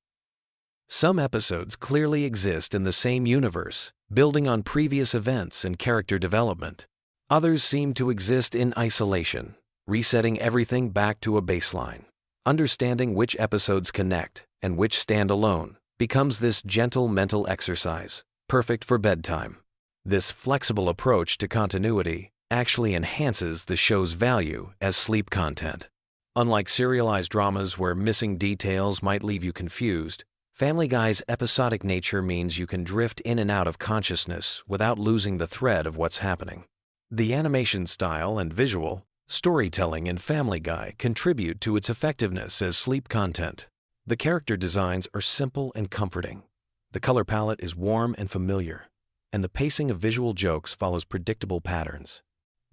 Some episodes clearly exist in the same universe, building on previous events and character development. Others seem to exist in isolation, resetting everything back to a baseline. Understanding which episodes connect and which stand alone becomes this gentle mental exercise, perfect for bedtime. This flexible approach to continuity actually enhances the show's value as sleep content. Unlike serialized dramas where missing details might leave you confused, Family Guy's episodic nature means you can drift in and out of consciousness without losing the thread of what's happening. The animation style and visual storytelling in Family Guy contribute to its effectiveness as sleep content. The character designs are simple and comforting. The color palette is warm and familiar, and the pacing of visual jokes follows predictable patterns.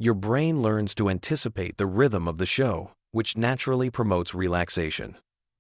Your brain learns to anticipate the rhythm of the show, which naturally promotes relaxation.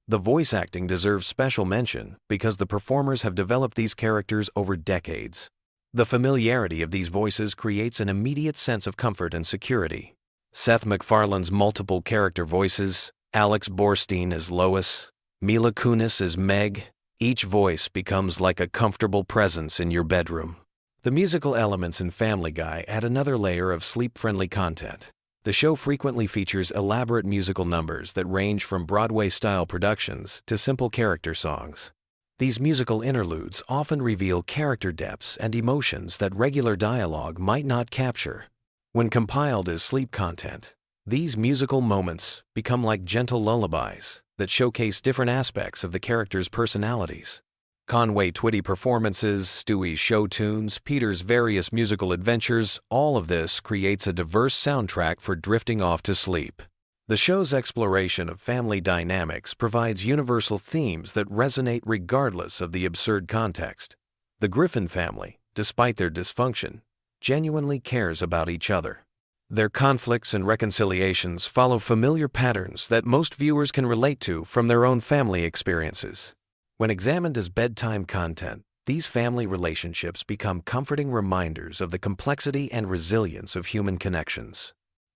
The voice acting deserves special mention because the performers have developed these characters over decades. The familiarity of these voices creates an immediate sense of comfort and security. Seth MacFarlane's multiple character voices, Alex Borstein as Lois, Mila Kunis as Meg, each voice becomes like a comfortable presence in your bedroom. The musical elements in Family Guy add another layer of sleep-friendly content. The show frequently features elaborate musical numbers that range from Broadway-style productions to simple character songs. These musical interludes often reveal character depths and emotions that regular dialogue might not capture. When compiled as sleep content, These musical moments become like gentle lullabies that showcase different aspects of the characters' personalities. Conway's witty performances, Stewie's show tunes, Peter's various musical adventures, all of this creates a diverse soundtrack for drifting off to sleep. The show's exploration of family dynamics provides universal themes that resonate regardless of the absurd context. The Griffin family, despite their dysfunction, genuinely cares about each other. Their conflicts and reconciliations follow familiar patterns that most viewers can relate to from their own family experiences. When examined as bedtime content, these family relationships become comforting reminders of the complexity and resilience of human connections.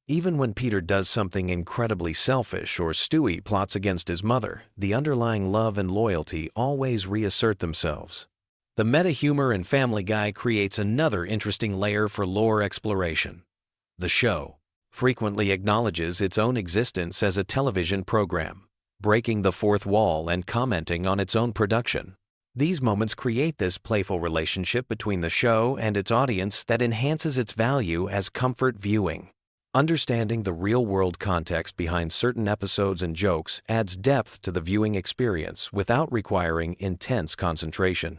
Even when Peter does something incredibly selfish or Stewie plots against his mother, the underlying love and loyalty always reassert themselves. The meta-humor in Family Guy creates another interesting layer for lore exploration. The show frequently acknowledges its own existence as a television program, breaking the fourth wall and commenting on its own production. These moments create this playful relationship between the show and its audience that enhances its value as comfort viewing. Understanding the real-world context behind certain episodes and jokes adds depth to the viewing experience without requiring intense concentration.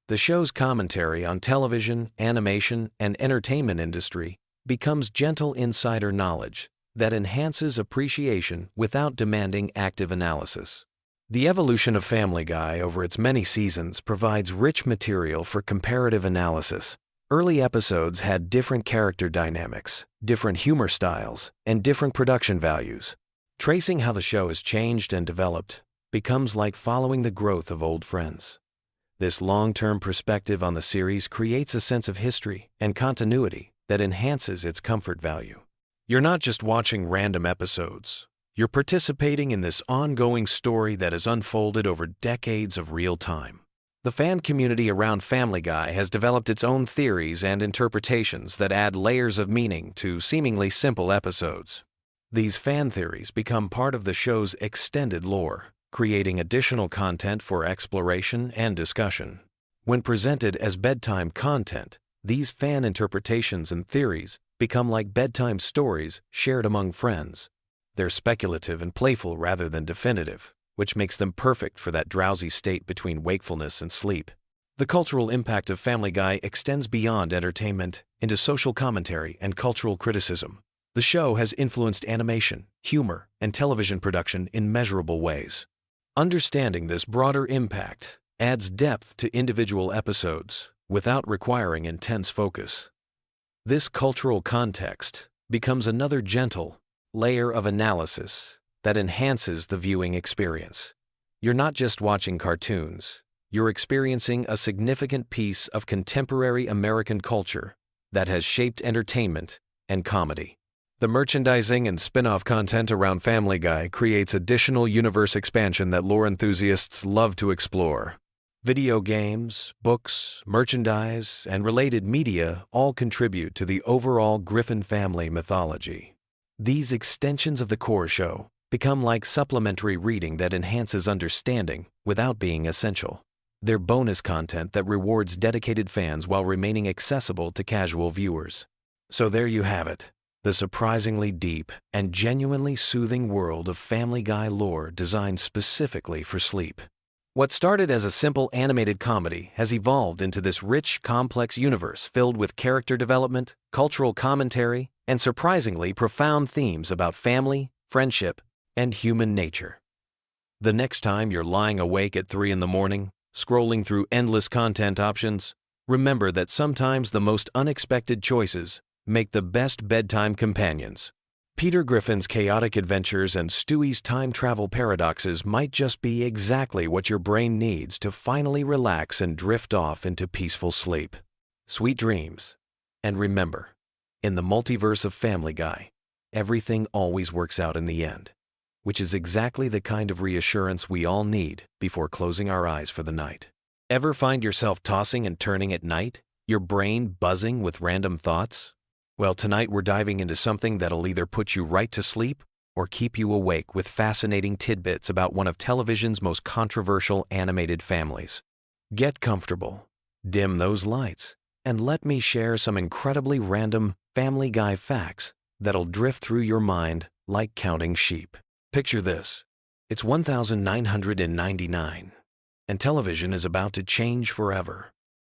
The show's commentary on television, animation, and entertainment industry becomes gentle insider knowledge that enhances appreciation without demanding active analysis. The evolution of Family Guy over its many seasons provides rich material for comparative analysis. Early episodes had different character dynamics, different humor styles, and different production values. Tracing how the show has changed and developed becomes like following the growth of old friends. This long-term perspective on the series creates a sense of history and continuity that enhances its comfort value. You're not just watching random episodes. You're participating in this ongoing story that has unfolded over decades of real time. The fan community around Family Guy has developed its own theories and interpretations that add layers of meaning to seemingly simple episodes. These fan theories become part of the show's extended lore, creating additional content for exploration and discussion. When presented as bedtime content, these fan interpretations and theories become like bedtime stories shared among friends. They're speculative and playful rather than definitive, which makes them perfect for that drowsy state between wakefulness and sleep. The cultural impact of Family Guy extends beyond entertainment into social commentary and cultural criticism. The show has influenced animation, humor, and television production in measurable ways. Understanding this broader impact adds depth to individual episodes without requiring intense focus. This cultural context becomes another gentle layer of analysis that enhances the viewing experience. You're not just watching cartoons, you're experiencing a significant piece of contemporary American culture that has shaped entertainment and comedy. The merchandising and spin-off content around Family Guy creates additional universe expansion that lore enthusiasts love to explore. Video games, books, merchandise, and related media all contribute to the overall Griffin family mythology. These extensions of the core show become like supplementary reading that enhances understanding without being essential. They're bonus content that rewards dedicated fans while remaining accessible to casual viewers. So there you have it, the surprisingly deep and genuinely soothing world of Family Guy lore designed specifically for sleep. What started as a simple animated comedy has evolved into this rich, complex universe filled with character development, cultural commentary, and surprisingly profound themes about family, friendship, and human nature. The next time you're lying awake at 3 a.m, scrolling through endless content options, remember that sometimes the most unexpected choices make the best bedtime companions. Peter Griffin's chaotic adventures and Stewie's time travel paradoxes might just be exactly what your brain needs to finally relax and drift off into peaceful sleep. Sweet dreams. And remember, in the multiverse of Family Guy, everything always works out in the end, which is exactly the kind of reassurance we all need before closing our eyes for the night. Ever find yourself tossing and turning at night, your brain buzzing with random thoughts? Well, tonight we're diving into something that'll either put you right to sleep or keep you awake with fascinating tidbits about one of television's most controversial animated families. Get comfortable, dim those lights, and let me share some incredibly random Family Guy facts that'll drift through your mind like counting sheep. Picture this. It's 1999, and television is about to change forever.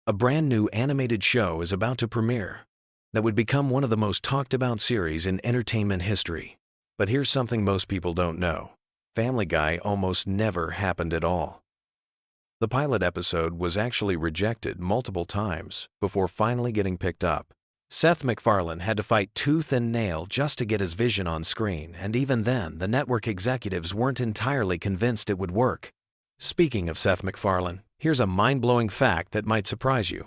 A brand new animated show is about to premiere that would become one of the most talked about series in entertainment history. But here's something most people don't know. Family Guy almost never happened at all. The pilot episode was actually rejected multiple times before finally getting picked up. Seth MacFarlane had to fight tooth and nail just to get his vision on screen, and even then, the network executives weren't entirely convinced it would work. Speaking of Seth MacFarlane, here's a mind-blowing fact that might surprise you.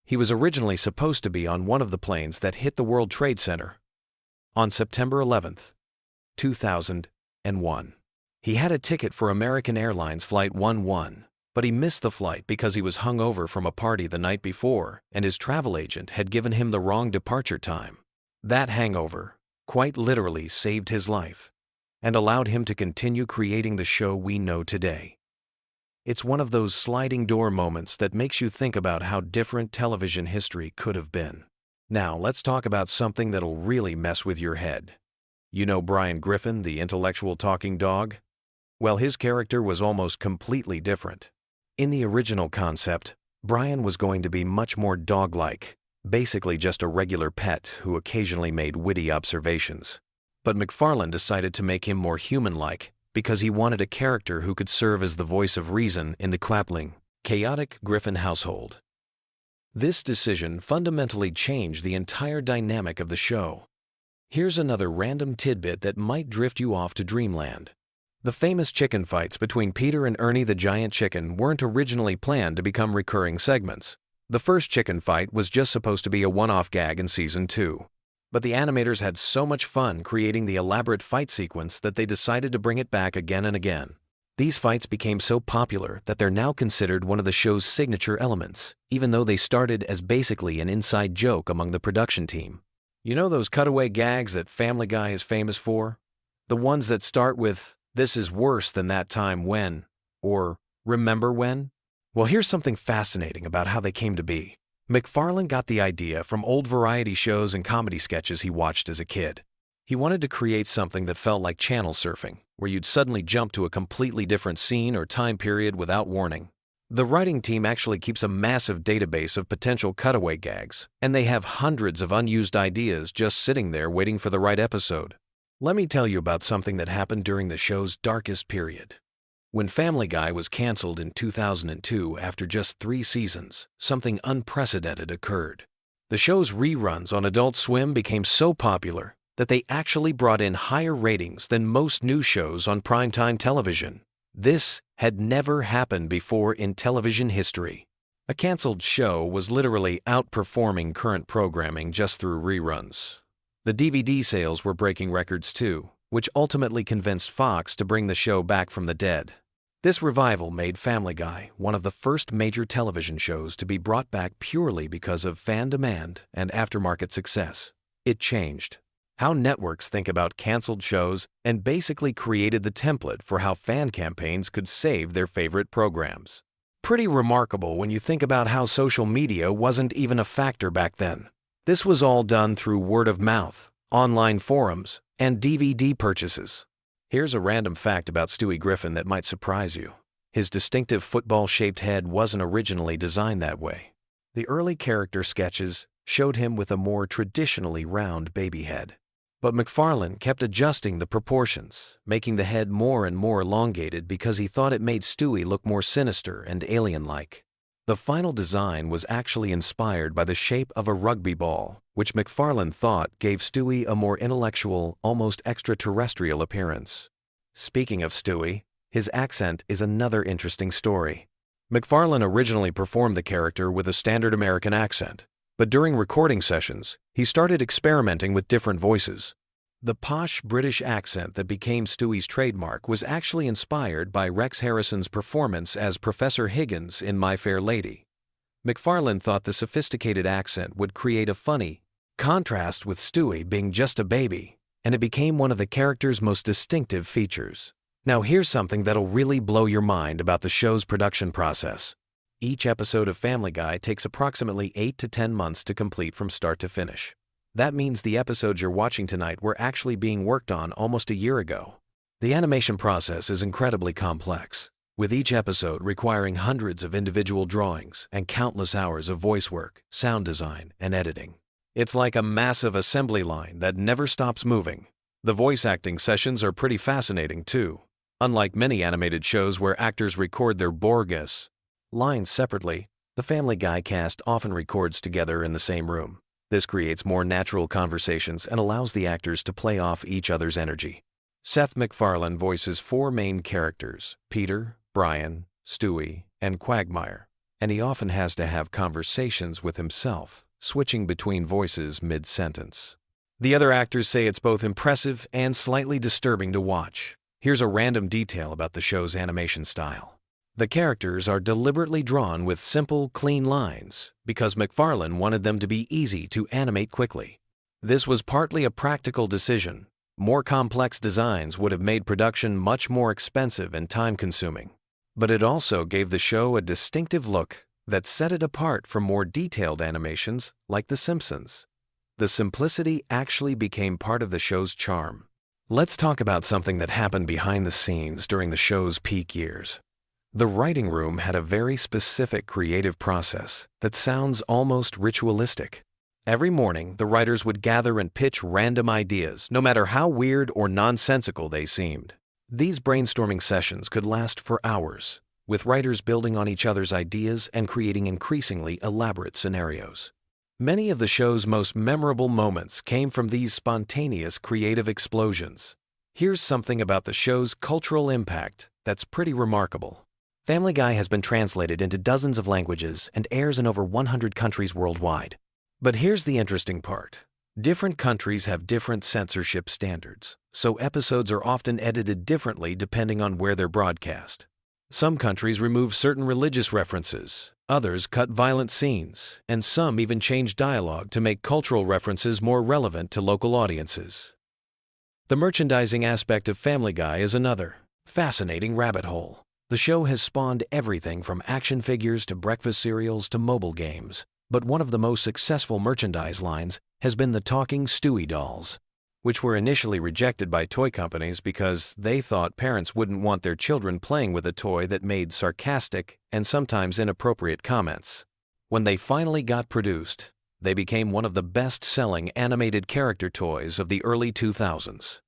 He was originally supposed to be on one of the planes that hit the World Trade Center on September 11th, 2001. He had a ticket for American Airlines Flight 11, but he missed the flight because he was hungover from a party the night before, and his travel agent had given him the wrong departure time. That hangover quite literally saved his life and allowed him to continue creating the show we know today. It's one of those sliding door moments that makes you think about how different television history could have been. Now, let's talk about something that'll really mess with your head. You know Brian Griffin, the intellectual talking dog? Well, his character was almost completely different. In the original concept, Brian was going to be much more dog-like, basically just a regular pet who occasionally made witty observations. But MacFarlane decided to make him more human-like because he wanted a character who could serve as the voice of reason in the clappling, chaotic Griffin household. This decision fundamentally changed the entire dynamic of the show. Here's another random tidbit that might drift you off to dreamland. The famous chicken fights between Peter and Ernie the Giant Chicken weren't originally planned to become recurring segments. The first chicken fight was just supposed to be a one-off gag in Season 2. But the animators had so much fun creating the elaborate fight sequence that they decided to bring it back again and again. These fights became so popular that they're now considered one of the show's signature elements, even though they started as basically an inside joke among the production team. You know those cutaway gags that Family Guy is famous for? The ones that start with, "This is worse than that time when," or "Remember when?" Well, here's something fascinating about how they came to be. MacFarlane got the idea from old variety shows and comedy sketches he watched as a kid. He wanted to create something that felt like channel surfing, where you'd suddenly jump to a completely different scene or time period without warning. The writing team actually keeps a massive database of potential cutaway gags, and they have hundreds of unused ideas just sitting there waiting for the right episode. Let me tell you about something that happened during the show's darkest period. When Family Guy was canceled in 2002 after just 3 seasons, something unprecedented occurred. The show's reruns on Adult Swim became so popular that they actually brought in higher ratings than most news shows on primetime television. This had never happened before in television history. A canceled show was literally outperforming current programming just through reruns. The DVD sales were breaking records too, which ultimately convinced Fox to bring the show back from the dead. This revival made Family Guy one of the first major television shows to be brought back purely because of fan demand and aftermarket success. It changed how networks think about canceled shows and basically created the template for how fan campaigns could save their favorite programs. Pretty remarkable when you think about how social media wasn't even a factor back then. This was all done through word of mouth, online forums, and DVD purchases. Here's a random fact about Stewie Griffin that might surprise you. His distinctive football-shaped head wasn't originally designed that way. The early character sketches showed him with a more traditionally round baby head. But MacFarlane kept adjusting the proportions, making the head more and more elongated because he thought it made Stewie look more sinister and alien-like. The final design was actually inspired by the shape of a rugby ball, which MacFarlane thought gave Stewie a more intellectual, almost extraterrestrial appearance. Speaking of Stewie, his accent is another interesting story. MacFarlane originally performed the character with a standard American accent, but during recording sessions, he started experimenting with different voices. The posh British accent that became Stewie's trademark was actually inspired by Rex Harrison's performance as Professor Higgins in My Fair Lady. MacFarlane thought the sophisticated accent would create a funny contrast with Stewie being just a baby, and it became one of the character's most distinctive features. Now here's something that'll really blow your mind about the show's production process. Each episode of Family Guy takes approximately 8 to 10 months to complete from start to finish. That means the episodes you're watching tonight were actually being worked on almost a year ago. The animation process is incredibly complex, with each episode requiring hundreds of individual drawings and countless hours of voice work, sound design, and editing. It's like a massive assembly line that never stops moving. The voice acting sessions are pretty fascinating too. Unlike many animated shows where actors record their Borges lines separately, the Family Guy cast often records together in the same room. This creates more natural conversations and allows the actors to play off each other's energy. Seth MacFarlane voices 4 main characters, Peter, Brian, Stewie, and Quagmire, and he often has to have conversations with himself, switching between voices mid-sentence. The other actors say it's both impressive and slightly disturbing to watch. Here's a random detail about the show's animation style. The characters are deliberately drawn with simple, clean lines because MacFarlane wanted them to be easy to animate quickly. This was partly a practical decision. More complex designs would have made production much more expensive and time-consuming. But it also gave the show a distinctive look that set it apart from more detailed animations like The Simpsons. The simplicity actually became part of the show's charm. Let's talk about something that happened behind the scenes during the show's peak years. The writing room had a very specific creative process that sounds almost ritualistic. Every morning, the writers would gather and pitch random ideas, no matter how weird or nonsensical they seemed. These brainstorming sessions could last for hours, with writers building on each other's ideas and creating increasingly elaborate scenarios. Many of the show's most memorable moments came from these spontaneous creative explosions. Here's something about the show's cultural impact that's pretty remarkable. Family Guy has been translated into dozens of languages and airs in over 100 countries worldwide. But here's the interesting part. Different countries have different censorship standards, so episodes are often edited differently depending on where they're broadcast. Some countries remove certain religious references, others cut violent scenes, and some even change dialogue to make cultural references more relevant to local audiences. The merchandising aspect of Family Guy is another fascinating rabbit hole. The show has spawned everything from action figures to breakfast cereals to mobile games, but one of the most successful merchandise lines has been the talking Stewie dolls, which were initially rejected by toy companies because they thought parents wouldn't want their children playing with a toy that made sarcastic and sometimes inappropriate comments. When they finally got produced, they became one of the best-selling animated character toys of the early 2000s.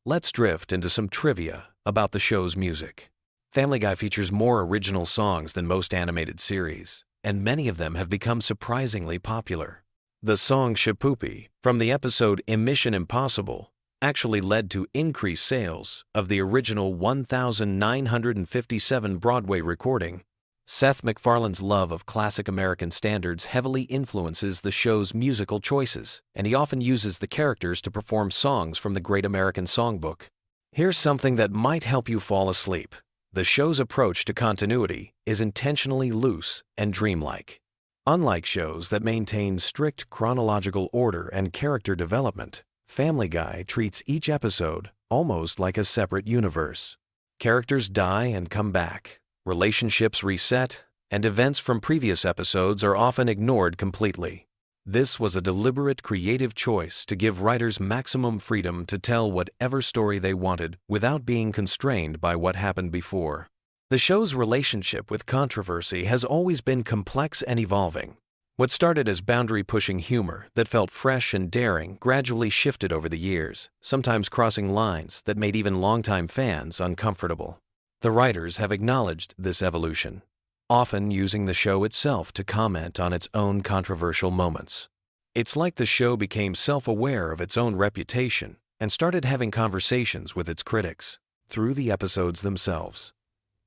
Let's drift into some trivia about the show's music. Family Guy features more original songs than most animated series, and many of them have become surprisingly popular. The song Shapoopy from the episode Mission Impossible actually led to increased sales of the original 1,957 Broadway recording. Seth MacFarlane's love of classic American standards heavily influences the show's musical choices, and he often uses the characters to perform songs from the Great American Songbook. Here's something that might help you fall asleep. The show's approach to continuity is intentionally loose and dreamlike. Unlike shows that maintain strict chronological order and character development, Family Guy treats each episode almost like a separate universe. Characters die and come back, relationships reset, and events from previous episodes are often ignored completely. This was a deliberate creative choice to give writers maximum freedom to tell whatever story they wanted without being constrained by what happened before. The show's relationship with controversy has always been complex and evolving. What started as boundary-pushing humor that felt fresh and daring gradually shifted over the years, sometimes crossing lines that made even longtime fans uncomfortable. The writers have acknowledged this evolution, often using the show itself to comment on its own controversial moments. It's like the show became self-aware of its own reputation and started having conversations with its critics through the episodes themselves.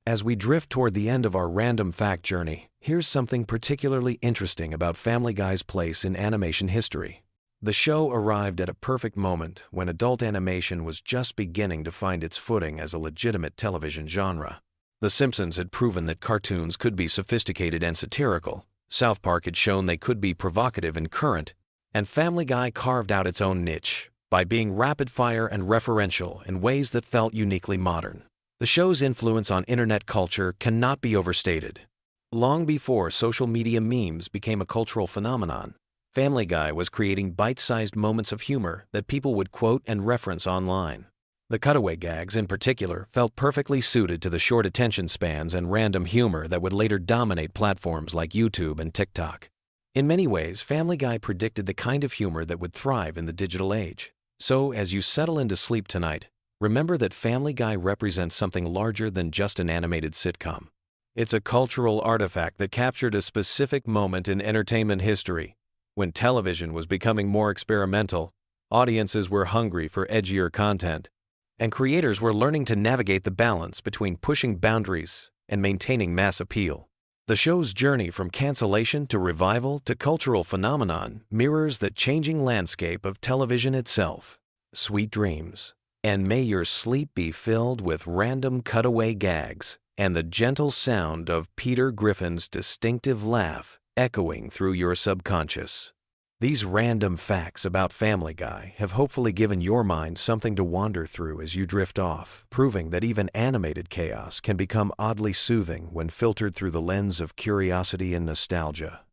As we drift toward the end of our random fact journey, here's something particularly interesting about Family Guy's place in animation history. The show arrived at a perfect moment when adult animation was just beginning to find its footing as a legitimate television genre. The Simpsons had proven that cartoons could be sophisticated and satirical, South Park had shown they could be provocative and current, and Family Guy carved out its own niche by being rapid-fire and referential in ways that felt uniquely modern. The show's influence on internet culture cannot be overstated. Long before social media memes became a cultural phenomenon, Family Guy was creating bite-sized moments of humor that people would quote and reference online. The cutaway gags, in particular, felt perfectly suited to the short attention spans and random humor that would later dominate platforms like YouTube and TikTok. In many ways, Family Guy predicted the kind of humor that would thrive in the digital age. So, as you settle into sleep tonight, remember that Family Guy represents something larger than just an animated sitcom. It's a cultural artifact that captured a specific moment in entertainment history. When television was becoming more experimental, audiences were hungry for edgier content, and creators were learning to navigate the balance between pushing boundaries and maintaining mass appeal. The show's journey from cancellation to revival to cultural phenomenon mirrors the changing landscape of television itself. Sweet dreams, and may your sleep be filled with random cutaway gags and the gentle sound of Peter Griffin's distinctive laugh echoing through your subconscious. These random facts about Family Guy have hopefully given your mind something to wander through as you drift off, proving that even animated chaos can become oddly soothing when filtered through the lens of curiosity and nostalgia.